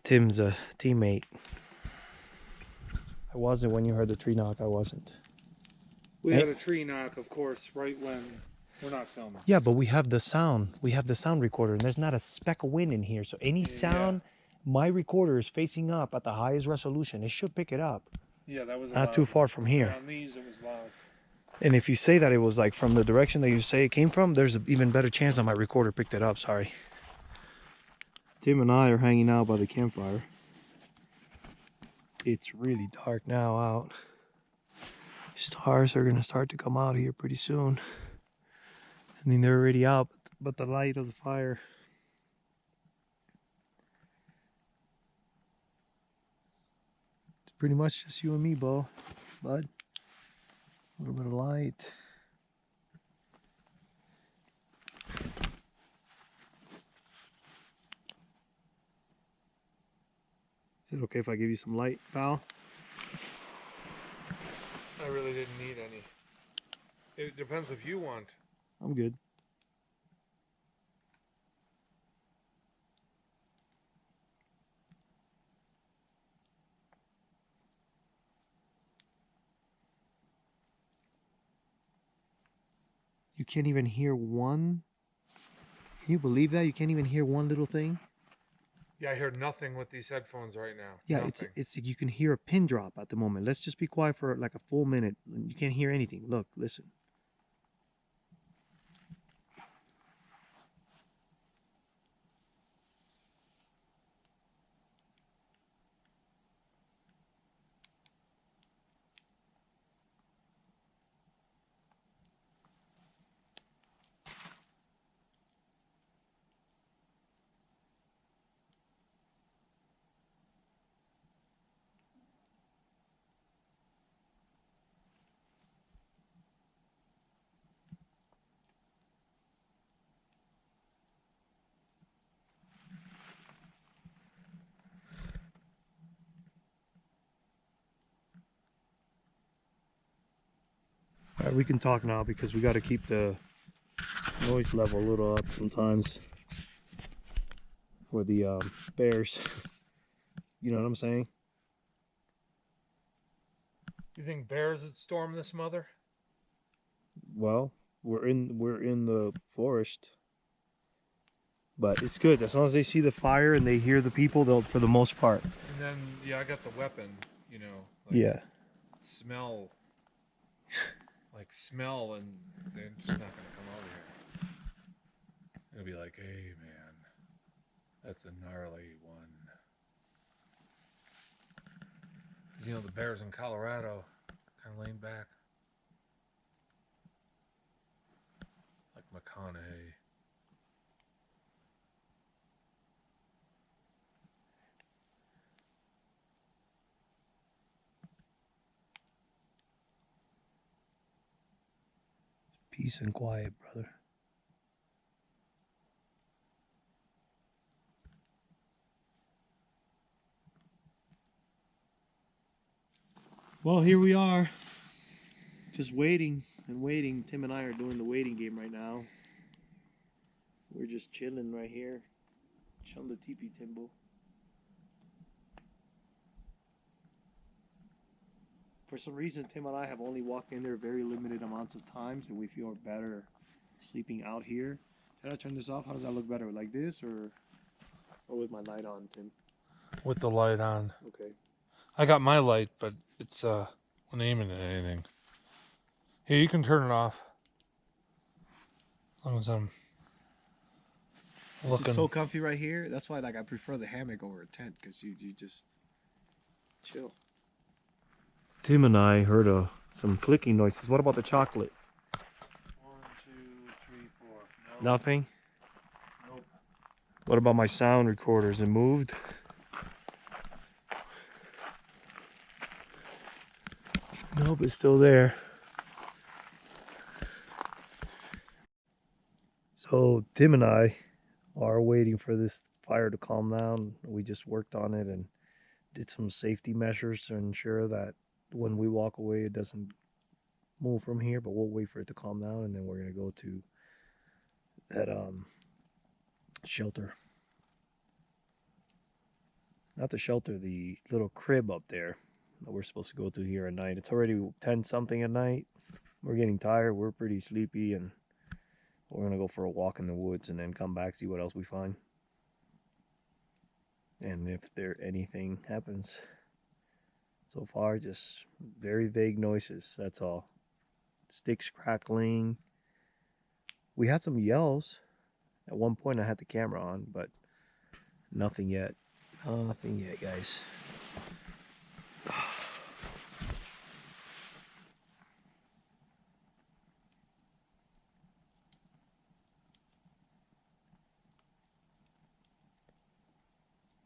Tim's a teammate. I wasn't when you heard the tree knock. I wasn't. We had a tree knock, of course, right when we're not filming. Yeah, but we have the sound. We have the sound recorder, and there's not a speck of wind in here. So any sound, my recorder is facing up at the highest resolution. It should pick it up. Yeah, that was Not too far from here. On these, it was loud. And if you say that it was like from the direction that you say it came from, there's an even better chance that my recorder picked it up. Sorry. Tim and I are hanging out by the campfire. It's really dark now out. Stars are going to start to come out here pretty soon. I mean, they're already out, but the light of the fire. It's pretty much just you and me, bud. A little bit of light. Is it okay if I give you some light, pal? I really didn't need any. It depends if you want. I'm good. You can't even hear one? Can you believe that? You can't even hear one little thing? Yeah, I hear nothing with these headphones right now. Yeah, nothing. it's you can hear a pin drop at the moment. Let's just be quiet for like a full minute. You can't hear anything. Look, listen. All right, we can talk now because we got to keep the noise level a little up sometimes for the bears. You know what I'm saying? You think bears would storm this mother? Well, we're in the forest, but it's good as long as they see the fire and they hear the people. They'll, for the most part. And then, yeah, I got the weapon. You know. Like Yeah. Smell. Like smell, and they're just not gonna come over here. It'll be like, hey man, that's a gnarly one. 'Cause, you know, the bears in Colorado kind of lean back, like McConaughey. Peace and quiet, brother. Well, here we are. Just waiting and waiting. Tim and I are doing the waiting game right now. We're just chilling right here. Chilling the teepee, Timbo. For some reason, Tim and I have only walked in there very limited amounts of times, and we feel better sleeping out here. Should I turn this off? How does that look better? Like this or with my light on, Tim? With the light on. Okay. I got my light, but it's when aiming at anything. Here, you can turn it off. As long as I'm looking. This is so comfy right here. That's why, like, I prefer the hammock over a tent because you just chill. Tim and I heard some clicking noises. What about the chocolate? 1, Nothing? Nope. What about my sound recorder? Is it moved? Nope, it's still there. So Tim and I are waiting for this fire to calm down. We just worked on it and did some safety measures to ensure that when we walk away it doesn't move from here, but we'll wait for it to calm down and then we're gonna go to that shelter. Not the shelter, the little crib up there that we're supposed to go to here at night. It's already 10 something at night. We're getting tired, we're pretty sleepy, and we're gonna go for a walk in the woods and then come back, see what else we find. And if anything happens. So far, just very vague noises, that's all. Sticks crackling. We had some yells. At one point I had the camera on, but nothing yet. Nothing yet, guys.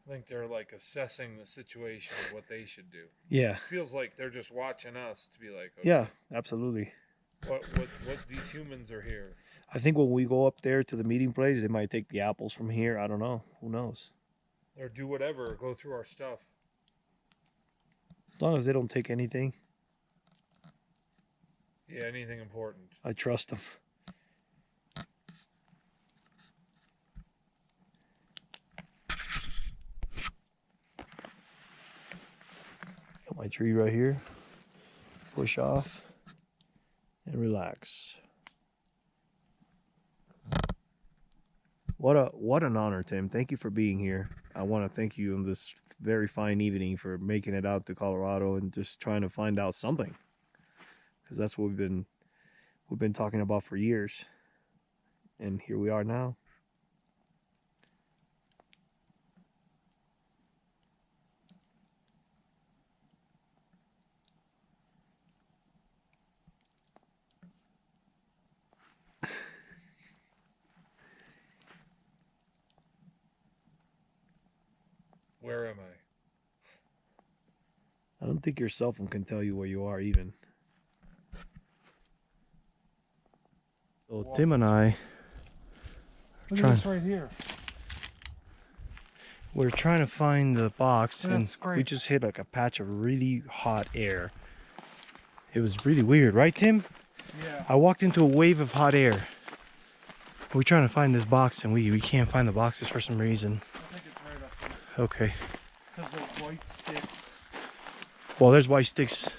I think they're like assessing the situation of what they should do. Yeah. It feels like they're just watching us to be like, okay, Yeah, absolutely. what these humans are here. I think when we go up there to the meeting place, they might take the apples from here. I don't know. Who knows? Or do whatever, go through our stuff. As long as they don't take anything, Yeah, anything important. I trust them. Got my tree right here. Push off and relax. What an honor, Tim. Thank you for being here. I want to thank you on this very fine evening for making it out to Colorado and just trying to find out something, because that's what we've been talking about for years, and here we are now. Where am I? I don't think your cell phone can tell you where you are even. So Tim and I Look at this right here. we're trying to find the box, and That's great. we just hit like a patch of really hot air. It was really weird, right, Tim? Yeah. I walked into a wave of hot air. We're trying to find this box, and we can't find the boxes for some reason. I think it's right up here. Okay. Because those white sticks. Well, there's white sticks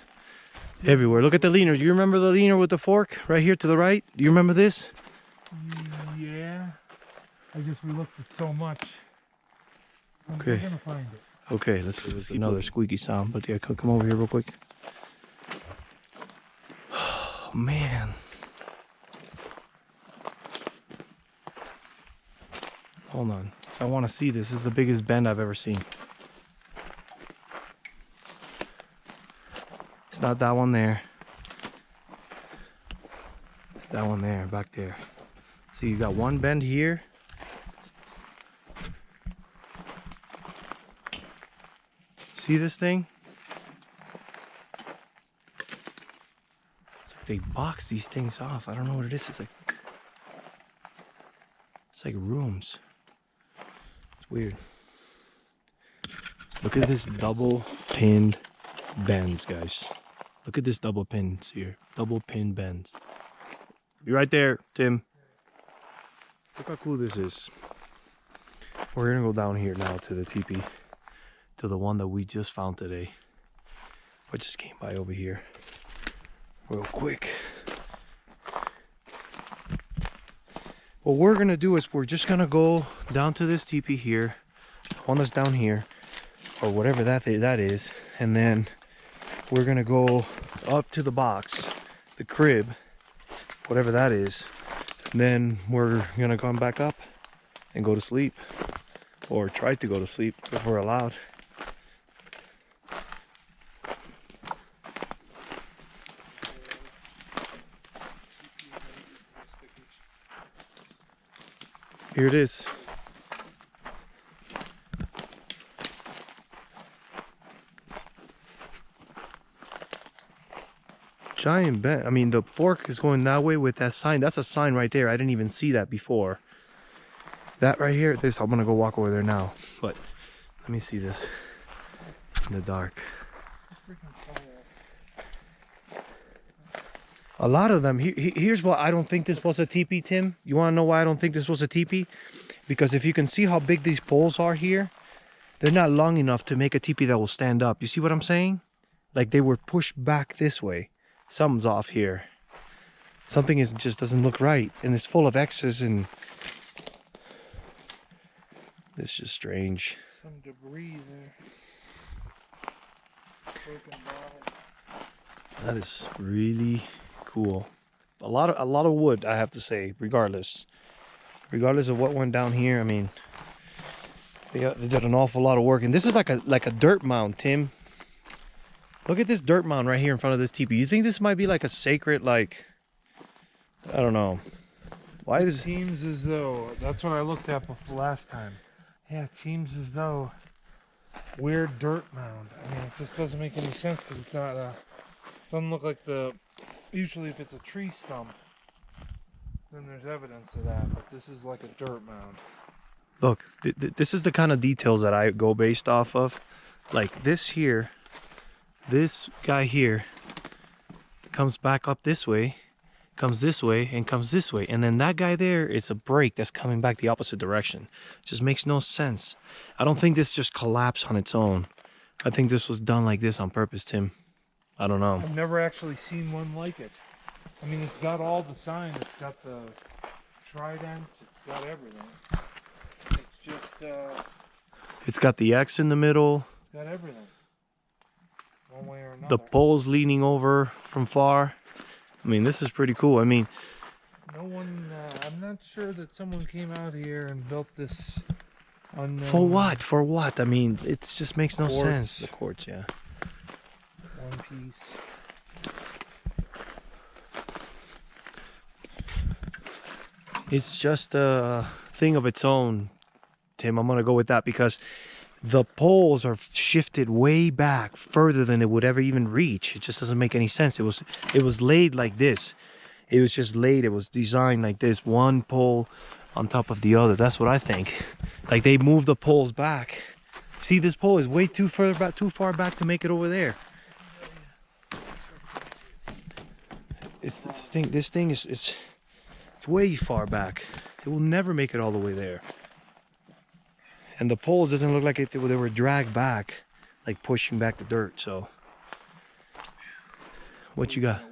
everywhere. Look at the leaner. Do you remember the leaner with the fork right here to the right? Do you remember this? Yeah. We looked at so much. Okay. We're gonna find it. Okay, let's see another squeaky sound. But yeah, come over here real quick. Oh, man. Hold on. So I want to see this. This is the biggest bend I've ever seen. It's not that one there. It's that one there, back there. See, you got one bend here. See this thing? It's like they box these things off. I don't know what it is. It's like rooms. It's weird. Look at this double pinned bends, guys. Look at this double pins here. Double pin bends. Be right there, Tim. Look how cool this is. We're gonna go down here now to the teepee, to the one that we just found today. I just came by over here real quick. What we're gonna do is we're just gonna go down to this teepee here, the one that's down here, or whatever that is, and then we're gonna go up to the box, the crib, whatever that is. Then we're gonna come back up and go to sleep, or try to go to sleep if we're allowed. Here it is. Giant bend. I mean, the fork is going that way with that sign. That's a sign right there. I didn't even see that before. That right here, this, I'm gonna go walk over there now. But let me see this in the dark. A lot of them, here's why I don't think this was a teepee, Tim. You wanna know why I don't think this was a teepee? Because if you can see how big these poles are here, they're not long enough to make a teepee that will stand up. You see what I'm saying? Like they were pushed back this way. Something's off here. Something just doesn't look right. And it's full of X's and it's just strange. Some debris there. Broken bottle. That is really cool. A lot of wood, I have to say, regardless of what went down here. I mean, they did an awful lot of work. And this is like a dirt mound, Tim. Look at this dirt mound right here in front of this teepee. You think this might be like a sacred, like, I don't know. Why It is seems as though, that's what I looked at before last time. Yeah, it seems as though weird dirt mound. I mean, it just doesn't make any sense because it's not doesn't look like usually if it's a tree stump, then there's evidence of that, but this is like a dirt mound. Look, this is the kind of details that I go based off of. Like this here, this guy here comes back up this way, comes this way, and comes this way. And then that guy there is a break that's coming back the opposite direction. Just makes no sense. I don't think this just collapsed on its own. I think this was done like this on purpose, Tim. I don't know. I've never actually seen one like it. I mean, it's got all the signs. It's got the trident. It's got everything. It's just, It's got the X in the middle. it's got everything. One way or another. The poles leaning over from far. I mean, this is pretty cool. I mean, No one, I'm not sure that someone came out here and built this unknown. for what? For what? I mean, it just makes no Quartz. sense. The quartz, yeah. One piece. It's just a thing of its own, Tim. I'm gonna go with that because the poles are shifted way back further than it would ever even reach. It just doesn't make any sense. It was laid like this. It was just laid. It was designed like this, one pole on top of the other. That's what I think. Like they moved the poles back. See, this pole is way too far back to make it over there. This thing is it's way far back. It will never make it all the way there. And the poles doesn't look like they were dragged back, like pushing back the dirt. So, what you got?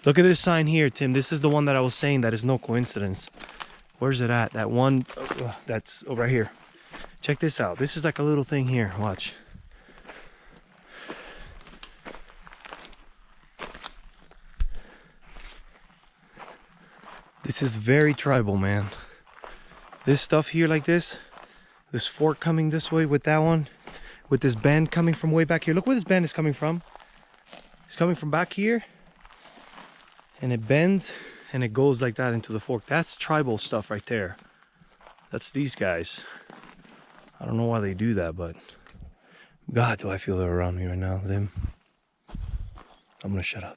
Look at this sign here, Tim. This is the one that I was saying that is no coincidence. Where's it at? That one, that's over right here. Check this out. This is like a little thing here. Watch. This is very tribal, man. This stuff here like this fork coming this way with that one, with this bend coming from way back here. Look where this bend is coming from. It's coming from back here, and it bends, and it goes like that into the fork. That's tribal stuff right there. That's these guys. I don't know why they do that, but God, do I feel they're around me right now, them. I'm gonna shut up.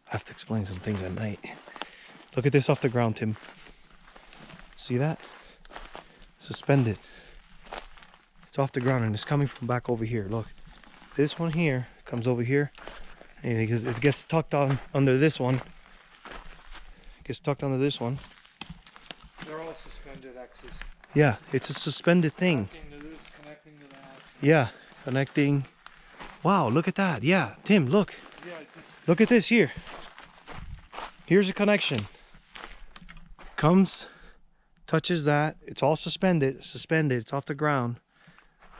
I have to explain some things at night. Look at this off the ground, Tim. See that? Suspended. It's off the ground and it's coming from back over here. Look, this one here comes over here and it gets tucked on under this one. Gets tucked under this one. They're all suspended X's. Yeah, it's a suspended thing. Connecting to this, connecting to that. Yeah, connecting. Wow, look at that. Yeah, Tim, look. Yeah, it just, Look at this here. Here's a connection. Comes, touches that. It's all suspended. It's off the ground.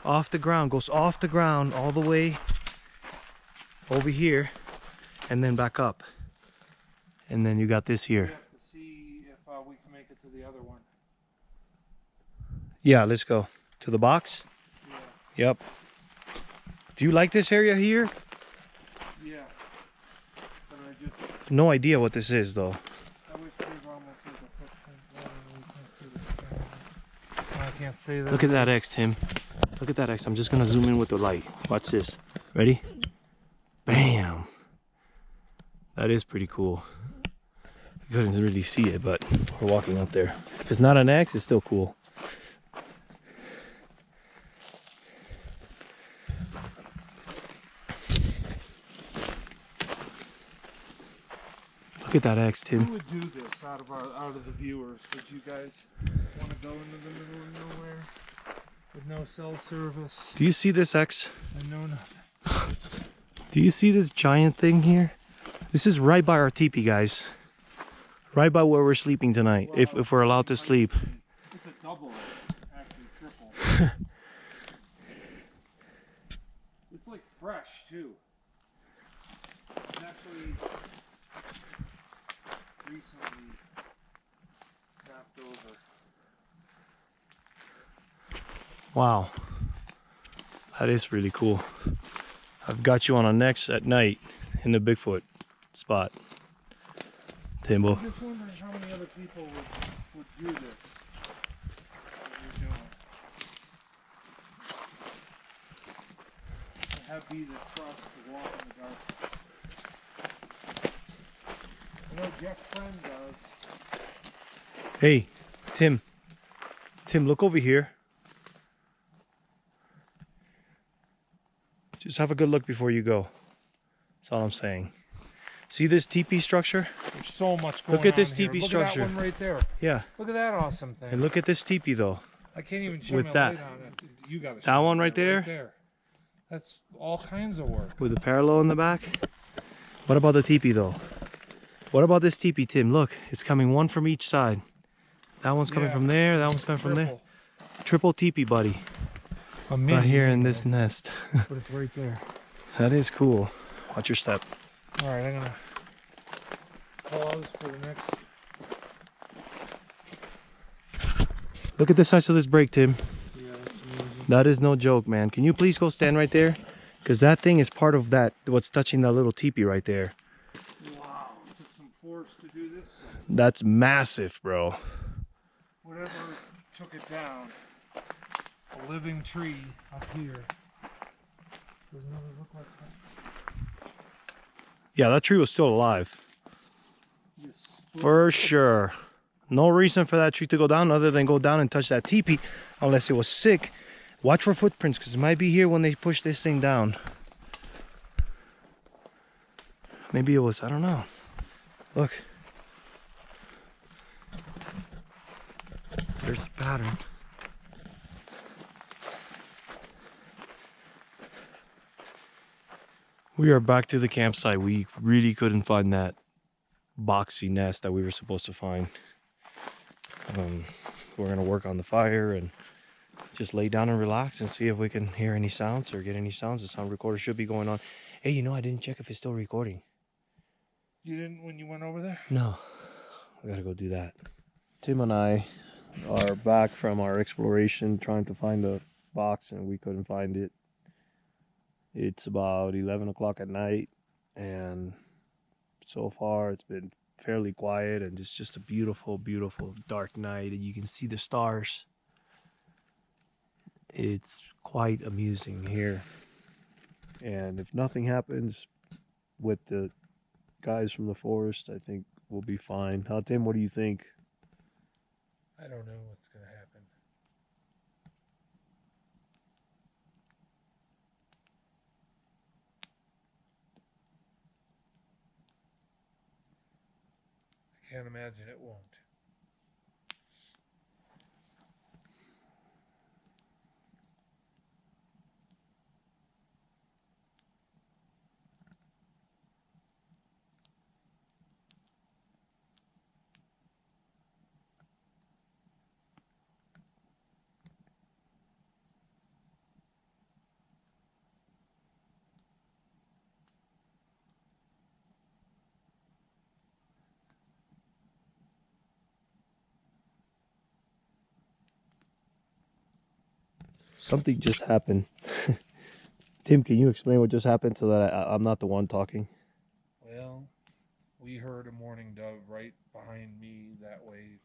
Off the ground. Goes off the ground all the way over here. And then back up. And then you got this we here. have to see if we can make it to the other one. Yeah, let's go. To the box? Yeah. Yep. Do you like this area here? Yeah. But I just, No idea what this is though. I wish there was almost like a footprint. can't say that. Look at that X, Tim. Look at that X. I'm just gonna zoom in with the light. Watch this. Ready? Bam. That is pretty cool. I couldn't really see it, but we're walking up there. If it's not an X, it's still cool. Look at that X, Tim. Who would do this out of the viewers? Would you guys want to go into the middle of nowhere with no cell service? Do you see this X? I know nothing. Do you see this giant thing here? This is right by our teepee, guys. Right by where we're sleeping tonight, if we're allowed to sleep. It's a double, actually triple. It's like fresh too. It's actually recently knocked over. Wow. That is really cool. I've got you on a next at night in the Bigfoot spot. Timbo. I'm just wondering how many other people would do this. What you're doing. To have be the trust to walk in the dark. I know Jeff's friend does. Hey, Tim. Tim, look over here. Just have a good look before you go. That's all I'm saying. See this teepee structure? There's so much going on. Look at this here. teepee Look structure. at that one right there. Yeah. Look at that awesome thing. And look at this teepee though. I can't even show with my that. light on it. You got That one right there? That's all kinds of work. With a parallel in the back. What about the teepee though? What about this teepee, Tim? Look, it's coming one from each side. That one's coming from there. That one's coming from there. Triple teepee, buddy. Right here in this nest. But it's right there. That is cool. Watch your step. All right, I'm gonna pause for the next. Look at the size of this break, Tim. Yeah, that's amazing. That is no joke, man. Can you please go stand right there? Because that thing is part of that, what's touching that little teepee right there. Wow, it took some force to do this. That's massive, bro. Whatever took it down. A living tree up here. Doesn't really look like that. Yeah, that tree was still alive. For sure. No reason for that tree to go down other than go down and touch that teepee unless it was sick. Watch for footprints because it might be here when they push this thing down. Maybe it was, I don't know. Look. There's a pattern. We are back to the campsite. We really couldn't find that boxy nest that we were supposed to find. We're gonna work on the fire and just lay down and relax and see if we can hear any sounds or get any sounds. The sound recorder should be going on. Hey, you know, I didn't check if it's still recording. You didn't when you went over there? No, I gotta go do that. Tim and I are back from our exploration trying to find a box and we couldn't find it. It's about 11 o'clock at night and so far it's been fairly quiet and it's just a beautiful, beautiful dark night and you can see the stars. It's quite amusing here. And if nothing happens with the guys from the forest, I think we'll be fine. Tim, what do you think? I don't know what's going to happen. I can't imagine it won't. Something just happened. Tim, can you explain what just happened so that I'm not the one talking? Well, we heard a mourning dove right behind me that way.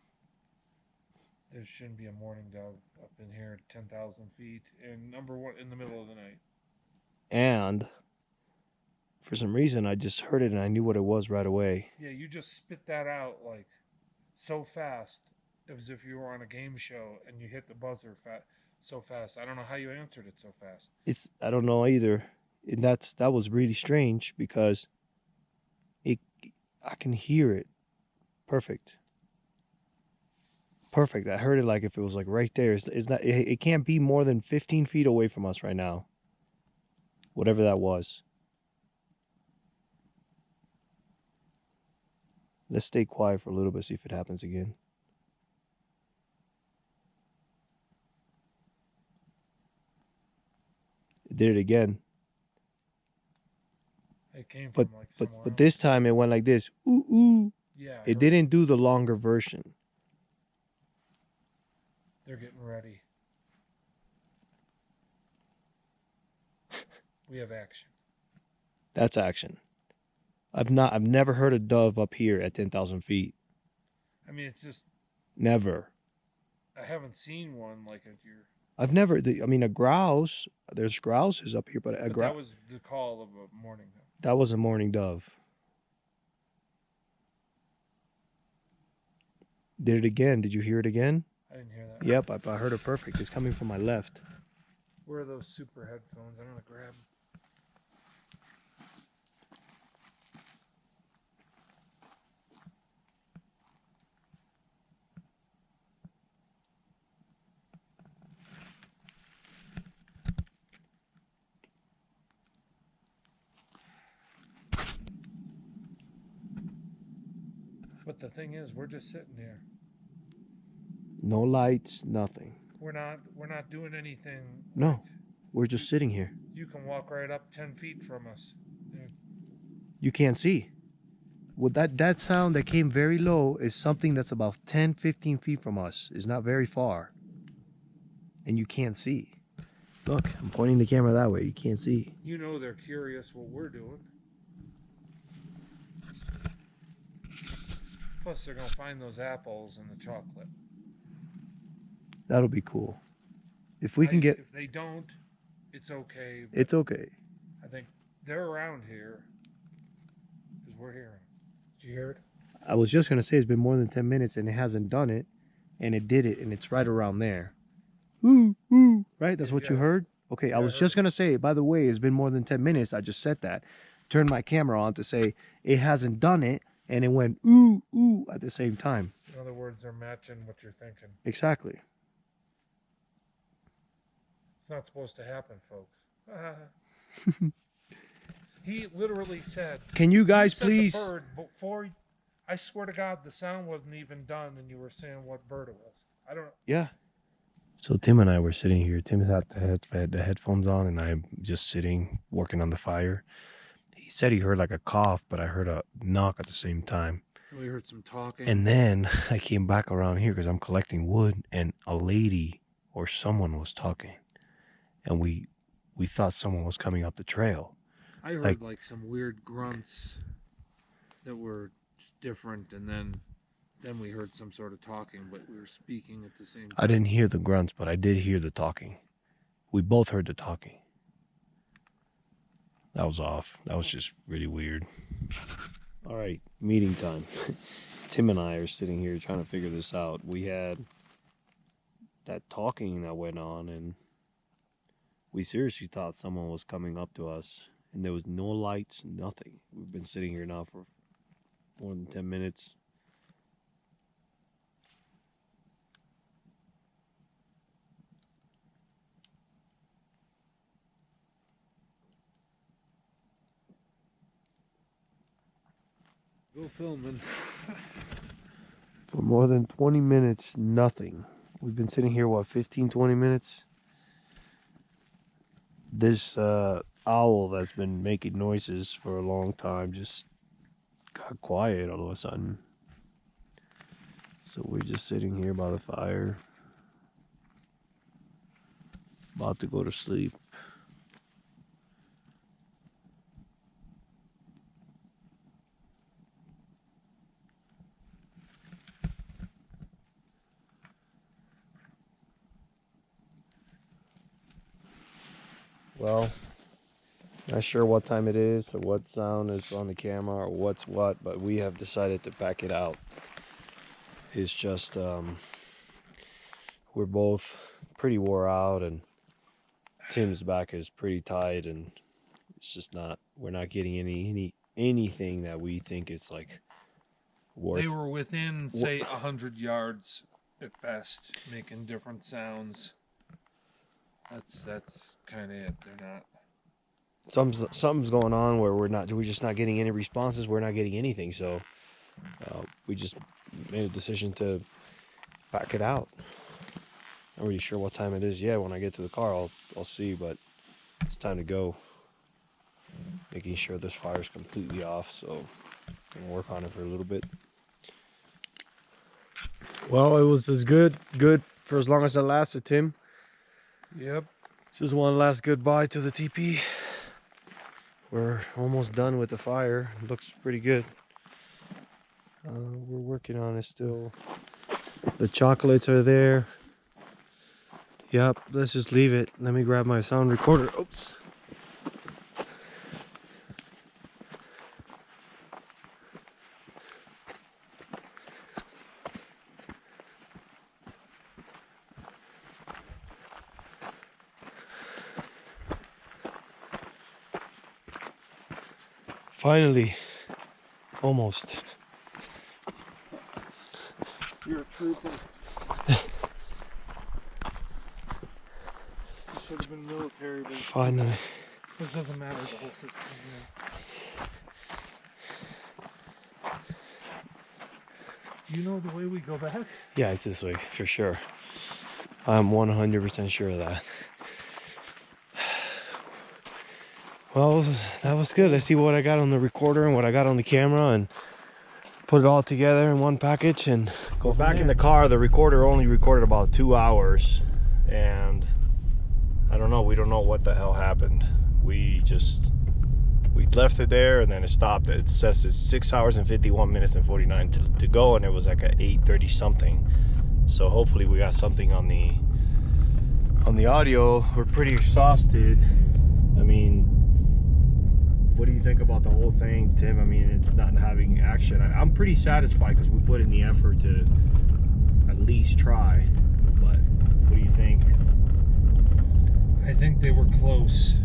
There shouldn't be a mourning dove up in here at 10,000 feet and number one in the middle of the night. And for some reason, I just heard it and I knew what it was right away. Yeah, you just spit that out like so fast, as if you were on a game show and you hit the buzzer so fast. I don't know how you answered it so fast. I don't know either. And that was really strange because I can hear it. Perfect. Perfect. I heard it like if it was like right there. It's not. It can't be more than 15 feet away from us right now. Whatever that was. Let's stay quiet for a little bit, see if it happens again. It did it again. It came from like somewhere But else. this time it went like this. Ooh ooh. Yeah. It didn't do the longer version. They're getting ready. We have action. That's action. I've never heard a dove up here at 10,000 feet. I mean, it's just Never. I haven't seen one like at your. I've never. A grouse. There's grouses up here, but a But grouse. that was the call of a mourning dove. That was a mourning dove. Did it again? Did you hear it again? I didn't hear that. Yep, I heard it perfect. It's coming from my left. Where are those super headphones? I'm gonna grab. But the thing is, we're just sitting here. No lights, nothing. We're not doing anything. No, we're just sitting here. You can walk right up 10 feet from us. You can't see. Well, that sound that came very low is something that's about 10, 15 feet from us. It's not very far. And you can't see. Look, I'm pointing the camera that way. You can't see. You know they're curious what we're doing. Plus, they're gonna find those apples and the chocolate. That'll be cool. If we can get... If they don't, it's okay. It's okay. I think they're around here because we're hearing. Did you hear it? I was just going to say it's been more than 10 minutes and it hasn't done it. And it did it and it's right around there. Ooh, ooh. Right? That's what you heard? Okay, I was just going to say, by the way, it's been more than 10 minutes. I just said that. Turned my camera on to say it hasn't done it. And it went ooh, ooh at the same time. In other words, they're matching what you're thinking. Exactly. It's not supposed to happen, folks. He literally said, Can you guys said please... the bird before, I swear to God, the sound wasn't even done and you were saying what bird it was. I don't know. Yeah. So Tim and I were sitting here. Tim's had the headphones on and I'm just sitting, working on the fire. He said he heard like a cough, but I heard a knock at the same time. We heard some talking. And then I came back around here because I'm collecting wood and a lady or someone was talking. And we thought someone was coming up the trail. I heard like some weird grunts that were different, and then we heard some sort of talking, but we were speaking at the same time. I didn't hear the grunts, but I did hear the talking. We both heard the talking. That was off. That was just really weird. All right, meeting time. Tim and I are sitting here trying to figure this out. We had that talking that went on, and we seriously thought someone was coming up to us, and there was no lights, nothing. We've been sitting here now for more than 10 minutes. Go filming. For more than 20 minutes, nothing. We've been sitting here, what, 15, 20 minutes? This owl that's been making noises for a long time just got quiet all of a sudden. So we're just sitting here by the fire, about to go to sleep. Well, not sure what time it is or what sound is on the camera or what's what, but we have decided to pack it out. It's just we're both pretty wore out, and Tim's back is pretty tight, and it's just not, we're not getting anything that we think it's like worth. They were within, say, 100 yards at best, making different sounds. That's kind of it. They're not. Something's going on where we're just not getting any responses. We're not getting anything, so we just made a decision to pack it out. Not really sure what time it is yet. When I get to the car, I'll see, but it's time to go. Making sure this fire's completely off, so I'm gonna work on it for a little bit. Well, it was as good for as long as it lasted, Tim. Yep. Just one last goodbye to the TP. We're almost done with the fire. It looks pretty good. We're working on it still. The chocolates are there. Yep, let's just leave it. Let me grab my sound recorder. Oops. Finally, almost. You're a trooper. Should have been military, but Finally. it doesn't matter. The whole system. You know the way we go back? Yeah, it's this way for sure. I'm 100% sure of that. Well, that was good. Let's see what I got on the recorder and what I got on the camera, and put it all together in one package and go back in the car. The recorder only recorded about 2 hours, and I don't know. We don't know what the hell happened. We left it there, and then it stopped. It says it's 6 hours and 51 minutes and 49 to go, and it was like at 8:30 something. So hopefully we got something on the audio. We're pretty exhausted. I mean, what do you think about the whole thing, Tim? I mean, it's not having action. I'm pretty satisfied because we put in the effort to at least try. But what do you think? I think they were close,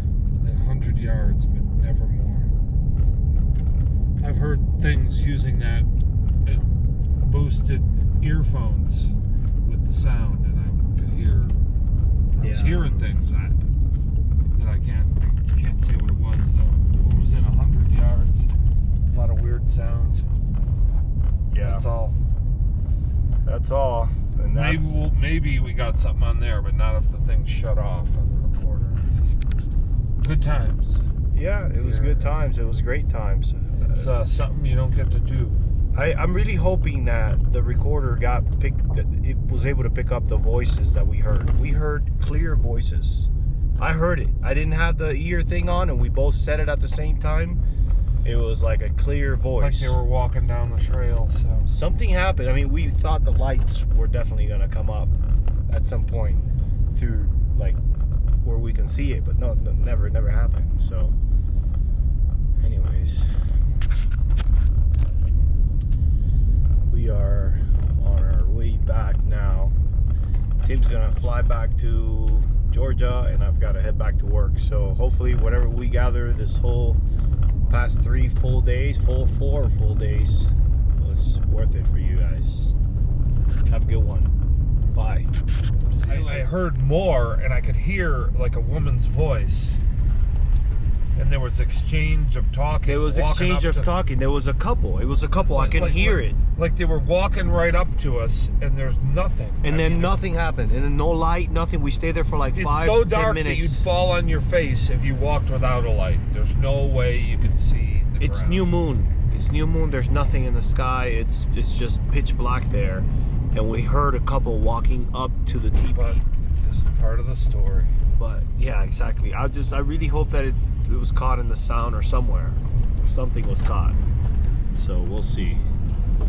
within 100 yards, but never more. I've heard things using that boosted earphones with the sound, and I could hear. I was hearing things that I can't say what it was though. It was in 100 yards. A lot of weird sounds. Yeah, that's all. And maybe we got something on there, but not if the thing shut off on the recorder. Good times. Yeah, it was good times. It was great times. It's something you don't get to do. I'm really hoping that the recorder it was able to pick up the voices that we heard. We heard clear voices. I heard it. I didn't have the ear thing on, and we both said it at the same time. It was like a clear voice. Like they were walking down the trail, so. Something happened. I mean, we thought the lights were definitely going to come up at some point through, like, where we can see it, but no, never happened. So, anyways, we are on our way back now. Tim's going to fly back to Georgia, and I've got to head back to work. So hopefully whatever we gather this whole past 4 full days was worth it for you guys. Have a good one. Bye. I heard more, and I could hear like a woman's voice, and there was exchange of talking. There was exchange of talking. There was a couple. It was a couple. I can hear it. Like they were walking right up to us, and there's nothing. And then nothing happened. And then no light, nothing. We stayed there for like 5-10 minutes. It's so dark that you'd fall on your face if you walked without a light. There's no way you could see the It's ground. new moon. It's new moon. There's nothing in the sky. It's just pitch black there. And we heard a couple walking up to the teepee. But it's just part of the story. But yeah, exactly. I really hope that it was caught in the sound or somewhere. Something was caught. So we'll see.